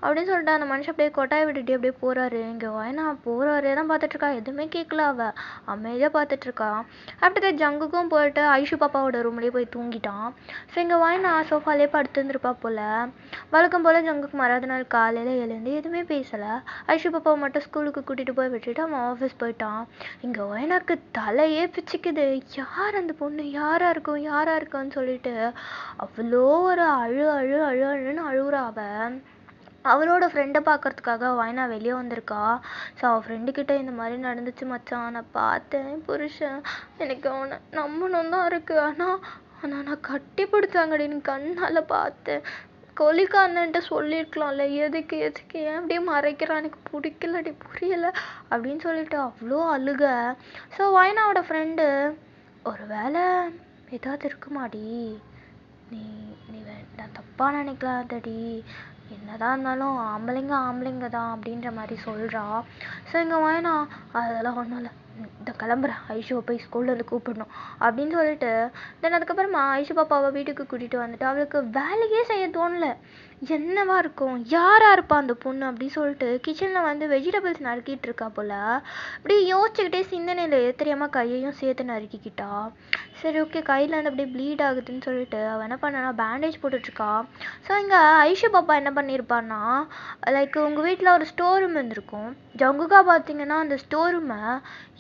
அப்படின்னு சொல்லிட்டு அந்த மனுஷன் அப்படியே கொட்டாய் விட்டுட்டு அப்படியே போகிறாரு. இங்கே வயனா போகிறாரே தான் பார்த்துட்ருக்கா, எதுவுமே கேட்கல, அவள் அமைதியாக பார்த்துட்ருக்கா. ஆஃப்டர் ஜங்குக்கும் போயிட்டு ஐஷு பாப்பாவோட ரூம்லேயே போய் தூங்கிட்டான். ஸோ இங்கே வயனா சோஃபாலே படுத்துருந்துருப்பா போல். வழக்கம் போல் ஜங்குக்கு மறாத நாள் காலையில் எழுந்து எதுவுமே பேசலை. ஐஷு பாப்பாவை மட்டும் ஸ்கூலுக்கு கூட்டிகிட்டு போய் விட்டுட்டு அவன் ஆஃபீஸ் போயிட்டான். இங்கே வயனாக்கு தலையே பிச்சுக்குது, யார் அந்த பொண்ணு, யாராக இருக்கும்னு சொல்லிட்டு அவ்வளோ ஒரு அழுன்னு அழுகுறா அவள். அவளோட ஃப்ரெண்டை பார்க்கறதுக்காக வயனா வெளியே வந்திருக்கா. ஸோ அவள் ஃப்ரெண்டுக்கிட்ட இந்த மாதிரி நடந்துச்சு மச்சான், நான் பார்த்தேன் புருஷன், எனக்கு அவனை நம்பணும் தான் இருக்குது, ஆனால் நான் கட்டி பிடிச்சாங்கடி, நீ கண்ணால் பார்த்தேன், கொலிக்காரன்ட்ட சொல்லியிருக்கலாம்ல, எதுக்கு ஏன் அப்படியே மறைக்கிறான், எனக்கு பிடிக்கலடி புரியலை அப்படின்னு சொல்லிட்டு அவ்வளோ அழுக. ஸோ வயனாவோட ஃப்ரெண்டு ஒரு வேளை ஏதாவது இருக்குமாடி, நீ நீ நான் தப்பாக நினைக்கலாதடி, என்னதான் இருந்தாலும் ஆம்பளைங்க தான் அப்படின்ற மாதிரி சொல்கிறா. ஸோ இங்கே வயனா அதெல்லாம் ஒன்றும் இல்லை, இந்த கிளம்புறேன், ஐஷுவை போய் ஸ்கூல்லேருந்து கூப்பிடணும் அப்படின்னு சொல்லிட்டு தென் அதுக்கப்புறமா ஐஷு பாப்பாவை வீட்டுக்கு கூட்டிகிட்டு வந்துட்டு அவளுக்கு வேலையே செய்ய தோணல. என்னவா இருக்கும், யாரா இருப்பா அந்த பொண்ணு அப்படின்னு சொல்லிட்டு கிச்சனில் வந்து வெஜிடபிள்ஸ் நறுக்கிட்டு இருக்கா போல. அப்படி யோசிச்சுக்கிட்டே சிந்தனையில் தெரியாமல் கையையும் சேர்த்து நறுக்கிக்கிட்டா. சரி ஓகே, கையில் வந்து அப்படியே ப்ளீட் ஆகுதுன்னு சொல்லிட்டு அவள் என்ன பண்ணா பேண்டேஜ் போட்டுட்ருக்கா. ஸோ இங்கே ஐஷு பாப்பா என்ன பண்ணியிருப்பான்னா, லைக் உங்கள் வீட்டில் ஒரு ஸ்டோர் ரூம் இருந்திருக்கும். ஜங்குகா பார்த்தீங்கன்னா அந்த ஸ்டோர் ரூமை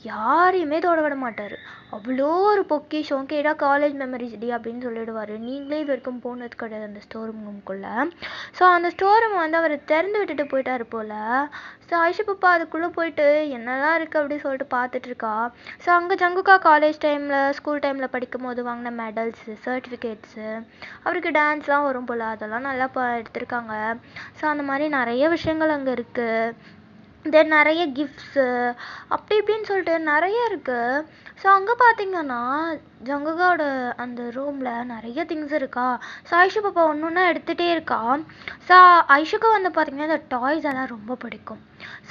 யாரையுமே தொட விட மாட்டார். அவ்வளோ ஒரு பொக்கிஷம், கேட்டால் காலேஜ் மெமரிஸ் டி அப்படின்னு சொல்லிடுவார். நீங்களே இது வரைக்கும் போனது கிடையாது அந்த ஸ்டோர் ரூமுக்குள்ளே. ஸோ அந்த ஸ்டோர் ரூம் வந்து அவர் திறந்து விட்டுட்டு போயிட்டார் போல். ஸோ ஐஷு பாப்பா அதுக்குள்ளே போயிட்டு என்னெல்லாம் இருக்குது அப்படின்னு சொல்லிட்டு பார்த்துட்ருக்கா. ஸோ அங்கே ஜங்குகா காலேஜ் டைமில் ஸ்கூல் டைமில் படிக்கும் போது வாங்கின மெடல்ஸு சர்டிஃபிகேட்ஸு, அவருக்கு டான்ஸ்லாம் வரும் போல், அதெல்லாம் நல்லா எடுத்திருக்காங்க. ஸோ அந்த மாதிரி நிறைய விஷயங்கள் அங்கே இருக்குது. தென் நிறைய கிஃப்ட்ஸு அப்படி இப்படின்னு சொல்லிட்டு நிறைய இருக்குது. ஸோ அங்கே பார்த்தீங்கன்னா ஜங்குகாவோட அந்த ரூமில் நிறைய திங்ஸ் இருக்கா. ஸோ ஐஷு பாப்பா ஒன்று ஒன்றா எடுத்துகிட்டே இருக்கா. ஸோ ஐஷுக்கு வந்து பார்த்திங்கன்னா இந்த டாய்ஸ் எல்லாம் ரொம்ப பிடிக்கும்.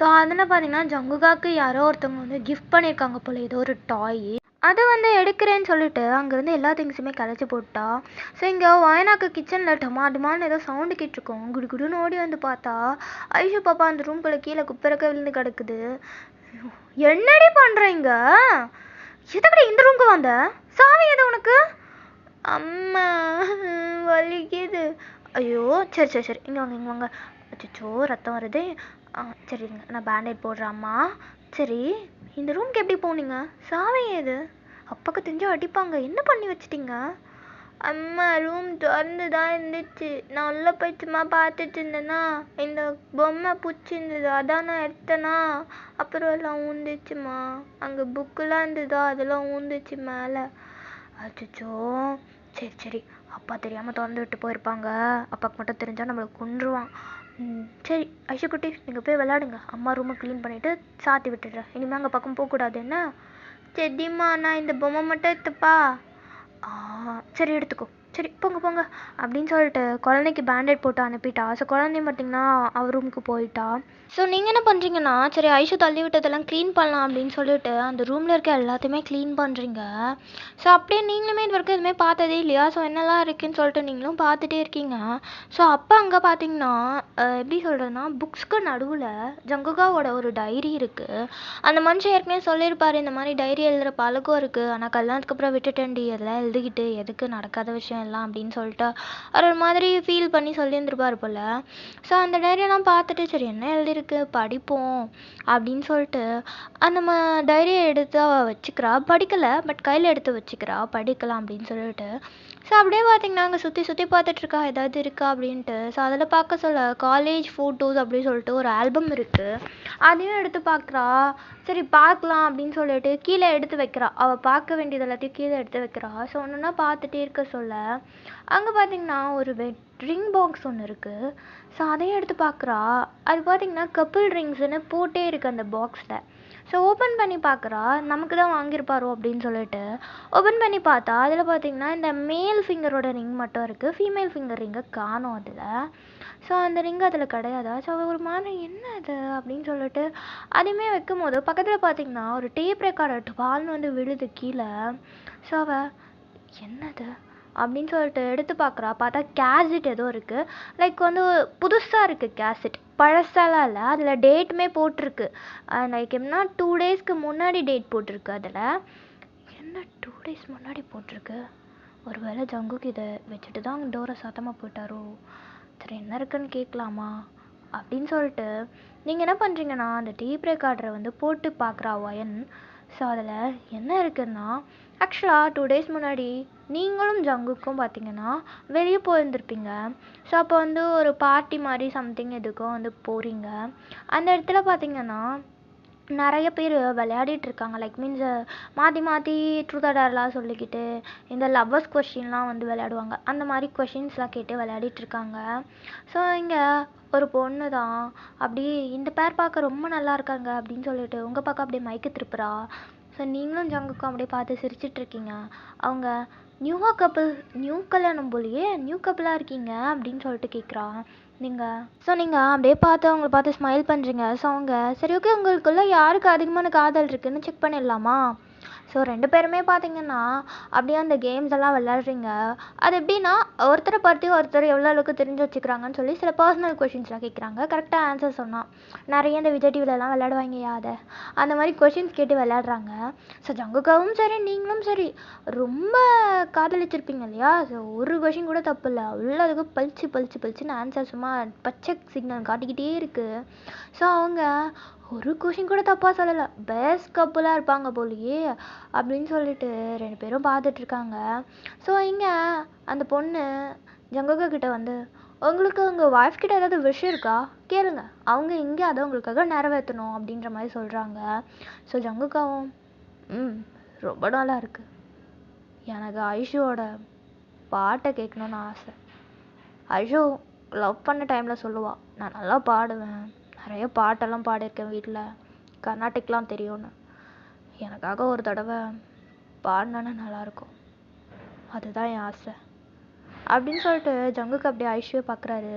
ஸோ அதில் பார்த்தீங்கன்னா ஜங்குகாவுக்கு யாரோ ஒருத்தவங்க வந்து கிஃப்ட் பண்ணியிருக்காங்க போல் ஏதோ ஒரு டாய். அதை வந்து எடுக்கிறேன்னு சொல்லிட்டு அங்கேருந்து எல்லா திங்ஸுமே கலைச்சி போட்டா. ஸோ இங்கே வயனாக்கு கிச்சனில் டமான்னு ஏதோ சவுண்டு கேட்டிருக்கோம். குடுன்னு ஓடி வந்து பார்த்தா ஐஷு பாப்பா அந்த ரூம்குள்ளே கீழே குப்பிறக்க விழுந்து கிடக்குது. என்னடி பண்ணுறீங்க, எதுக்கடி இந்த ரூமுக்கு வந்த, சாமி எது உனக்கு? அம்மா வலிக்குது. ஐயோ சரி சரி சரி, இங்கே வாங்க. அச்சோ ரத்தம் வருது. சரிங்க, நான் பேண்டேட் போடுறேன் அம்மா. சரி, இந்த ரூமுக்கு எப்படி போனீங்க, சாவி ஏது? அப்பாவுக்கு தெரிஞ்சு அடிப்பாங்க, என்ன பண்ணி வச்சிட்டீங்க? அம்மா ரூம் திறந்து தான் இருந்துச்சு, நான் உள்ள போய் சும்மா பார்த்துட்டு இருந்தேன்னா இந்த பொம்மை பிடிச்சிருந்தது, அதான் நான் எடுத்தேனா, அப்புறம் எல்லாம் ஊந்துச்சுமா. அங்கே புக்கெலாம் இருந்ததா, அதெல்லாம் ஊந்துச்சு மேலே. அச்சோ சரி சரி, அப்பா தெரியாமல் திறந்து விட்டு போயிருப்பாங்க, அப்பாவுக்கு மட்டும் தெரிஞ்சால் நம்மளை கொன்றுவான். சரி ஐஷு குட்டி, நீங்கள் போய் விளையாடுங்க, அம்மா ரூமை க்ளீன் பண்ணிவிட்டு சாத்தி விட்டுடுறேன், இனிமேல் அங்கே பக்கம் போகக்கூடாது என்ன? சரிம்மா, நான் இந்த பொம்மை மட்டும் எடுத்துப்பா. சரி எடுத்துக்கோ, சரி போங்க அப்படின்னு சொல்லிட்டு குழந்தைக்கு பேண்டேட் போட்டு அனுப்பிட்டா. ஸோ குழந்தையும் பார்த்திங்கன்னா அவர் ரூமுக்கு போயிட்டா. ஸோ நீங்கள் என்ன பண்ணுறீங்கன்னா, சரி ஐஷு தள்ளி விட்டதெல்லாம் க்ளீன் பண்ணலாம் அப்படின்னு சொல்லிட்டு அந்த ரூமில் இருக்க எல்லாத்தையுமே க்ளீன் பண்ணுறீங்க. ஸோ அப்படியே நீங்களுமே இது வரைக்கும் எதுவுமே பார்த்ததே இல்லையா? ஸோ என்னெல்லாம் இருக்குதுன்னு சொல்லிட்டு நீங்களும் பார்த்துட்டே இருக்கீங்க. ஸோ அப்போ அங்கே பார்த்தீங்கன்னா எப்படி சொல்கிறதுனா, புக்ஸ்க்கு நடுவில் ஜங்குகாவோட ஒரு டைரி இருக்குது. அந்த மனுஷன் ஏற்கனவே சொல்லியிருப்பார், இந்த மாதிரி டைரி எழுதுகிற பழக்கம் இருக்குது, ஆனால் கல்யாணத்துக்கு அப்புறம் விட்டுட்டேன்டி, அதெல்லாம் எழுதிக்கிட்டு எதுக்கு நடக்காத விஷயம் எல்லாம் அப்படின்னு சொல்லிட்டு அவர் ஒரு மாதிரி ஃபீல் பண்ணி சொல்லியிருந்துருப்பார் போல். ஸோ அந்த டைரியெல்லாம் பார்த்துட்டு சரி என்ன எழுதியிருக்கு படிப்போம் அப்படின்னு சொல்லிட்டு அந்த டைரியை எடுத்து அவள் வச்சுக்கிறா. படிக்கலை, பட் கையில் எடுத்து வச்சுக்கிறா, படிக்கலாம் அப்படின்னு சொல்லிட்டு. ஸோ அப்படியே பார்த்தீங்கன்னா அங்கே சுற்றி பார்த்துட்ருக்கா ஏதாவது இருக்கா அப்படின்ட்டு. ஸோ அதில் பார்க்க சொல்ல காலேஜ் ஃபோட்டோஸ் அப்படின்னு சொல்லிட்டு ஒரு ஆல்பம் இருக்குது, அதையும் எடுத்து பார்க்குறா. சரி பார்க்கலாம் அப்படின்னு சொல்லிட்டு கீழே எடுத்து வைக்கிறா, அவள் பார்க்க வேண்டியது எல்லாத்தையும் கீழே எடுத்து வைக்கிறா. ஸோ ஒன்றுன்னா பார்த்துட்டே இருக்க சொல்ல அங்கே பார்த்தீங்கன்னா ஒரு ரிங் பாக்ஸ் ஒன்று இருக்குது. ஸோ அதையும் எடுத்து பார்க்குறா. அது பார்த்தீங்கன்னா கப்பிள் ரிங்ஸ்னு போட்டே இருக்குது அந்த பாக்ஸில். ஸோ ஓப்பன் பண்ணி பார்க்குறா, நமக்கு தான் வாங்கியிருப்பாரோ அப்படின்னு சொல்லிட்டு ஓப்பன் பண்ணி பார்த்தா அதில் பார்த்தீங்கன்னா இந்த மேல் ஃபிங்கரோட ரிங் மட்டும் இருக்குது, ஃபீமேல் ஃபிங்கர் ரிங்கை காணும் அதில். ஸோ அந்த ரிங் அதில் கிடையாதா. ஸோ அவள் ஒரு மாதிரி என்ன அது அப்படின்னு சொல்லிட்டு அதையுமே வைக்கும் போது பக்கத்தில் பார்த்தீங்கன்னா ஒரு டேப் ரெக்கார்டர் பால்னு வந்து விழுது கீழே. ஸோ அவள் என்னது அப்படின்னு சொல்லிட்டு எடுத்து பார்க்குறா. பார்த்தா கேசட் ஏதோ இருக்குது, லைக் வந்து புதுசாக இருக்குது கேசட், பழசாலாம் இல்லை. அதில் டேட்டுமே போட்டிருக்கு, லைக் எப்படின்னா 2 டேஸ்க்கு முன்னாடி டேட் போட்டிருக்கு. அதில் என்ன 2 டேஸ் முன்னாடி போட்டிருக்கு, ஒரு வேளை ஜங்குக்கு இதை வச்சுட்டு தான் டோரை சத்தமாக போயிட்டாரோ. சரி என்ன இருக்குன்னு கேட்கலாமா அப்படின்னு சொல்லிட்டு நீங்கள் என்ன பண்ணுறீங்கன்னா அந்த டேப் ரெக்கார்டரை வந்து போட்டு பார்க்குறா ஒயன். ஸோ அதில் என்ன இருக்குன்னா, ஆக்சுவலாக 2 டேஸ் முன்னாடி நீங்களும் ஜங்குக்கும் பார்த்தீங்கன்னா வெளியே போயிருந்துருப்பீங்க. ஸோ அப்போ வந்து ஒரு பார்ட்டி மாதிரி சம்திங் எதுக்கும் வந்து போகிறீங்க. அந்த இடத்துல பார்த்தீங்கன்னா நிறைய பேர் விளையாடிட்டுருக்காங்க, லைக் மீன்ஸ் மாற்றி ட்ரூத் ஆர் டேர்லாம் சொல்லிக்கிட்டு இந்த லவ்வர்ஸ் கொஷின்லாம் வந்து விளையாடுவாங்க, அந்த மாதிரி கொஷின்ஸ்லாம் கேட்டு விளையாடிட்டுருக்காங்க. ஸோ இங்கே ஒரு பொண்ணு தான் அப்படி இந்த பேர் பார்க்க ரொம்ப நல்லா இருக்காங்க அப்படின்னு சொல்லிட்டு உங்கள் பக்கம் அப்படியே மைக்கு திருப்புறா. ஸோ நீங்களும் ஜங்குக்கும் அப்படியே பார்த்து சிரிச்சிட்ருக்கீங்க. அவங்க நியூ கல்யாணம் போலியே, நியூ கப்பிளாக இருக்கீங்க அப்படின்னு சொல்லிட்டு கேட்குறா. நீங்கள் அப்படியே பார்த்து அவங்கள பார்த்து ஸ்மைல் பண்ணுறீங்க. ஸோ அவங்க சரி ஓகே உங்களுக்குள்ள யாருக்கு அதிகமான காதல் இருக்குன்னு செக் பண்ணிடலாமா? ஸோ 2 பேருமே பார்த்தீங்கன்னா அப்படியே அந்த கேம்ஸ் எல்லாம் விளையாடுறீங்க. அது எப்படின்னா ஒருத்தரை பற்றி ஒருத்தர் எவ்வளோ அளவுக்கு தெரிஞ்சு வச்சுக்கிறாங்கன்னு சொல்லி சில பர்சனல் கொஷின்ஸ்லாம் கேட்குறாங்க. கரெக்டாக ஆன்சர் சொன்னால் நிறைய இந்த விஜய் டிவிலலாம் விளையாடுவாங்க அதை அந்த மாதிரி கொஷின்ஸ் கேட்டு விளையாடுறாங்க. ஸோ ஜங்குக்காவும் சரி நீங்களும் சரி ரொம்ப காதலிச்சிருப்பீங்க இல்லையா? ஸோ ஒரு கொஷின் கூட தப்பு இல்லை. அவ்வளோ அதுக்கு பளிச்சுன்னு ஆன்சர் சும்மா பச்சை சிக்னல் காட்டிக்கிட்டே இருக்குது. ஸோ அவங்க ஒரு கொஷின் கூட தப்பாக சொல்லலை. பெஸ்ட் கப்புலாக இருப்பாங்க போலியே அப்படின்னு சொல்லிட்டு 2 பேரும் பார்த்துட்ருக்காங்க. ஸோ இங்கே அந்த பொண்ணு ஜங்குக்கா கிட்ட வந்து உங்களுக்கு உங்கள் ஒய்ஃப் கிட்ட ஏதாவது விஷயம் இருக்கா கேளுங்க, அவங்க இங்கே அதை உங்களுக்காக நிறைவேற்றணும் அப்படின்ற மாதிரி சொல்கிறாங்க. ஸோ ஜங்குக்காவும் ரொம்ப நாளாக இருக்குது, எனக்கு ஐஷுவோட பாட்டை கேட்கணுன்னு ஆசை. ஐஷு லவ் பண்ண டைமில் சொல்லுவாள் நான் நல்லா பாடுவேன், நிறைய பாட்டெல்லாம் பாடியிருக்கேன், வீட்டில் கர்நாடிக்லாம் தெரியும்னு, எனக்காக ஒரு தடவை பாடினானே நல்லாயிருக்கும், அதுதான் என் ஆசை அப்படின்னு சொல்லிட்டு ஜங்குக்கு அப்படியே ஐஷுவை பார்க்குறாரு.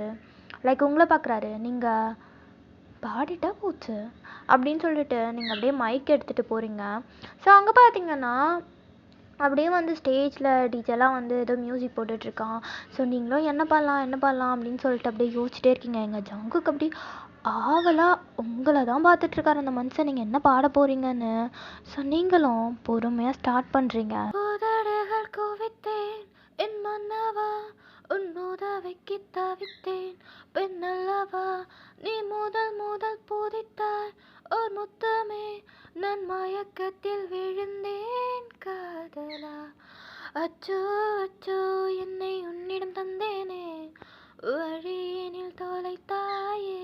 லைக் உங்களை பார்க்குறாரு. நீங்கள் பாடிட்டா போச்சு அப்படின்னு சொல்லிட்டு நீங்கள் அப்படியே மைக் எடுத்துகிட்டு போகிறீங்க. ஸோ அங்கே பார்த்தீங்கன்னா அப்படியே வந்து ஸ்டேஜில் டிஜெலாம் வந்து ஏதோ மியூசிக் போட்டுட்ருக்கான். ஸோ நீங்களும் என்ன பண்ணலாம் அப்படின்னு சொல்லிட்டு அப்படியே யோசிச்சுட்டே இருக்கீங்க. எங்கள் ஜங்குக்கு அப்படி ஆவலாக உங்களை தான் பார்த்துட்ருக்காரு அந்த மனுஷன், நீங்கள் என்ன பாட போகிறீங்கன்னு. ஸோ நீங்களும் பொறுமையாக ஸ்டார்ட் பண்ணுறீங்க. என் மன்னவா உன்னுதவிக்கு தவித்தேன் பெண்ணல்லவா நீ முதல் போதித்தாய் ஒரு முத்தமே நான் மயக்கத்தில் விழுந்தேன் காதலா அச்சோ அச்சோ என்னை உன்னிடம் தந்தேனே வழியினில் தொலைத்தாயே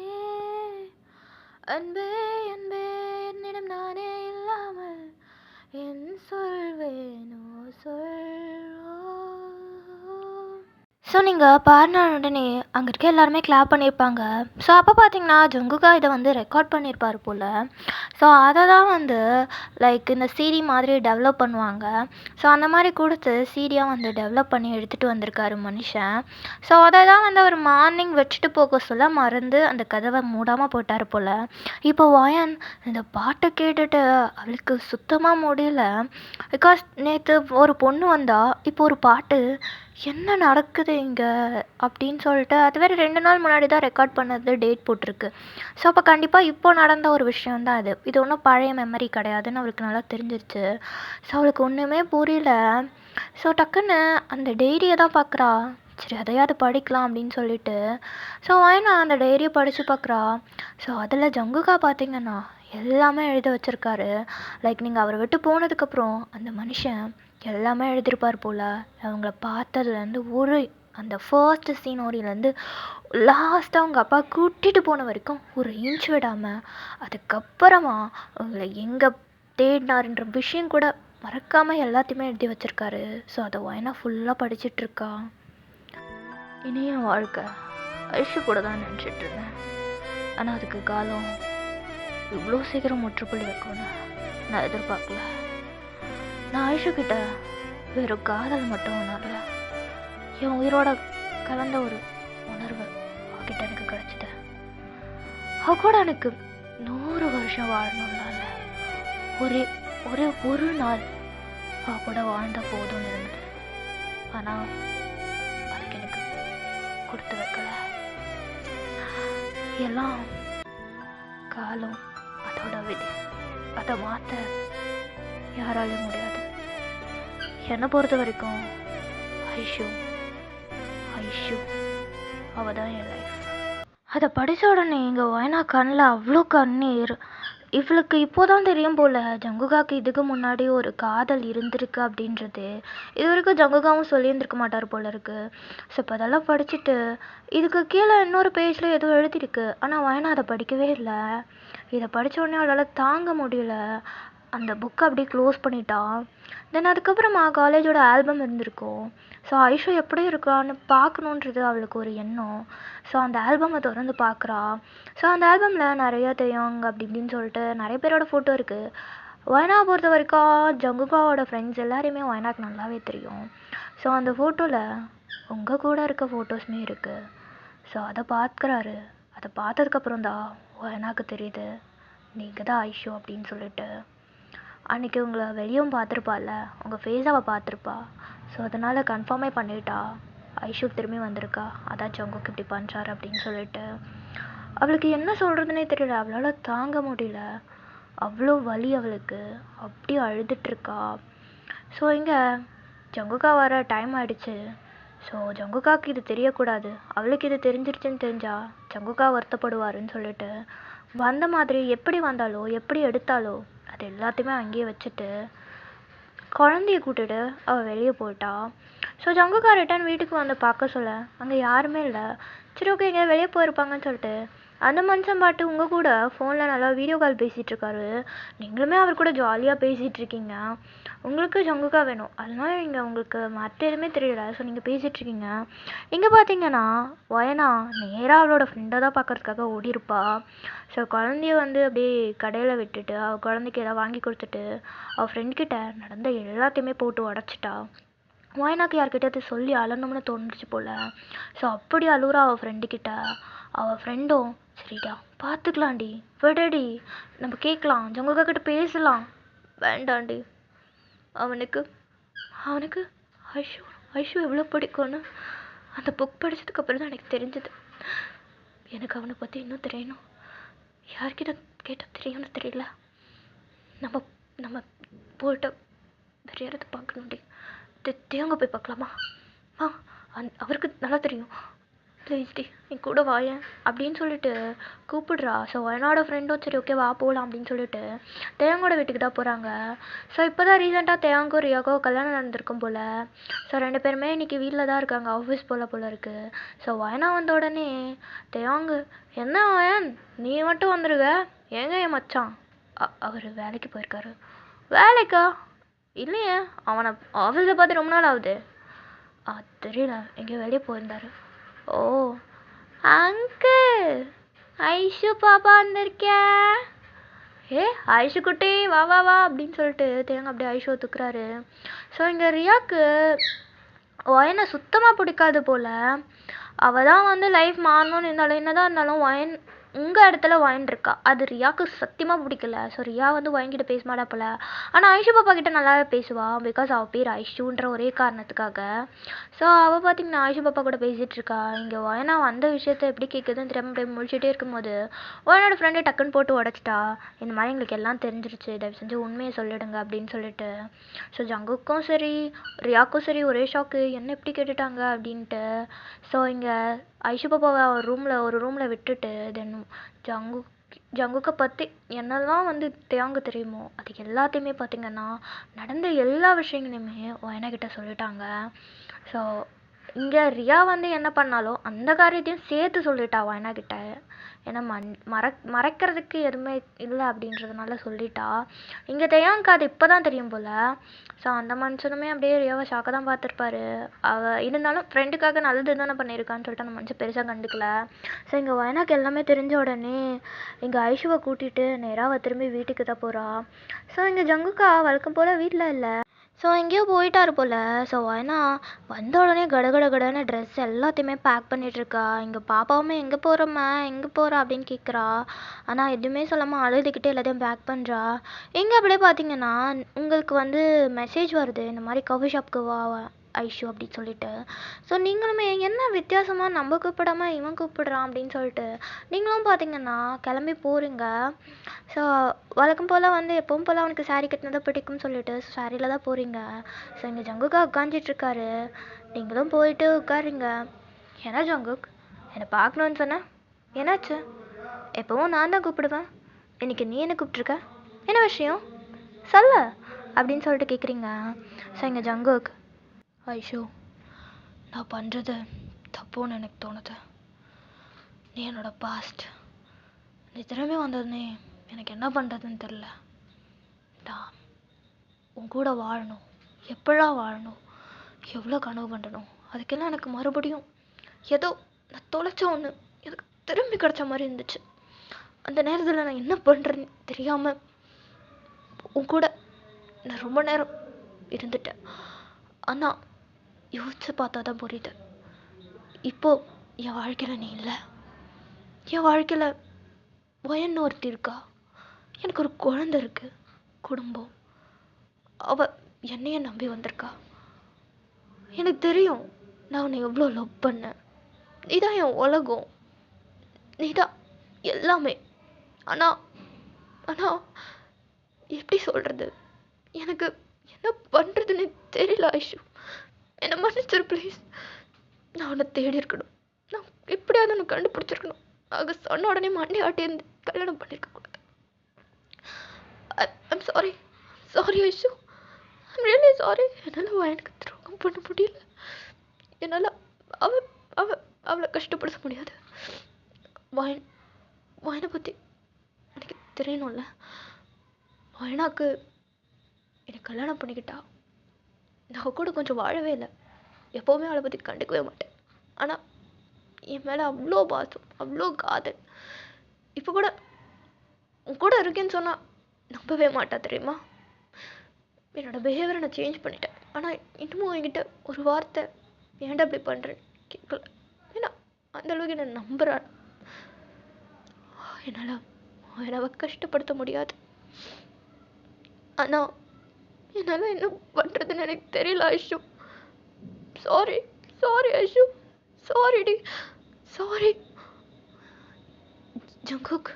அன்பே அன்பே என்னிடம் நானே இல்லாமல் என் சொல்வேனோ சொல்வோ. ஸோ நீங்கள் பாடின உடனே அங்கே இருக்க எல்லாருமே கிளாப் பண்ணியிருப்பாங்க. ஸோ அப்போ பார்த்தீங்கன்னா ஜங்குக்கா இதை வந்து ரெக்கார்ட் பண்ணியிருப்பார் போல். ஸோ அதை தான் வந்து லைக் இந்த சிடி மாதிரி டெவலப் பண்ணுவாங்க. ஸோ அந்த மாதிரி கொடுத்து சிடியாக வந்து டெவலப் பண்ணி எடுத்துகிட்டு வந்திருக்காரு மனுஷன். ஸோ அதை தான் வந்து அவர் மார்னிங் வச்சுட்டு போக சொல்ல மறந்து அந்த கதவை மூடாமல் போட்டார் போல். இப்போ வயன் இந்த பாட்டை கேட்டுட்டு அவளுக்கு சுத்தமாக முடியல. பிகாஸ் நேற்று ஒரு பொண்ணு வந்தா, இப்போ ஒரு பாட்டு, என்ன நடக்குது இங்கே அப்படின்னு சொல்லிட்டு அது வேறு 2 நாள் முன்னாடி தான் ரெக்கார்ட் பண்ணது டேட் போட்டிருக்கு. ஸோ அப்போ கண்டிப்பாக இப்போ நடந்த ஒரு விஷயந்தான் இது ஒன்றும் பழைய மெமரி கிடையாதுன்னு அவளுக்கு நல்லா தெரிஞ்சிருச்சு. ஸோ அவளுக்கு ஒன்றுமே புரியல. ஸோ டக்குன்னு அந்த டைரியை தான் பார்க்குறா. சரி அதையாவது படிக்கலாம் அப்படின்னு சொல்லிட்டு ஸோ வாயினா அந்த டைரியை படித்து பார்க்குறா. ஸோ அதில் ஜங்குக்கா பார்த்தீங்கன்னா எல்லாமே எழுதி வச்சுருக்காரு. லைக் நீங்கள் அவரை விட்டு போனதுக்கப்புறம் அந்த மனுஷன் எல்லாமே எழுதியிருப்பார் போல். அவங்கள பார்த்ததுலேருந்து அந்த ஃபர்ஸ்ட் சீனோரியிலேருந்து லாஸ்ட்டாக அவங்க அப்பா கூட்டிகிட்டு போன வரைக்கும் ஒரு இன்ச் விடாமல், அதுக்கப்புறமா அவங்கள எங்கே தேடினாருன்ற விஷயம் கூட மறக்காமல் எல்லாத்தையுமே எழுதி வச்சுருக்காரு. ஸோ அதை வாயினா ஃபுல்லாக படிச்சிட்ருக்கா. இனிய வாழ்க்கை ஐஷு கூட தான் நினச்சிட்டு இருந்தேன், ஆனால் அதுக்கு காலம் இவ்வளோ சீக்கிரம் முற்றுப்புள்ளி வைக்கணும்னு நான் எதிர்பார்க்கல. நான் ஐஷு கிட்ட வெறும் காதல் மட்டும் உணரல, என் உயிரோட கலந்த ஒரு உணர்வு அவகிட்ட எனக்கு கிடைச்சிது. அவ கூட எனக்கு 100 வருஷம் வாழணும்னால ஒரு நாள் அவ கூட வாழ்ந்த போதும்னு இருந்தது. ஆனால் அதுக்கு எனக்கு கொடுத்து வைக்கல. எல்லாம் காலம் அதோட விதி, அதை மாற்ற யாராலையும் முடியாது. என்னை பொறுத்த வரைக்கும் ஐஷு அவள் தான் என் லைஃப். அதை படித்த உடனே எங்கள் வயனா கண்ணில் அவ்வளோ கண்ணீர். இவளுக்கு இப்போதான் தெரியும் போல் ஜங்குகாக்கு இதுக்கு முன்னாடி ஒரு காதல் இருந்திருக்கு அப்படின்றது. இது வரைக்கும் ஜங்குகாவும் சொல்லியிருந்திருக்க மாட்டார் போல இருக்கு. ஸோ இப்போ அதெல்லாம் படிச்சுட்டு இதுக்கு கீழே இன்னொரு பேஜில் ஏதோ எழுதியிருக்கு, ஆனால் வயனா அதை படிக்கவே இல்லை. இதை படித்த உடனே அவளால் தாங்க முடியல, அந்த புக்கை அப்படியே க்ளோஸ் பண்ணிட்டான். தென் அதுக்கப்புறமா காலேஜோட ஆல்பம் இருந்திருக்கும். ஸோ ஐஷு எப்படி இருக்கான்னு பார்க்கணுன்றது அவளுக்கு ஒரு எண்ணம். ஸோ அந்த ஆல்பமை திறந்து பார்க்குறா. ஸோ அந்த ஆல்பமில் நிறையா தெரியும் அப்படி இப்படின்னு சொல்லிட்டு நிறைய பேரோட ஃபோட்டோ இருக்குது. வயனா பொறுத்த வரைக்கும் ஜங்குகாவோட ஃப்ரெண்ட்ஸ் எல்லாரையுமே வயனாக்கு நல்லாவே தெரியும். ஸோ அந்த ஃபோட்டோவில் உங்கள் கூட இருக்க ஃபோட்டோஸுமே இருக்குது. ஸோ அதை பார்க்குறாரு. அதை பார்த்ததுக்கப்புறம் தான் எனக்கு தெரியுது நீங்கள் தான் ஐஷு அப்படின்னு சொல்லிட்டு. அன்றைக்கி உங்களை வெளியும் பார்த்துருப்பாள்ல, உங்கள் ஃபேஸ் அவள் பார்த்துருப்பா. ஸோ அதனால் கன்ஃபார்மே பண்ணிட்டா ஐஷு திரும்பி வந்திருக்கா, அதான் ஜங்குக்கு இப்படி பண்ணுறாரு அப்படின்னு சொல்லிட்டு. அவளுக்கு என்ன சொல்கிறதுனே தெரியல, அவளால் தாங்க முடியல, அவ்வளோ வலி அவளுக்கு, அப்படியே அழுதுட்ருக்கா. ஸோ இங்கே ஜங்குக்கா வர டைம் ஆகிடுச்சு. ஸோ ஜங்குக்காவுக்கு இது தெரியக்கூடாது, அவளுக்கு இது தெரிஞ்சிருச்சுன்னு தெரிஞ்சா ஜங்குக்கா வருத்தப்படுவாருன்னு சொல்லிட்டு வந்த மாதிரி எப்படி வந்தாலோ எப்படி எடுத்தாலோ அது எல்லாத்தையுமே அங்கேயே வச்சுட்டு குழந்தைய கூட்டிட்டு அவள் வெளியே போயிட்டா. ஸோ ஜங்குக்கா ரிட்டர்ன் வீட்டுக்கு வந்து பார்க்க சொல்ல அங்கே யாருமே இல்லை. சரி ஓகே எங்கேயா வெளியே போயிருப்பாங்கன்னு சொல்லிட்டு அந்த மனுஷன் பாட்டு உங்கள் கூட ஃபோனில் நல்லா வீடியோ கால் பேசிகிட்டு இருக்காரு. நீங்களுமே அவர் கூட ஜாலியாக பேசிகிட்டு இருக்கீங்க. உங்களுக்கு ஜங்குக்கா வேணும், அதனால நீங்கள் உங்களுக்கு மற்ற எதுவுமே தெரியல. ஸோ நீங்கள் பேசிகிட்டு இருக்கீங்க. இங்கே பார்த்தீங்கன்னா வயனா நேராக அவளோட ஃப்ரெண்டை தான் பார்க்கறதுக்காக ஓடிருப்பா. ஸோ குழந்தைய வந்து அப்படியே கடையில் விட்டுட்டு அவள் குழந்தைக்கு எதாவது வாங்கி கொடுத்துட்டு அவள் ஃப்ரெண்ட்கிட்ட நடந்த எல்லாத்தையுமே போட்டு உடச்சிட்டா. வயனாக்கு யார்கிட்டயாவது சொல்லி அழணும்னு தோணுச்சு போல். ஸோ அப்படி அழுகுறா அவள் ஃப்ரெண்டுக்கிட்ட. அவள் ஃப்ரெண்டும் சரிடா பார்த்துக்கலாண்டி, விடடி, நம்ம கேட்கலாம், ஜங்குக்கா கிட்ட பேசலாம். வேண்டாண்டி, அவனுக்கு அவனுக்கு ஐஷு ஐஷு எவ்வளோ பிடிக்கும்னு அந்த புக் படித்ததுக்கப்புறம் தான் எனக்கு தெரிஞ்சது. எனக்கு அவனை பற்றி இன்னும் தெரியணும், யார்கிட்ட கேட்டால் தெரியும்னு தெரியல. நம்ம நம்ம போயிட்டு வேறு யாராவது பார்க்கணுண்டி, தேங்க போய் பார்க்கலாமா? அவருக்கு நல்லா தெரியும், ப்ளீஸ் டி நீ கூட வாயேன் அப்படின்னு சொல்லிட்டு கூப்பிடுறா. ஸோ வயனோட ஃப்ரெண்டும் சரி ஓகே வா போகலாம் அப்படின்னு சொல்லிட்டு தேங்கோட வீட்டுக்கு தான் போகிறாங்க. ஸோ இப்போ தான் ரீசெண்டாக தேங்கோ ரியாக்கோ கல்யாணம் நடந்திருக்கும் போல். ஸோ ரெண்டு பேருமே இன்றைக்கி வீட்டில் தான் இருக்காங்க, ஆஃபீஸ் போல் இருக்குது. ஸோ வயனா வந்த உடனே தேங்கு என்ன வயன் நீ மட்டும் வந்துருக, ஏங்க என் மச்சான் அவர் வேலைக்கு போயிருக்காரு. வேலைக்கா? இல்லையே, அவனை ஆஃபீஸில் பார்த்து ரொம்ப நாள் ஆகுது. தெரியல, எங்கேயோ வெளியே போயிருந்தாரு. ஓ அங்கிள், ஐஷு பாப்பா வந்திருக்கியா? ஏ ஐஷு குட்டி வா வா வா அப்படின்னு சொல்லிட்டு தேங்க அப்படியே ஐஷுவை தூக்குறாரு. ஸோ இங்கே ரியாக்கு வயனை சுத்தமாக பிடிக்காது போல். அவள் தான் வந்து லைஃப் மாறணும்னு இருந்தாலும் என்னதான் இருந்தாலும் வயன் உங்கள் இடத்துல வயன் இருக்கா, அது ரியாவுக்கு சத்தியமாக பிடிக்கல. ஸோ ரியா வந்து வயன்கிட்ட பேச மாட்டா போல். ஆனால் ஐஷு பாப்பா கிட்ட நல்லாவே பேசுவாள், பிகாஸ் அவள் பேர் ஐஷுன்ற ஒரே காரணத்துக்காக. ஸோ அவள் பார்த்திங்கன்னா ஐஷு பாப்பா கூட பேசிகிட்டு இருக்கா. இங்கே வயனா வந்த விஷயத்த எப்படி கேட்குதுன்னு தெரியாமல் அப்படியே முடிச்சுட்டே இருக்கும்போது வயனோட ஃப்ரெண்டை டக்குன்னு போட்டு உடச்சிட்டா. இந்த மாதிரி எங்களுக்கு எல்லாம் தெரிஞ்சிருச்சு, தயவு செஞ்சு உண்மையை சொல்லிடுங்க அப்படின்னு சொல்லிட்டு. ஸோ ஜங்குக்கும் சரி ரியாக்கும் சரி ஒரே ஷாக்கு, என்ன எப்படி கேட்டுட்டாங்க அப்படின்ட்டு. ஸோ இங்கே ஐஷு பாப்பாவை ஒரு ரூமில் விட்டுட்டு தென் ஜங்குக்கை பற்றி என்னெல்லாம் வந்து தேங்க தெரியுமோ அது எல்லாத்தையுமே பார்த்திங்கன்னா நடந்த எல்லா விஷயங்களையுமே வயனாகிட்ட சொல்லிட்டாங்க. ஸோ இங்கே ரியா வந்து என்ன பண்ணாலோ அந்த காரியத்தையும் சேர்த்து சொல்லிட்டா வயனாகிட்ட. ஏன்னா மறைக்கிறதுக்கு எதுவுமே இல்லை அப்படின்றதுனால சொல்லிட்டா. இங்கே தேயாங்க்கு அது இப்போ தான் தெரியும் போல். ஸோ அந்த மனுஷனுமே அப்படியே ரியாவை ஷாக்காக தான் பார்த்துருப்பாரு. அவள் இருந்தாலும் ஃப்ரெண்டுக்காக நல்லது தானே பண்ணியிருக்கான்னு சொல்லிட்டு அந்த மனுஷன் பெருசாக கண்டுக்கல. ஸோ இங்கே வயனாக்கு எல்லாமே தெரிஞ்ச உடனே இங்கே ஐஷுவை கூட்டிகிட்டு நேராக திரும்பி வீட்டுக்கு தான் போகிறா. ஸோ இங்கே ஜங்குக்கா வழக்கம் போல் வீட்டில் இல்லை. ஸோ எங்கேயோ போயிட்டாரு போல். ஸோ வயனா வந்த உடனே கடன்னு ட்ரெஸ் எல்லாத்தையுமே பேக் பண்ணிகிட்ருக்கா. இங்கே பாப்பாவுமே எங்கே போகிறோம்மா எங்கே போகிறா அப்படின்னு கேட்குறா. ஆனால் எதுவுமே சொல்லாமல் அழுதுகிட்டே எல்லாத்தையும் பேக் பண்ணுறா. இங்கே அப்படியே பார்த்தீங்கன்னா உங்களுக்கு வந்து மெசேஜ் வருது, இந்த மாதிரி காஃபி ஷாப்புக்கு வா ஐஷு அப்படின்னு சொல்லிட்டு. ஸோ நீங்களுமே என்ன வித்தியாசமாக நம்ம கூப்பிடாம இவன் கூப்பிடுறான் அப்படின்னு சொல்லிட்டு நீங்களும் பார்த்தீங்கன்னா கிளம்பி போகிறீங்க. ஸோ வழக்கம் போல் வந்து எப்பவும் போல் அவனுக்கு சாரீ கட்டினதை பிடிக்கும்னு சொல்லிட்டு சாரியில் தான் போகிறீங்க. ஸோ இங்கே ஜங்குக்கா உட்காந்துட்ருக்காரு, நீங்களும் போயிட்டு உட்காருங்க. ஏன்னா ஜங்குக் என்னை பார்க்கணுன்னு சொன்னேன், என்னாச்சு? எப்போவும் நான் தான் கூப்பிடுவேன், இன்னைக்கு நீ என்ன கூப்பிட்ருக்க, என்ன விஷயம் சொல்ல அப்படின்னு சொல்லிட்டு கேட்குறீங்க. ஸோ இங்கே ஜங்குக் ஐஷு நான் பண்ணுறது தப்புன்னு எனக்கு தோணுது, நீ என்னோட பாஸ்ட், நீ திரும்பி வந்ததுனே எனக்கு என்ன பண்ணுறதுன்னு தெரில. நான் உன் கூட வாழணும், எப்படிலாம் வாழணும், எவ்வளோ கனவு பண்ணணும், அதுக்கெல்லாம் எனக்கு மறுபடியும் ஏதோ நான் தொலைச்ச ஒன்று எனக்கு திரும்பி கிடச்ச மாதிரி இருந்துச்சு. அந்த நேரத்தில் நான் என்ன பண்ணுறேன்னு தெரியாமல் உன் கூட நான் ரொம்ப நேரம் இருந்துட்டேன். ஆனால் யோசிச்சு பார்த்தா தான் புரியுது, இப்போது என் வாழ்க்கையில் நீ இல்லை. என் வாழ்க்கையில் வயன்னு ஒருத்தி இருக்கா. எனக்கு ஒரு குழந்தை இருக்கு, குடும்பம். அவ என்னைய நம்பி வந்திருக்கா. எனக்கு தெரியும் நான் உன்னை எவ்வளோ லவ் பண்ணேன். நீதான் என் உலகம், நீதான் எல்லாமே. ஆனால் ஆனால் எப்படி சொல்கிறது, எனக்கு என்ன பண்ணுறதுன்னு தெரியல ஐஷு. என்னை மன்னிச்சிரு ப்ளீஸ். நான் உன்னை தேடி இருக்கணும், நான் எப்படியாவது உன்னை கண்டுபிடிச்சிருக்கணும். ஆக சொன்ன உடனே மண்டே ஆட்டி இருந்து கல்யாணம் பண்ணியிருக்க கூடாது. I'm sorry, sorry Aishu, I'm really sorry. என்னால் எனக்கு துரோகம் பண்ண முடியல. என்னால் அவளை கஷ்டப்படுத்த முடியாது. வயனை பற்றி எனக்கு தெரியணும்ல. வயனாக்கு என்னை கல்யாணம் பண்ணிக்கிட்டா நான் கூட கொஞ்சம் வாழவே இல்லை. எப்போவுமே அவளை பற்றி கண்டுக்கவே மாட்டேன். ஆனால் என் மேலே அவ்வளோ பாசம், அவ்வளோ காதல். இப்போ கூட உன் கூட இருக்கேன்னு சொன்னால் நம்பவே மாட்டா தெரியுமா. என்னோடய பிஹேவியரை நான் சேஞ்ச் பண்ணிட்டேன். ஆனால் இன்னமும் என்கிட்ட ஒரு வார்த்தை ஏன்டா அப்படி பண்ணுறேன்னு கேட்கல. ஏன்னா அந்தளவுக்கு என்னை நம்புகிறாள். என்னால் அவ கஷ்டப்படுத்த முடியாது. ஆனால் என்னால் என்ன பண்ணுறதுன்னு எனக்கு தெரியல ஐஷு. சாரி, சாரி ஐஷு, சாரிடி, சாரி. ஜங்குக்,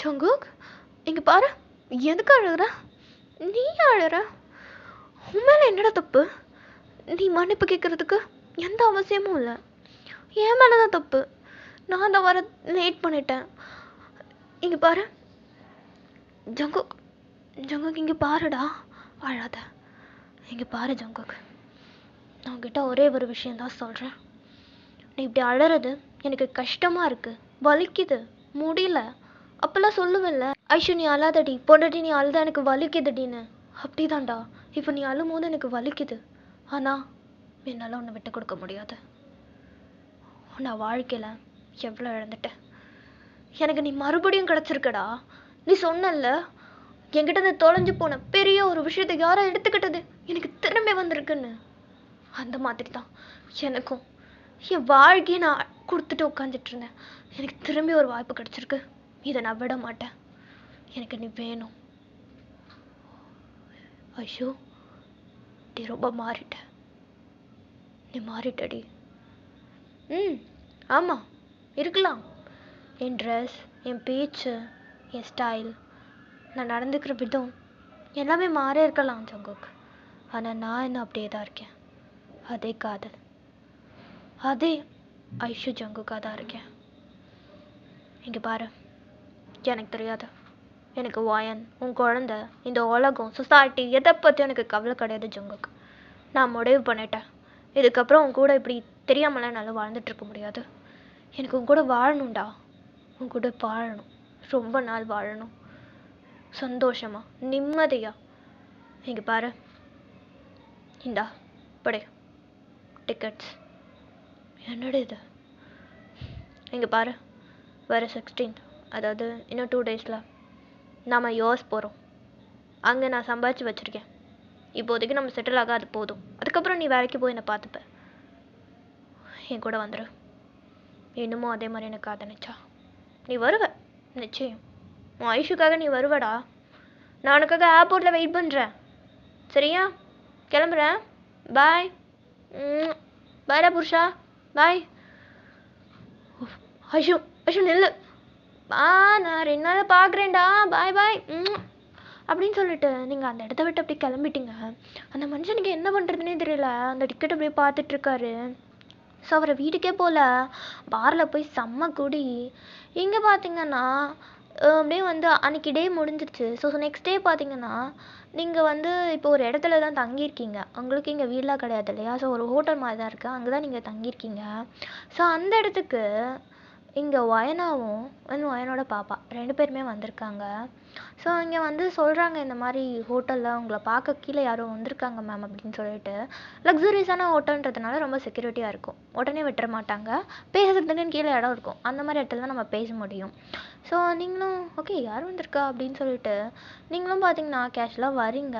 ஜங்குக் இங்கே பாரு. எதுக்கு அழுகுற? நீ அழுற? உன் மேலே என்னடா தப்பு? நீ மன்னிப்பு கேட்குறதுக்கு எந்த அவசியமும் இல்லை. என் மேலே தான் தப்பு. நான் தான் வர லேட் பண்ணிட்டேன். இங்கே பாரு ஜங்குக், ஜங்குக் இங்கே பாருடா, அழாத. இங்கே பாரு ஜங்குக், நான் உங்ககிட்ட ஒரே ஒரு விஷயந்தான் சொல்கிறேன். நீ இப்படி அழறது எனக்கு கஷ்டமாக இருக்குது, வலிக்குது, முடியல. அப்போல்லாம் சொல்லுவேன்ல, ஐஷு நீ அழாதடி, பொண்டாட்டி நீ அழுதா எனக்கு வலிக்குதுடின்னு. அப்படிதான்டா, இப்போ நீ அழும்போது எனக்கு வலிக்குது. ஆனால் என்னால் உன்னை விட்டு கொடுக்க முடியாது. நான் வாழ்க்கையில் எவ்வளோ இழந்துட்டேன். எனக்கு நீ மறுபடியும் கிடச்சிருக்கடா. நீ சொன்னல என்கிட்ட இந்த தொலைஞ்சு போன பெரிய ஒரு விஷயத்தை யாரோ எடுத்துக்கிட்டது எனக்கு திரும்பி வந்திருக்குன்னு. அந்த மாதிரி தான் எனக்கும் என் வாழ்க்கையை நான் கொடுத்துட்டு உட்காந்துட்டு இருந்தேன். எனக்கு திரும்பி ஒரு வாய்ப்பு கிடச்சிருக்கு. இதை நான் விட மாட்டேன். எனக்கு நீ வேணும் ஐஷு. நீ ரொம்ப மாறிட்ட, நீ மாறிட்டடி. ஆமாம் இருக்கலாம். என் ட்ரெஸ், என் பேச்சு, என் ஸ்டைல், நான் நடந்துக்கிற விதம் எல்லாமே மாறே இருக்கலாம் ஜங்குக். ஆனால் நான் இன்னும் அப்படியே தான் இருக்கேன். அதே காதல், அதே ஐஷு ஜங்குக்காக தான் இருக்கேன். இங்கே பாரு, எனக்கு தெரியாது. எனக்கு வயன், உன் குழந்தை, இந்த உலகம், சொசைட்டி எதை பற்றி எனக்கு கவலை கிடையாது ஜங்குக். நான் முடிவு பண்ணிட்டேன். இதுக்கப்புறம் உன் கூட இப்படி தெரியாமலாம் என்னால் வாழ்ந்துட்டுருக்க முடியாது. எனக்கு உன் கூட வாழணும்டா. உன் கூட வாழணும், ரொம்ப நாள் வாழணும், சந்தோஷமா, நிம்மதியா. இங்கே பாரு, இந்தா படே டிக்கெட்ஸ். என்னோட இது இங்கே பாரு, வர 16th, அதாவது இன்னும் 2 days நாம் யோஸ் போகிறோம். அங்கே நான் சம்பாதிச்சு வச்சுருக்கேன். இப்போதைக்கு நம்ம செட்டில் ஆக அது போதும். அதுக்கப்புறம் நீ வேலைக்கு போய் என்னை பார்த்துப்ப. என் கூட வந்துடு. இன்னமும் அதே மாதிரி எனக்கு காதணிச்சா நீ வருவ நிச்சயம். உன் ஐஷுக்காக நீ வருவடா. நான் உனக்காக ஏர்போர்ட்டில் வெயிட் பண்ணுறேன். சரியா? கிளம்புறேன். பாய். பாய்டா புருஷா, பாய். ஐஷு, ஐஷு நில்லு. நான் 2 நாள் பார்க்குறேன்டா, பாய் பாய் அப்படின்னு சொல்லிட்டு நீங்கள் அந்த இடத்த விட்டு அப்படியே கிளம்பிட்டீங்க. அந்த மனுஷனுக்கு என்ன பண்ணுறதுனே தெரியல. அந்த டிக்கெட் அப்படியே பார்த்துட்ருக்காரு. ஸோ அவரை வீட்டுக்கே போகல, பாரில் போய் செம்ம குடி. இங்கே பார்த்தீங்கன்னா அப்படியே வந்து அன்றைக்கி டே முடிஞ்சிருச்சு. ஸோ நெக்ஸ்ட் டே பார்த்தீங்கன்னா நீங்கள் வந்து இப்போ ஒரு இடத்துல தான் தங்கியிருக்கீங்க. உங்களுக்கு இங்கே வீடெலாம் கிடையாது இல்லையா. ஸோ ஒரு ஹோட்டல் மாதிரி தான் இருக்குது, அங்கே தான் நீங்கள் தங்கியிருக்கீங்க. ஸோ அந்த இடத்துக்கு இங்கே வயனாவும் வயனோட பாப்பா 2 பேருமே வந்திருக்காங்க. ஸோ இங்கே வந்து சொல்கிறாங்க, இந்த மாதிரி ஹோட்டலில் உங்களை பார்க்க கீழே யாரோ வந்திருக்காங்க மேம் அப்படின்னு சொல்லிட்டு. லக்ஸுரியஸான ஹோட்டல்ன்றதுனால ரொம்ப செக்யூரிட்டியாக இருக்கும், உடனே விட்டுற மாட்டாங்க. பேசுறதுக்குன்னு கீழே இடம் இருக்கும், அந்த மாதிரி இடத்துல தான் நம்ம பேச முடியும். ஸோ நீங்களும் ஓகே யார் வந்திருக்கா அப்படின்னு சொல்லிட்டு நீங்களும் பார்த்தீங்கன்னா கேஷுவலாக வரீங்க.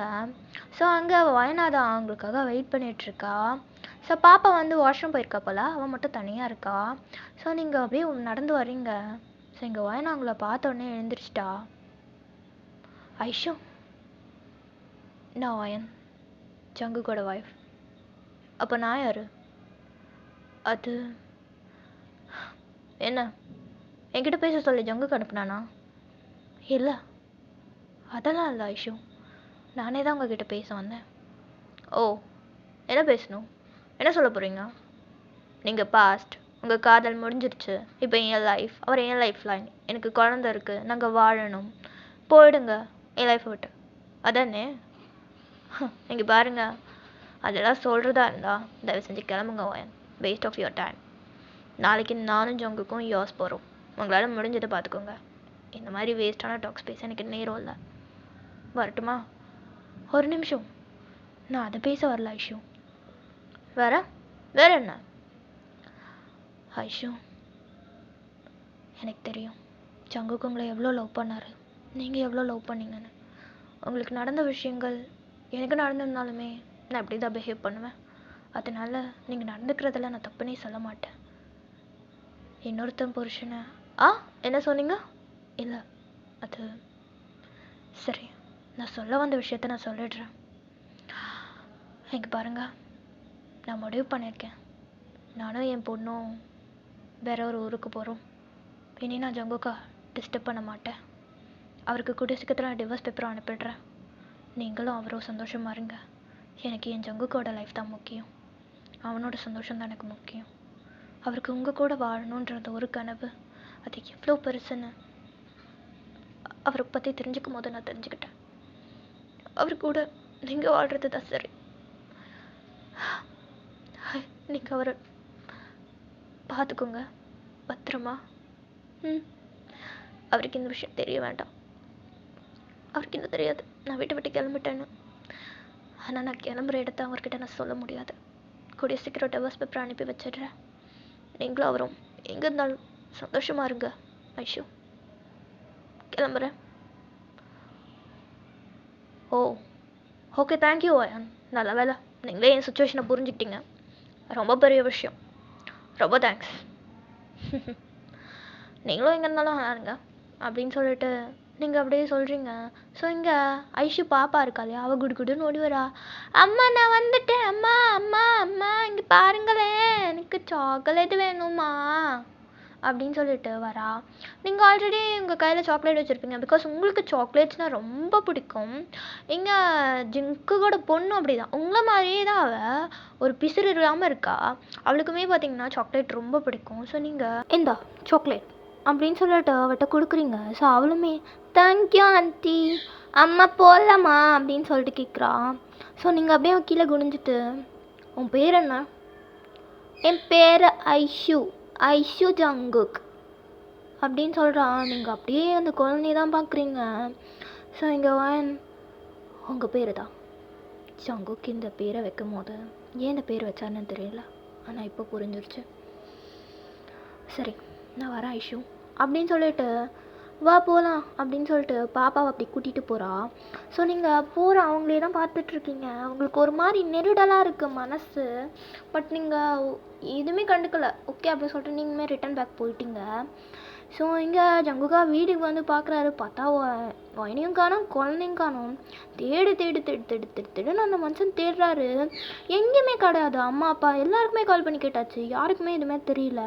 ஸோ அங்கே வயநாதா அவங்களுக்காக வெயிட் பண்ணிகிட்ருக்கா. ஸோ பாப்பா வந்து வாஷ்ரூம் போயிருக்கா போல், அவள் மட்டும் தனியாக இருக்கா. ஸோ நீங்கள் அப்படியே நடந்து வரீங்க. ஸோ இங்கே வயனா அவங்கள பார்த்த உடனே எழுந்திரிச்சிட்டா. ஐஷு, நான் வயன், ஜங்குக்கோட ஒய்ஃப். அப்போ நான் யார்? அது என்ன என்கிட்ட பேச சொல்லி ஜங்குக்கு அனுப்புனானா? இல்லை, அதெல்லாம் இல்லை ஐஷு, நானே தான் உங்ககிட்ட பேச வந்தேன். ஓ, என்ன பேசணும்? என்ன சொல்ல போகிறீங்க? நீங்கள் பாஸ்ட், உங்கள் காதல் முடிஞ்சிருச்சு, இப்போ என் லைஃப், அவர் என் லைஃப் லைன், எனக்கு குழந்த இருக்குது, நாங்கள் வாழணும், போயிடுங்க என் லைஃப்பை விட்டு, அதானே? நீங்கள் பாருங்க, அதெல்லாம் சொல்கிறதா இருந்தால் தயவு செஞ்சு கிளம்புங்க வயன், வேஸ்ட் ஆஃப் யுவர் டைம். நாளைக்கு நானும் ஜங்குக்கும் யோஸ் போகிறோம், உங்களால் முடிஞ்சதை பார்த்துக்கோங்க. இந்த மாதிரி வேஸ்டான டாக்ஸ் பேச எனக்கு நேரம் இல்லை. வரட்டுமா? ஒரு நிமிஷம், நான் அதை பேச வரல ஐஷு. வேற என்ன? ஐஷு, எனக்கு தெரியும் ஜங்குக்கு உங்களை எவ்வளோ லவ் பண்ணாரு, நீங்கள் எவ்வளோ லவ் பண்ணீங்கன்னு. உங்களுக்கு நடந்த விஷயங்கள் எனக்கு நடந்திருந்தாலுமே நான் இப்படி தான் பிஹேவ் பண்ணுவேன். அதனால நீங்கள் நடந்துக்கிறதெல்லாம் நான் தப்புனே சொல்ல மாட்டேன். இன்னொருத்தன் புருஷனை என்ன சொன்னீங்க? இல்லை, அது சரி, நான் சொல்ல வந்த விஷயத்த நான் சொல்லிடுறேன். இங்கே பாருங்க, நான் முடிவு பண்ணியிருக்கேன், நானும் என் பொண்ணும் வேற ஒரு ஊருக்கு போகிறோம். இனி நான் ஜங்குக்கா டிஸ்டர்ப் பண்ண மாட்டேன். அவருக்கு கூடிய சீக்கிரத்தில் நான் டிவோர்ஸ் பேப்பரை அனுப்பிடுறேன். நீங்களும் அவரும் சந்தோஷமாக இருங்க. எனக்கு என் ஜங்குக்கோட லைஃப் தான் முக்கியம், அவனோட சந்தோஷம் தான் எனக்கு முக்கியம். அவருக்கு உங்கள் கூட வாழணுன்றது ஒரு கனவு, அது எவ்வளோ பெருசுன்னு அவரை பற்றி தெரிஞ்சுக்கும் போது நான் தெரிஞ்சுக்கிட்டேன். அவர் கூட நீங்கள் வாழ்கிறது தான் சரி. நீங்கள் அவரை பார்த்துக்கோங்க பத்திரமா. அவருக்கு இந்த விஷயம் தெரிய வேண்டாம். அவருக்கு இன்னும் தெரியாது நான் வீட்டை விட்டு கிளம்பிட்டேன்னு. ஆனால் நான் கிளம்புற இடத்த அவர்கிட்ட நான் சொல்ல முடியாது. கூடிய சீக்கிரம் டிவோர்ஸ் பேப்பர் அனுப்பி வச்சிடுறேன். நீங்களும் அவரும் எங்கே இருந்தாலும் சந்தோஷமாக இருங்க. ஐஷு, கிளம்புறேன். ஓ ஓகே, தேங்க்யூ வயன், நல்ல வேலை நீங்களே என் சுச்சுவேஷனை புரிஞ்சுக்கிட்டீங்க, ரொம்ப பெரிய விஷயம், ரொம்ப தேங்க்ஸ். நீங்களும் எங்கே இருந்தாலும் இருங்க அப்படின்னு சொல்லிட்டு நீங்கள் அப்படியே சொல்கிறீங்க. ஸோ இங்கே ஐஷு பாப்பா இருக்கா இல்லையா, அவள் குடு குடுன்னு ஓடி வரா. அம்மா நான் வந்துட்டேன், அம்மா அம்மா அம்மா இங்கே பாருங்களேன், எனக்கு சாக்லேட் வேணுமா அப்படின்னு சொல்லிட்டு வரா. நீங்கள் ஆல்ரெடி உங்கள் கையில் சாக்லேட் வச்சுருப்பீங்க, பிகாஸ் உங்களுக்கு சாக்லேட்ஸ்னால் ரொம்ப பிடிக்கும். இங்கே ஜிங்குக்கோட பொண்ணு அப்படி தான், உங்களை மாதிரியே தான் அவள் ஒரு பிசுறு இல்லாமல் இருக்கா. அவளுக்குமே பார்த்தீங்கன்னா சாக்லேட் ரொம்ப பிடிக்கும். ஸோ நீங்கள் இந்தா சாக்லேட் அப்படின்னு சொல்லிட்டு அவட்ட கொடுக்குறீங்க. ஸோ அவளுமே தேங்க்யூ ஆண்டி, அம்மா போகலாமா அப்படின்னு சொல்லிட்டு கேட்குறா. ஸோ நீங்கள் அப்படியே கீழே குனிஞ்சிட்டு உன் பேர் என்ன? என் பேர் ஐஷு, ஐஷு ஜங்குக் அப்படின்னு சொல்கிறா. நீங்கள் அப்படியே அந்த குழந்தைய தான் பார்க்குறீங்க. ஸோ இங்கே வான் உங்கள் பேர் தான் ஜங்குக். இந்த பேரை வைக்கும் போது ஏன் இந்த பேர் வச்சாருன்னு தெரியல, ஆனால் இப்போ புரிஞ்சிருச்சு. சரி நான் வரேன் ஐஷு அப்படின்னு சொல்லிட்டு வா போகலாம் அப்படின்னு சொல்லிட்டு பாப்பாவை அப்படி கூட்டிகிட்டு போகிறா. ஸோ நீங்கள் போகிற அவங்களே தான் பார்த்துட்ருக்கீங்க. அவங்களுக்கு ஒரு மாதிரி நெருடலாக இருக்குது மனசு. பட் நீங்கள் எதுவுமே கண்டுக்கல, ஓகே அப்படின்னு சொல்லிட்டு நீங்களுமே ரிட்டன் பேக் போயிட்டீங்க. ஸோ இங்கே ஜங்குக்கா வீட்டுக்கு வந்து பார்க்குறாரு. பார்த்தா வயனையும் காணும் குழந்தையும் காணும். தேடு தேடு தேடு தேடு தேடு தேடுன்னு அந்த மனுஷன் தேடுறாரு. எங்கேயுமே கிடையாது. அம்மா அப்பா எல்லாருக்குமே கால் பண்ணி கேட்டாச்சு, யாருக்குமே எதுவுமே தெரியல.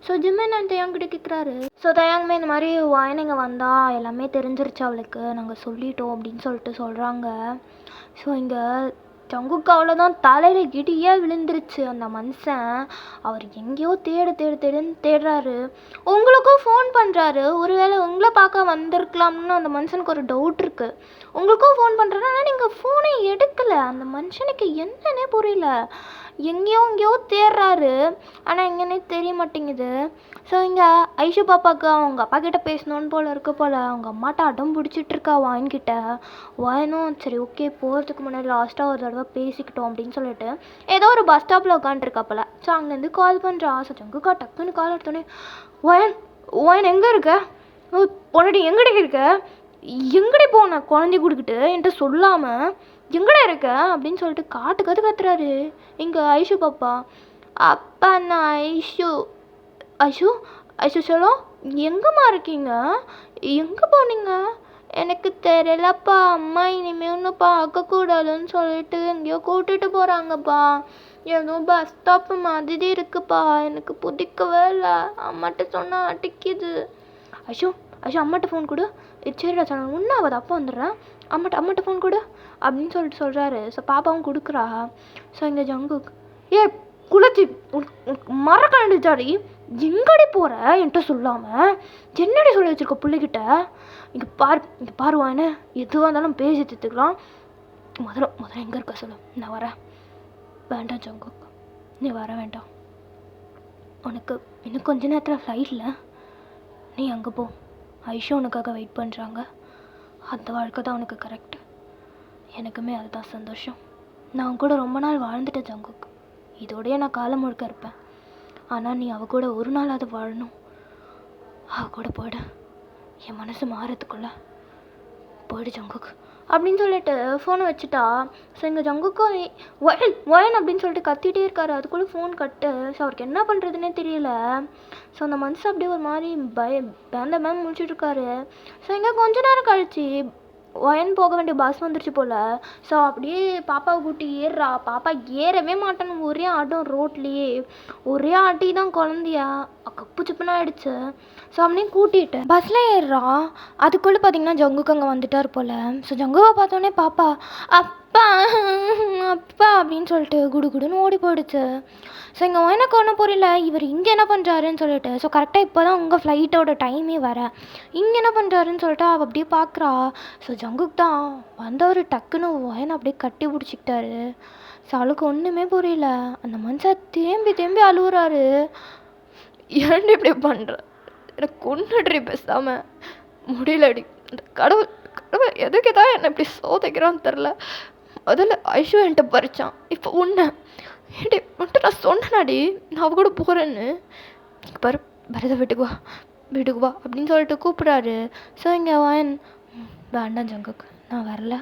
ஸோ ஜிம்மன் தயாங்கிட்ட கேட்குறாரு. ஸோ தயாங்குமே இந்த மாதிரி வயனைங்க வந்தா எல்லாமே தெரிஞ்சிருச்சு அவளுக்கு, நாங்கள் சொல்லிட்டோம் அப்படின்னு சொல்லிட்டு சொல்கிறாங்க. ஸோ இங்கே ஜங்குக்கு அவ்வளோதான் தலையில் இடியே விழுந்துருச்சு. அந்த மனுஷன் அவர் எங்கேயோ தேடுன்னு தேடுறாரு. உங்களுக்கும் ஃபோன் பண்ணுறாரு. ஒருவேளை உங்களை பார்க்க வந்திருக்கலாம்னு அந்த மனுஷனுக்கு ஒரு டவுட் இருக்குது. உங்களுக்கும் ஃபோன் பண்ணுறாரு, ஆனால் நீங்கள் ஃபோனை எடுக்கலை. அந்த மனுஷனுக்கு என்னன்னே புரியல. எங்கேயோ தேடுறாரு, ஆனால் எங்கேனே தெரிய மாட்டேங்குது. ஸோ இங்கே ஐஷு பாப்பாவுக்கு அவங்க அப்பா கிட்ட பேசணுன்னு போல் இருக்க போல் அவங்க அம்மாட்ட அடம் பிடிச்சிட்டு இருக்கா வாயின்கிட்ட. வாயனும் சரி ஓகே போகிறதுக்கு முன்னாடி லாஸ்ட்டாக ஒரு தடவை பேசிக்கிட்டோம் அப்படின்னு சொல்லிட்டு ஏதோ ஒரு பஸ் ஸ்டாப்பில் உட்காந்துருக்கா போல். ஸோ அங்கேருந்து கால் பண்ணுறா. ஸோ ஜங்குக்கா டக்குன்னு கால் எடுத்தோடனே வாயன் எங்கே இருக்க, பொண்ணடி எங்கடி இருக்க, எங்கடி போன குழந்தை கொடுக்கிட்டு என்கிட்ட சொல்லாமல் எங்கடா இருக்க அப்படின்னு சொல்லிட்டு கத்துறாரு இங்கே ஐஷு பாப்பா. அப்பா நான் ஐஷு சொல்லும், எங்கம்மா இருக்கீங்க, எங்கே போனீங்க, எனக்கு தெரியலப்பா, அம்மா இனிமேல் ஒன்றும் பார்க்கக்கூடாதுன்னு சொல்லிட்டு எங்கேயோ கூட்டிகிட்டு போகிறாங்கப்பா, ஏதோ பஸ் ஸ்டாப்பு மாதிரி இருக்குப்பா, எனக்கு பிடிக்கவே இல்லை, அம்மாட்ட சொன்னால் அடிக்குது. ஐஷு அம்மாட்ட ஃபோன் கொடு. சரிடா சொன்ன ஒன்றாவது அப்பா வந்துடுறேன், அம்மாட்ட ஃபோன் கொடு அப்படின்னு சொல்லிட்டு சொல்கிறாரு. ஸோ பாப்பாவும் கொடுக்குறா. ஸோ இங்கே ஜங்குக், குளச்சி மறக்கண்டிச்சாடி, எங்கடி போகிற என்கிட்ட சொல்லாமல், என்னடி சொல்லி வச்சுருக்க பிள்ளைகிட்ட, இங்கே பாருவான்னு எதுவாக இருந்தாலும் பேசி தத்துக்கலாம், முதல்ல எங்கே இருக்க சொல்லு, நான் வரேன். வேண்டாம் ஜங்குக், நீ வர வேண்டாம், உனக்கு இன்னும் கொஞ்ச நேரத்தில் ஃப்ளைட்டில் நீ அங்கே போ, ஐஷு உனக்காக வெயிட் பண்ணுறாங்க, அந்த வாழ்க்கை தான் உனக்கு கரெக்டு, எனக்குமே அதுதான் சந்தோஷம், நான் கூட ரொம்ப நாள் வாழ்ந்துட்டேன் ஜங்குக், இதோடய நான் காலம் முழுக்க இருப்பேன், ஆனால் நீ அவள் கூட ஒரு நாள் அது வாழணும், அவள் கூட போய்டு, என் மனசு மாறத்துக்குள்ள போய்டு ஜங்குக் அப்படின்னு சொல்லிட்டு ஃபோனை வச்சுட்டா. ஸோ இங்கே ஜங்குக்கும் ஒயன் அப்படின்னு சொல்லிட்டு கத்திகிட்டே இருக்காரு. அதுக்குள்ளே ஃபோன் கட்டு. ஸோ அவருக்கு என்ன பண்ணுறதுன்னே தெரியல. ஸோ அந்த மனுஷன் அப்படியே ஒரு மாதிரி பயந்த மேம் முடிச்சுட்ருக்காரு. ஸோ இங்கே கொஞ்ச நேரம் கழிச்சு ஒயன் போக வேண்டிய பஸ் வந்துருச்சு போல். ஸோ அப்படியே பாப்பாவை கூட்டி ஏறுறா. பாப்பா ஏறவே மாட்டேன்னு ஒரே ஆட்டம் ரோட்லேயே, ஒரே ஆட்டி தான் குழந்தையா கப்பு சிப்புன்னு ஆகிடுச்சு. ஸோ அப்படியே கூட்டிகிட்டு பஸ்ஸில் ஏறுறா. அதுக்குள்ளே பார்த்தீங்கன்னா ஜங்குக்கு அங்கே வந்துட்டார் போல். ஸோ ஜங்குவை பார்த்தோன்னே பாப்பா அப்பா அப்படின்னு சொல்லிட்டு குடுன்னு ஓடி போயிடுச்சு. ஸோ இங்கே எனக்கு ஒன்றும் புரியல, இவர் இங்கே என்ன பண்ணுறாருன்னு சொல்லிட்டு. ஸோ கரெக்டாக இப்போ தான் உங்கள் ஃப்ளைட்டோட டைமே வர, இங்கே என்ன பண்ணுறாருன்னு சொல்லிட்டு அவள் அப்படியே பார்க்குறா. ஸோ ஜங்குக் தான் வந்தவர் டக்குன்னு ஒயனை அப்படியே கட்டி பிடிச்சிக்கிட்டாரு. ஸோ அவளுக்கு ஒன்றுமே புரியல. அந்த மனுஷன் தேம்பி அழுகுறாரு. ஏன்டி இப்படி பண்ணுற, எனக்கு கொன்னுட்ரி பேசாமல், முடியலடி, அந்த கடவுள் எதுக்கு தான் என்னை இப்படி சோதைக்கிறான்னு தெரில. முதல்ல ஐஷு என்கிட்ட பறிச்சான், இப்போ உன்னை ஏன்டி வந்துட்டு நான் சொன்னேனாடி நான் அவ கூட போகிறேன்னு, பாரு பரத வீட்டுக்கு வா அப்படின்னு சொல்லிட்டு கூப்பிட்றாரு. ஸோ இங்கே வாயன் வேண்டாம் ஜங்குக், நான் வரல,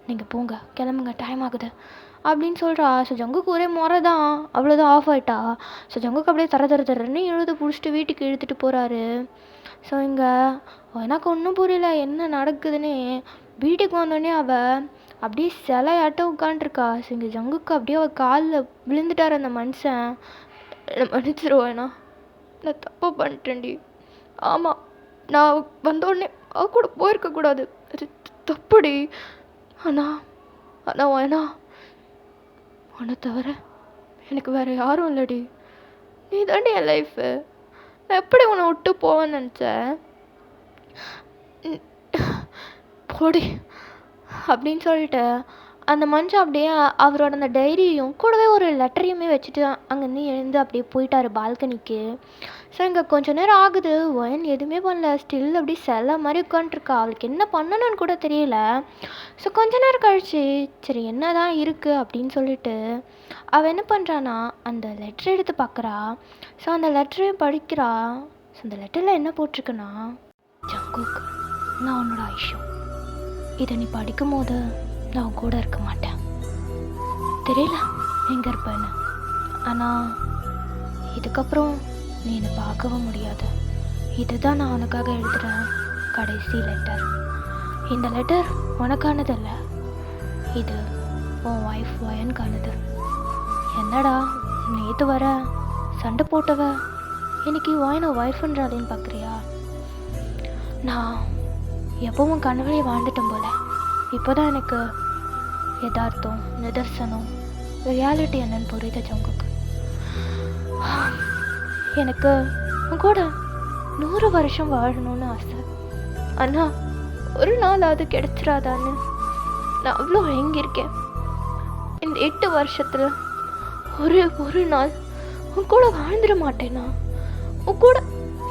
நீங்கள் போங்க, கிளம்புங்க, டைம் ஆகுது அப்படின்னு சொல்கிறா. ஸோ ஜங்குக்கு ஒரே முறை தான், அவ்வளோதான், ஆஃப் ஆகிட்டா. ஸோ ஜங்குக்கு அப்படியே தரன்னு இழுத்து பிடிச்சிட்டு வீட்டுக்கு இழுத்துட்டு போகிறாரு. ஸோ இங்கே எனக்கு ஒன்றும் புரியல என்ன நடக்குதுன்னு. வீட்டுக்கு வந்தோடனே அவள் அப்படியே சிலையாட்டம் உட்காண்ட்ருக்கா. ஸோ இங்கே ஜங்குக்கு அப்படியே அவள் காலில் விழுந்துட்டார் அந்த மனுஷன். என்னை மன்னிச்சிருவேண்ணா, நான் தப்பு பண்ணிட்டேன்டி, ஆமாம் நான் வந்தோடனே அவ கூட போயிருக்கக்கூடாது, அது தப்புடி, ஆனால் வேணா உன்னை தவிர எனக்கு வேறு யாரும் இல்லடி, நீ தாண்டி என் லைஃபு, நான் எப்படி உன்னை விட்டு போவேன்னு நினச்சேன், போடி அப்படின்னு சொல்லிட்டு அந்த மனுஷன் அப்படியே அவரோட அந்த டைரியும் கூடவே ஒரு லெட்டரையுமே வச்சுட்டு அங்கேருந்து எழுந்து அப்படியே போயிட்டார் பால்கனிக்கு. ஸோ இங்கே கொஞ்சம் நேரம் ஆகுது, ஒயன் எதுவுமே பண்ணல, ஸ்டில் அப்படியே சில மாதிரி உட்காந்துருக்கா. அவளுக்கு என்ன பண்ணணும்னு கூட தெரியல. ஸோ கொஞ்ச நேரம் கழிச்சு சரி என்ன தான் இருக்குது அப்படின்னு சொல்லிட்டு அவள் என்ன பண்ணுறான்னா அந்த லெட்டர் எடுத்து பார்க்குறா. ஸோ அந்த லெட்டரையும் படிக்கிறா. ஸோ அந்த லெட்டரில் என்ன போட்டிருக்குன்னா, ஜங்குக், நான் உன்னோட ஐஷு, இதை நீ படிக்கும் போது நான் கூட இருக்க மாட்டேன், தெரியல எங்கே இருப்பேன்னு, ஆனால் இதுக்கப்புறம் நீ என்னை பார்க்கவும் முடியாது, இதுதான் நான் உனக்காக எழுதுகிற கடைசி லெட்டர். இந்த லெட்டர் உனக்கானதல்ல, இது உன் ஒய்ஃப் ஒயனுக்கானது. என்னடா நேற்று வர சண்டை போட்டவ இன்னைக்கு ஒயனை ஒய்ஃப்ன்றாலேன்னு பார்க்குறியா? நான் எப்பவும் கனவுலேயே வாழ்ந்துட்டேன் போல. இப்போ தான் எனக்கு யதார்த்தம், நிதர்சனம், ரியாலிட்டி என்னன்னு புரியுது ஜங்குக்கு. எனக்கு உன் கூட 100 வருஷம் வாழணும்னு ஆசை, ஆனால் ஒரு நாள் அது கிடைச்சிடாதான்னு நான் அவ்வளோ ஏங்கியிருக்கேன். இந்த 8 வருஷத்தில் ஒரு நாள் உன் கூட வாழ்ந்துட மாட்டேனா, உன் கூட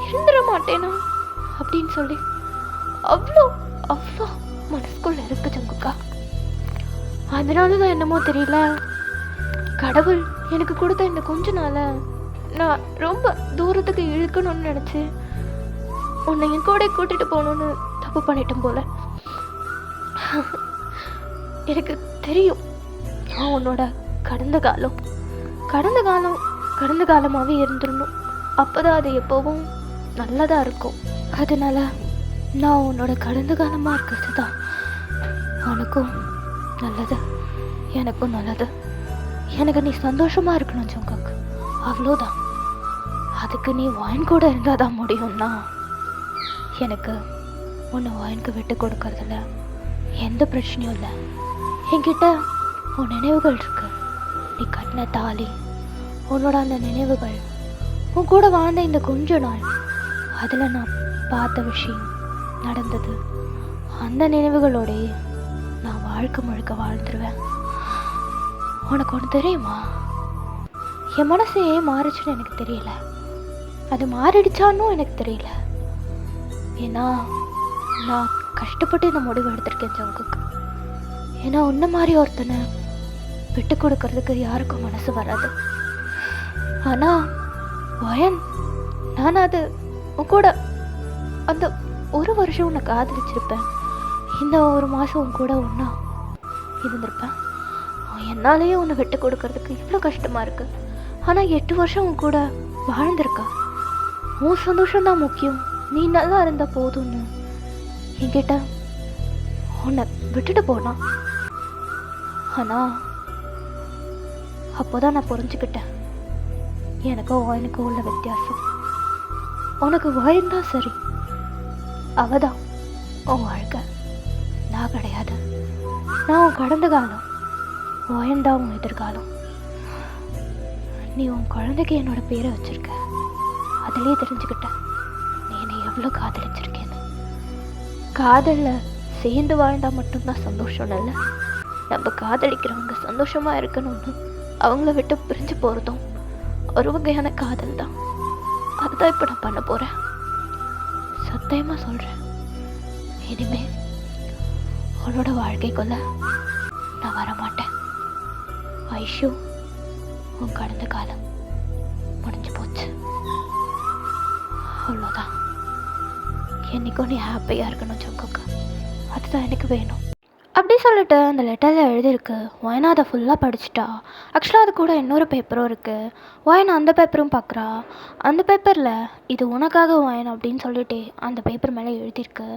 இருந்துட மாட்டேனா அப்படின்னு சொல்லி அவ்வளோ அவ்வளோ மனசுக்குள்ள இருக்கு ஜங்குக்கா. அதனால தான் என்னமோ தெரியல, கடவுள் எனக்கு கொடுத்த இந்த கொஞ்ச நாள நான் ரொம்ப தூரத்துக்கு இழுக்கணும்னு நினச்சி உன்னை என் கூட கூட்டிட்டு போகணுன்னு தப்பு பண்ணிட்டேன் போல. எனக்கு தெரியும் உன்னோட கடந்த காலமாகவே இருந்துடணும். அப்போதான் அது எப்போவும் நல்லதாக இருக்கும். அதனால நான் உன்னோட கடந்த காலமாக இருக்கிறது தான் உனக்கும் நல்லது, எனக்கும் நல்லது. எனக்கு நீ சந்தோஷமாக இருக்கணும் ஜங்குக், அவ்வளோதான். அதுக்கு நீ வாயின் கூட இருந்தால் தான் முடியும்னா எனக்கு உன்னை வாயினுக்கு விட்டு கொடுக்கறதில்ல எந்த பிரச்சனையும் இல்லை. என்கிட்ட உன் நினைவுகள் இருக்கு. நீ கட்டின தாலி, உன்னோட அந்த நினைவுகள், உன் கூட வாழ்ந்த இந்த கொஞ்ச நாள், அதில் நான் பார்த்த விஷயம் நடந்தது, அந்த நினைவுகளோடய நான் வாழ்க்கை முழுக்க வாழ்ந்துருவேன். உனக்கு ஒன்று தெரியுமா, என் மனசு ஏன் மாறுச்சுன்னு எனக்கு தெரியல, அது மாறிடுச்சான்னு எனக்கு தெரியல. ஏன்னா நான் கஷ்டப்பட்டு இந்த முடிவு எடுத்திருக்கேன் ஜங்குக்கு. ஏன்னா உன்ன மாதிரி ஒருத்தனை விட்டு கொடுக்கறதுக்கு யாருக்கும் மனசு வராது. ஆனால் வயன், நான் அது உன் கூட அந்த ஒரு வருஷம் உன்னை காதலிச்சிருப்பேன், இந்த ஒரு மாதம் உன் கூட ஒன்றா இருந்திருப்பேன். என்னாலேயே உன்னை விட்டு கொடுக்கறதுக்கு இவ்வளோ கஷ்டமாக இருக்குது. ஆனால் 8 வருஷம் உன் கூட வாழ்ந்திருக்கா. உன் சந்தோஷம்தான் முக்கியம், நீ நல்லா இருந்தால் போதும்னு என்கிட்ட உன்னை விட்டுட்டு போனா. ஆனால் அப்போதான் நான் புரிஞ்சுக்கிட்டேன் எனக்கும் வாயனுக்கும் உள்ள வித்தியாசம். உனக்கு வாயன்தான் சரி, அவதான் உன் வாழ்க்கை, நான் கிடையாது. நான் உன் கடந்த காலம், வாயன்தான் உன் எதிர்காலம். நீ உன் குழந்தைக்கு என்னோட பேரை வச்சிருக்க, அதிலே தெரிஞ்சுக்கிட்ட நீ என்னை எவ்வளோ காதலிச்சிருக்கேன்னு. காதலில் சேர்ந்து வாழ்ந்தா மட்டும்தான் சந்தோஷம் இல்லை. நம்ம காதலிக்கிறவங்க சந்தோஷமாக இருக்கணும்னு அவங்கள விட்டு பிரிஞ்சு போகிறதும் ஒரு வகையான காதல் தான். அதுதான் இப்போ நான் பண்ண போகிறேன். சத்தியமாக சொல்கிறேன், இனிமே உன்னோட வாழ்க்கைக்குள்ள நான் வரமாட்டேன். ஐஷு, உன் கடந்த காலம் முடிஞ்சு போச்சு, அவ்வளோதான். என்னைக்கும் நீ ஹாப்பியாக இருக்கணும் ஜங்குக்கு, அதுதான் எனக்கு வேணும். அப்படி சொல்லிட்டு அந்த லெட்டரில் எழுதியிருக்கு. வயனா அதை ஃபுல்லாக படிச்சுட்டா. ஆக்சுவலாக அது கூட இன்னொரு பேப்பரும் இருக்குது. வயனா அந்த பேப்பரும் பார்க்குறா. அந்த பேப்பரில் இது உனக்காக வயன் அப்படின்னு சொல்லிட்டு அந்த பேப்பர் மேலே எழுதியிருக்கு.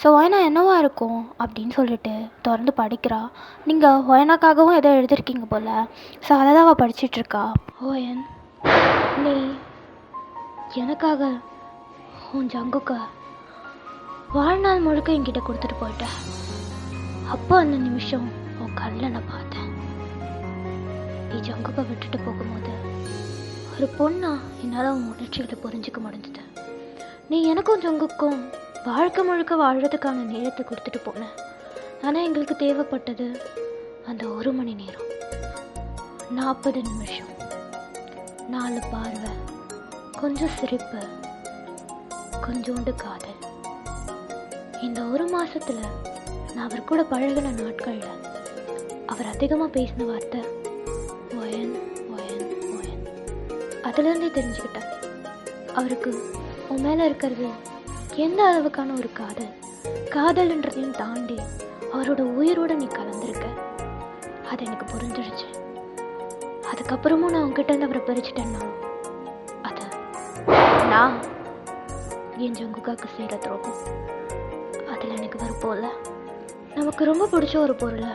ஸோ வயனா என்னவா இருக்கும் அப்படின்னு சொல்லிட்டு திறந்து படிக்கிறா. நீங்கள் வயனாக்காகவும் எதோ எழுதியிருக்கீங்க போல். ஸோ அதை தான் அவள் படிச்சிட்ருக்கா. வயன், நீ எனக்காக உன் ஜங்குக்கு வாழ்நாள் முழுக்க என்கிட்ட கொடுத்துட்டு போயிட்ட. அப்போ அந்த நிமிஷம் உன் கண்ணில் நான் பார்த்தேன். நீ ஜங்குக்கை விட்டுட்டு போகும்போது ஒரு பொண்ணா என்னால் உன் உணர்ச்சிகளை புரிஞ்சிக்க முடிஞ்சது. நீ எனக்கும் ஜங்குக்கும் வாழ்க்கை முழுக்க வாழ்கிறதுக்கான நேரத்தை கொடுத்துட்டு போனேன். ஆனால் எங்களுக்கு தேவைப்பட்டது அந்த 1 மணி நேரம், 40 நிமிஷம், 4 பார்வை, கொஞ்சம் சிரிப்பு, கொஞ்சோண்டு காதல். இந்த 1 மாதத்தில் நான் அவர் கூட பழகின நாட்களில் அவர் அதிகமாக பேசின வார்த்தை ஒயன் ஒயன் ஒயன். அதுலேருந்தே தெரிஞ்சுக்கிட்டேன் அவருக்கு உன் மேலே இருக்கிறது எந்த அளவுக்கான ஒரு காதல்ன்றதையும் தாண்டி அவரோட உயிரோட நீ கலந்துருக்க. அது எனக்கு புரிஞ்சிடுச்சு. அதுக்கப்புறமும் நான் உங்ககிட்ட அவரை பறிச்சிட்டேன்னா அதை நான் என் ஜங்குக்காக்கு செய்கிற துரோகம். அதில் எனக்கு வரப்போல. நமக்கு ரொம்ப பிடிச்ச ஒரு பொருளை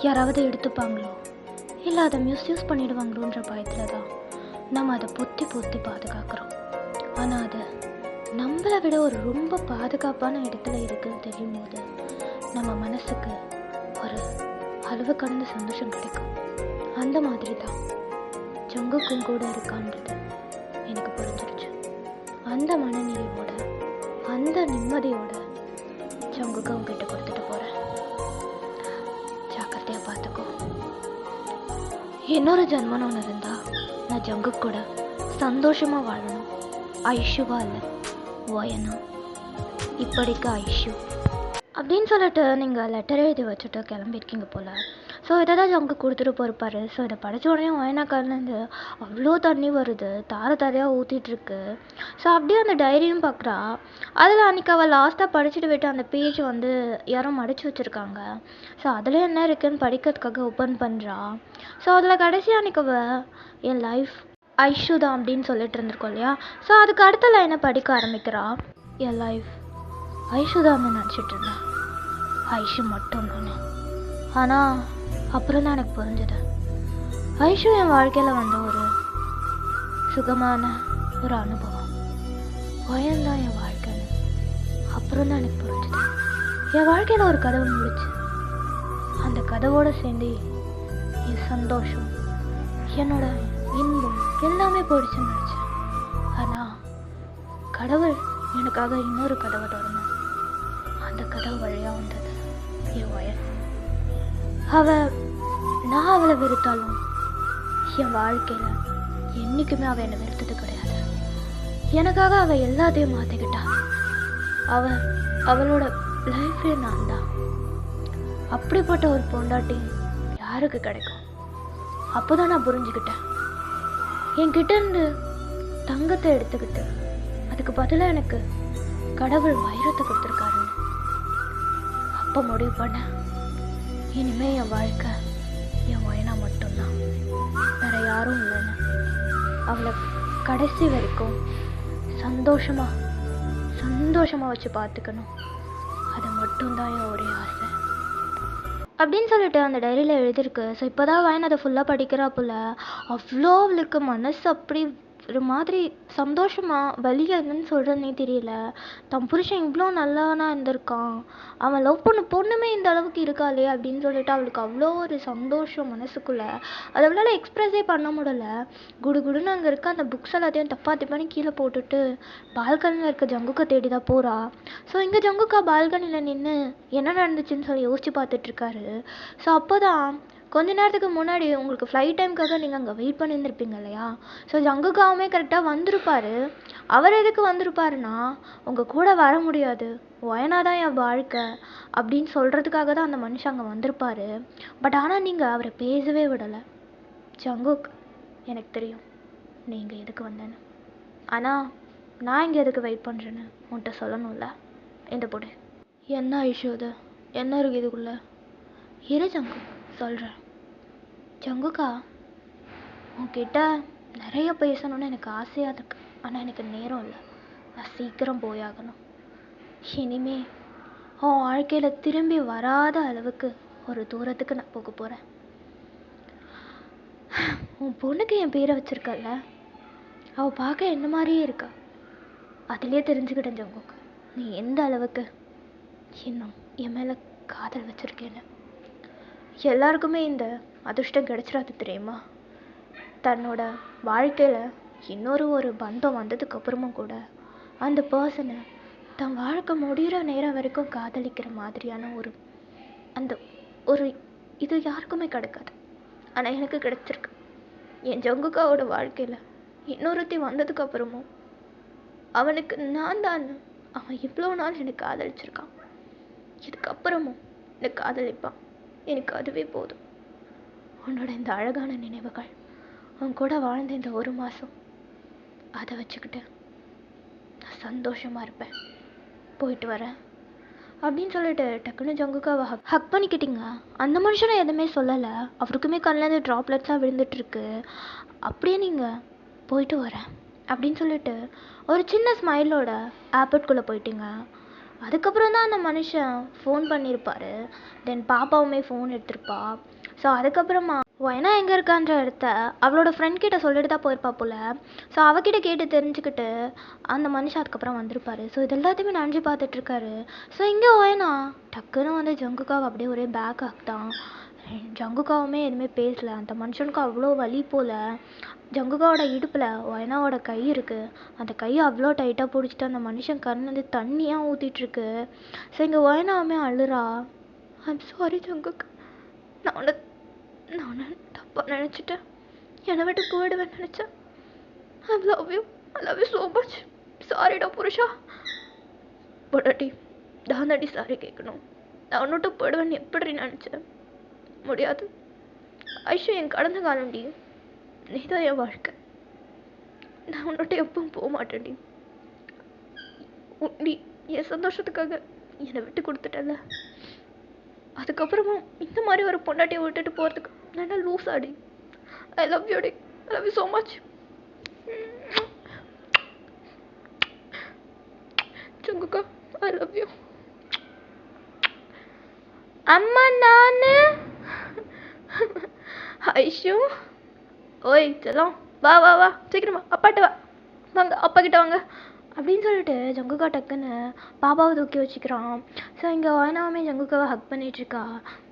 யாராவது எடுத்துப்பாங்களோ இல்லை அதை மிஸ்யூஸ் பண்ணிடுவாங்களோன்ற பயத்தில் தான் நம்ம அதை பொத்தி பாதுகாக்கிறோம். ஆனால் அது நம்மளை விட ஒரு ரொம்ப பாதுகாப்பான இடத்துல இருக்குன்னு தெரியும் போது நம்ம மனசுக்கு ஒரு அளவு கடந்த சந்தோஷம் கிடைக்கும். அந்த மாதிரி தான் ஜங்குக்கும் கூட இருக்கான்றது எனக்கு புரிஞ்சிருச்சு. அந்த மனநிலையோட அந்த நிம்மதியோட ஜங்குக்கு அவங்ககிட்ட கொடுத்துட்டு போகிறேன். ஜாக்கிரதையாக பார்த்துக்கோ. இன்னொரு ஜென்மம்னு ஒன்று இருந்தா நான் ஜங்கு கூட சந்தோஷமாக வாழணும். ஐஷுவா இல்லை, வயனா. இப்படிக்கு ஐஷு அப்படின்னு சொல்லிட்டு நீங்கள் லெட்டர் எழுதி வச்சுட்டு கிளம்பியிருக்கீங்க போல். ஸோ இதை தான் ஜங்கு கொடுத்துட்டு போயிருப்பாரு. ஸோ இதை படித்த உடனே வயனாக்கார்லேருந்து அவ்வளோ தண்ணி வருது, தாரையாக ஊற்றிட்டுருக்கு. ஸோ அப்படியே அந்த டைரியும் பார்க்குறா. அதில் அன்றைக்கி அவள் லாஸ்ட்டாக படிச்சுட்டு விட்டு அந்த பேஜ் வந்து யாரும் மடித்து வச்சுருக்காங்க. ஸோ அதில் என்ன இருக்குதுன்னு படிக்கிறதுக்காக ஓப்பன் பண்ணுறா. ஸோ அதில் கடைசி அன்றைக்கி அவள் என் லைஃப் ஐஷு தான் அப்படின்னு சொல்லிட்டு இருந்திருக்கோம் இல்லையா. ஸோ அதுக்கு அடுத்த லைனை படிக்க ஆரம்பிக்கிறா. என் லைஃப் ஐஷு தான் நினச்சிட்டு இருந்தேன், ஐஷு மட்டும் தானே. ஆனால் அப்புறம் தான் எனக்கு புரிஞ்சுது, ஐஷு என் வாழ்க்கையில் வந்த ஒரு சுகமான ஒரு அனுபவம், பயம்தான் என் வாழ்க்கைன்னு. அப்புறம் தான் எனக்கு புரிஞ்சுது, என் வாழ்க்கையில் ஒரு கதவு முடிச்சு, அந்த கதவோடு சேர்ந்து என் சந்தோஷம், என்னோட இன்பம் எல்லாமே போயிடுச்சுன்னு நினச்சேன். ஆனால் கடவுள் எனக்காக இன்னொரு கதவை திறந்தார். அந்த கதவு வழியாக வந்தது என் வயல். நான் அவளை வெறுத்தாலும் என் வாழ்க்கையில் என்றைக்குமே அவள் என்னை வெறுத்தது கிடையாது. எனக்காக அவள் எல்லாத்தையும் மாற்றிக்கிட்டா. அவளோட லைஃபே நான் தான். அப்படிப்பட்ட ஒரு பொண்டாட்டி யாருக்கு கிடைக்கும்? அப்போ தான் நான் புரிஞ்சுக்கிட்டேன், என்கிட்ட இருந்து தங்கத்தை எடுத்துக்கிட்டு அதுக்கு பதிலாக எனக்கு கடவுள் வைரத்தை கொடுத்துருக்காருன்னு. அப்போ முடிவு பண்ணேன், இனிமே என் வாழ்க்கை என் வயனா மட்டும்தான், வேற யாரும் இல்லைன்னு. அவளை கடைசி வரைக்கும் சந்தோஷமாக வச்சு பார்த்துக்கணும், அது மட்டும்தான் என் ஒரே ஆசை அப்படின்னு சொல்லிட்டு அந்த டைரியில் எழுதியிருக்கு. ஸோ இப்போ தான் வயன் அதை ஃபுல்லாக படிக்கிறாப்புல. அவ்வளோ அவளுக்கு மனசு அப்படி ஒரு மாதிரி சந்தோஷமாக வலியா என்னன்னு சொல்கிறதுனே தெரியல. தன் புருஷன் இவ்வளோ நல்லவனா இருந்திருக்கான், அவன் லவ் பண்ண பொண்ணுமே இந்த அளவுக்கு இருக்காளே அப்படின்னு சொல்லிட்டு அவளுக்கு அவ்வளோ ஒரு சந்தோஷம் மனசுக்குள்ளே. அதை அவளால் எக்ஸ்ப்ரெஸ்ஸே பண்ண முடியல. குடுகுடுன்னு அங்கே இருக்க அந்த புக்ஸ் எல்லாத்தையும் தப்பாத்தி கீழே போட்டுட்டு பால்கனியில் இருக்க ஜங்குக்கை தேடி தான் போகிறா. ஸோ இங்கே ஜங்குக்கா பால்கனியில் நின்று என்ன நடந்துச்சுன்னு சொல்லி யோசிச்சு பார்த்துட்ருக்காரு. ஸோ அப்போ தான் கொஞ்ச நேரத்துக்கு முன்னாடி உங்களுக்கு ஃப்ளைட் டைமுக்காக நீங்கள் அங்கே வெயிட் பண்ணியிருந்திருப்பீங்க இல்லையா. ஸோ ஜங்குக்காவுமே கரெக்டாக வந்திருப்பார். அவர் எதுக்கு வந்திருப்பாருன்னா, உங்கள் கூட வர முடியாது, வயனா தான் என் வாழ்க்கை அப்படின்னு சொல்கிறதுக்காக தான் அந்த மனுஷன் அங்கே வந்திருப்பார். பட் ஆனால் நீங்கள் அவரை பேசவே விடலை. ஜங்குக், எனக்கு தெரியும் நீங்கள் எதுக்கு வந்தேன்னு, ஆனால் நான் இங்கே எதுக்கு வெயிட் பண்ணுறேன்னு உன்கிட்ட சொல்லணும்ல. இந்த போடு என்ன ஐஷோது, என்ன இருக்குது இதுக்குள்ளே? இரு ஜங்கு சொல்கிறேன். ஜங்குக்கா, உன்கிட்ட நிறைய பேசணும்னு எனக்கு ஆசையாக இருக்கு, ஆனால் எனக்கு நேரம் இல்லை. நான் சீக்கிரம் போயாகணும். இனிமே உன் வாழ்க்கையில் திரும்பி வராத அளவுக்கு ஒரு தூரத்துக்கு நான் போக போகிறேன். உன் பொண்ணுக்கு என் பேரை வச்சிருக்கல, அவள் பார்க்க என்ன மாதிரியே இருக்கா. அதுலேயே தெரிஞ்சுக்கிட்டேன் ஜங்குக்கு, நீ எந்த அளவுக்கு இன்னும் என் மேலே காதல் வச்சுருக்கேன்னு. எல்லாருக்குமே இந்த அதிர்ஷ்டம் கிடைச்சிடாது தெரியுமா. தன்னோட வாழ்க்கையில் இன்னொரு ஒரு பந்தம் வந்ததுக்கப்புறமும் கூட அந்த பர்சனை தன் வாழ்க்கை முடிகிற நேரம் வரைக்கும் காதலிக்கிற மாதிரியான ஒரு இது யாருக்குமே கிடைக்காது. ஆனால் எனக்கு கிடைச்சிருக்கு. என் ஜங்குக்காவோட வாழ்க்கையில் இன்னொருத்தி வந்ததுக்கப்புறமும் அவனுக்கு நான் தான், அவன் இவ்வளோ நாள் எனக்கு காதலிச்சிருக்கான், இதுக்கப்புறமும் எனக்கு காதலிப்பான். எனக்கு அதுவே போதும். உன்னோட இந்த அழகான நினைவுகள், உன் கூட வாழ்ந்த இந்த ஒரு மாதம், அதை வச்சுக்கிட்டு நான் சந்தோஷமாக இருப்பேன். போயிட்டு வரேன் அப்படின்னு சொல்லிட்டு டக்குன்னு ஜங்குக்காவை ஹக் பண்ணிக்கிட்டீங்க. அந்த மனுஷனை எதுவுமே சொல்லலை, அவருக்குமே கண்ணிலேருந்து ட்ராப்லெட்ஸாக விழுந்துட்டுருக்கு. அப்படியே நீங்கள் போயிட்டு வரேன் அப்படின்னு சொல்லிட்டு ஒரு சின்ன ஸ்மைலோட ஏர்போர்ட்குள்ளே போயிட்டீங்க. அதுக்கப்புறம் தான் அந்த மனுஷன் ஃபோன் பண்ணியிருப்பார். தென் பாப்பாவுமே ஃபோன் எடுத்திருப்பா. ஸோ அதுக்கப்புறமா வயனா எங்கே இருக்கான்ற இடத்த அவளோட ஃப்ரெண்ட் கிட்ட சொல்லிட்டு தான் போயிருப்பா போல். ஸோ அவகிட்ட கேட்டு தெரிஞ்சுக்கிட்டு அந்த மனுஷன் அதுக்கப்புறம் வந்திருப்பாரு. ஸோ இது எல்லாத்தையுமே நினச்சி பார்த்துட்ருக்காரு. ஸோ இங்கே வயனா டக்குன்னு வந்து ஜங்குக்காவை அப்படியே ஒரே பேக் ஆகிட்டான். ஜங்குக்காவுமே எதுவுமே பேசலை. அந்த மனுஷனுக்கு அவ்வளோ வலி போல். ஜங்குக்காவோட இடுப்பில் வயனாவோட கை இருக்குது. அந்த கையை அவ்வளோ டைட்டாக பிடிச்சிட்டு அந்த மனுஷன் கண் வந்து தண்ணியாக ஊற்றிட்டுருக்கு. ஸோ இங்கே வயனாவுமே அழுறா. ஐம் சாரி ஜங்குக், நான் உன்னை தப்பாக நினச்சிட்டேன். என்னை விட்டு போயிடுவேன்னு நினச்சேன். ஐ லவ் யூ ஸோ மச். சாரிடா புருஷா. பொடாட்டி தானடி சாரி கேட்கணும். நான் உன்னிட்டு போயிடுவேன்னு எப்படி நினச்சேன். முடியாது. ஐஷு என் கடந்த காலம்டி. நீ தான் என் வாழ்க்கை. நான் உன்னிட்ட எப்பவும் போக மாட்டேன்டி. நீ என் சந்தோஷத்துக்காக என்னை விட்டு கொடுத்துட்டல. அதுக்கப்புறமும் இந்த மாதிரி ஒரு பொண்டாட்டியை விட்டுட்டு போகிறதுக்கு நான் லூஸ் ஆடி. ஐ லவ் யூ டி. I love you so much. ஜங்குக்கா ஐ லவ் யூ. அம்மா நானு ஐஷு. ஓய் செல்லம் வா வா வா சீக்கிரமா அப்பாட்ட வா. வாங்க அப்பா கிட்ட வாங்க அப்படின்னு சொல்லிட்டு ஜங்குக்கா டக்குன்னு பாப்பாவை தூக்கி வச்சுக்கிறான். ஸோ இங்கே வாய்னாவுமே ஜங்குக்காவை ஹக் பண்ணிகிட்ருக்கா.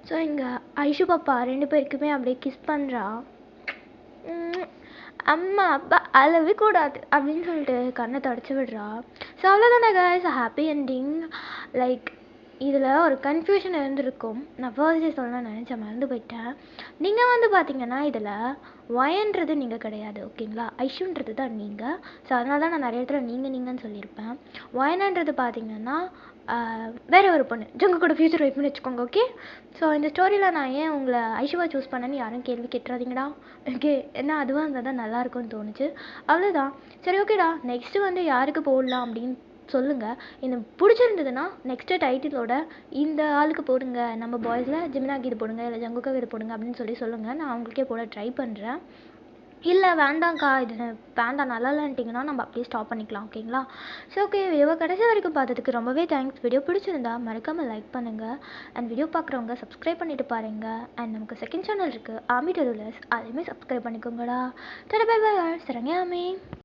ஸோ இங்கே ஐஷு பாப்பா 2 பேருக்குமே அப்படியே கிஸ் பண்ணுறா. அம்மா அப்பா அழவே கூடாது அப்படின்னு சொல்லிட்டு கண்ணை தொடச்சி விடுறா. ஸோ அவ்வளோதானே கைஸ், ஹாப்பி என்டிங். லைக் இதில் ஒரு கன்ஃபியூஷன் இருந்திருக்கும். நான் ஃபர்ஸ்டே சொல்லணும்னு நினச்சேன், மறந்து போயிட்டேன். நீங்கள் வந்து பார்த்தீங்கன்னா இதில் ஒயன்றது நீங்கள் கிடையாது, ஓகேங்களா? ஐஷுன்றது தான் நீங்கள். ஸோ அதனால தான் நான் நிறைய இடத்துல நீங்கன்னு சொல்லியிருப்பேன். ஒயனன்றது பார்த்தீங்கன்னா வேற ஒரு பொண்ணு, ஜங்கு கூட ஃபியூச்சர் வைப்னு வச்சுக்கோங்க, ஓகே? ஸோ இந்த ஸ்டோரியில் நான் ஏன் உங்களை ஐஷுவா சூஸ் பண்ணேன்னு யாரும் கேள்வி கேட்டுறாதீங்கடா, ஓகே? ஏன்னா அதுவாக இருந்தால் தான் நல்லாயிருக்கும்னு தோணுச்சு, அவ்வளோதான். சரி ஓகேடா, நெக்ஸ்ட்டு வந்து யாருக்கு போடலாம் அப்படின்னு சொல்லுங்கள். எனக்கு பிடிச்சிருந்ததுன்னா நெக்ஸ்ட்டு டைட்டிலோட இந்த ஆளுக்கு போடுங்க, நம்ம பாய்ஸில் ஜிமினாக்கு இது போடுங்க, இல்லை ஜங்குக்காக இது போடுங்க அப்படின்னு சொல்லுங்கள். நான் அவங்களுக்கே போட ட்ரை பண்ணுறேன். இல்லை வேண்டாங்க்கா, இது வேண்டாம் நல்லா இல்லைன்ட்டிங்கன்னா நம்ம அப்படியே ஸ்டாப் பண்ணிக்கலாம், ஓகேங்களா? ஸோ ஓகே, வீடியோவை கடைசி வரைக்கும் பார்த்ததுக்கு ரொம்பவே தேங்க்ஸ். வீடியோ பிடிச்சிருந்தா மறக்காமல் லைக் பண்ணுங்கள். அண்ட் வீடியோ பார்க்குறவங்க சப்ஸ்கிரைப் பண்ணிட்டு பாருங்கள். அண்ட் நமக்கு செகண்ட் சேனல் இருக்குது, ஆமி டெலுலஸ், அதையுமே சப்ஸ்கிரைப் பண்ணிக்கோங்கடா. பை பை, சரண்யா ஆமி.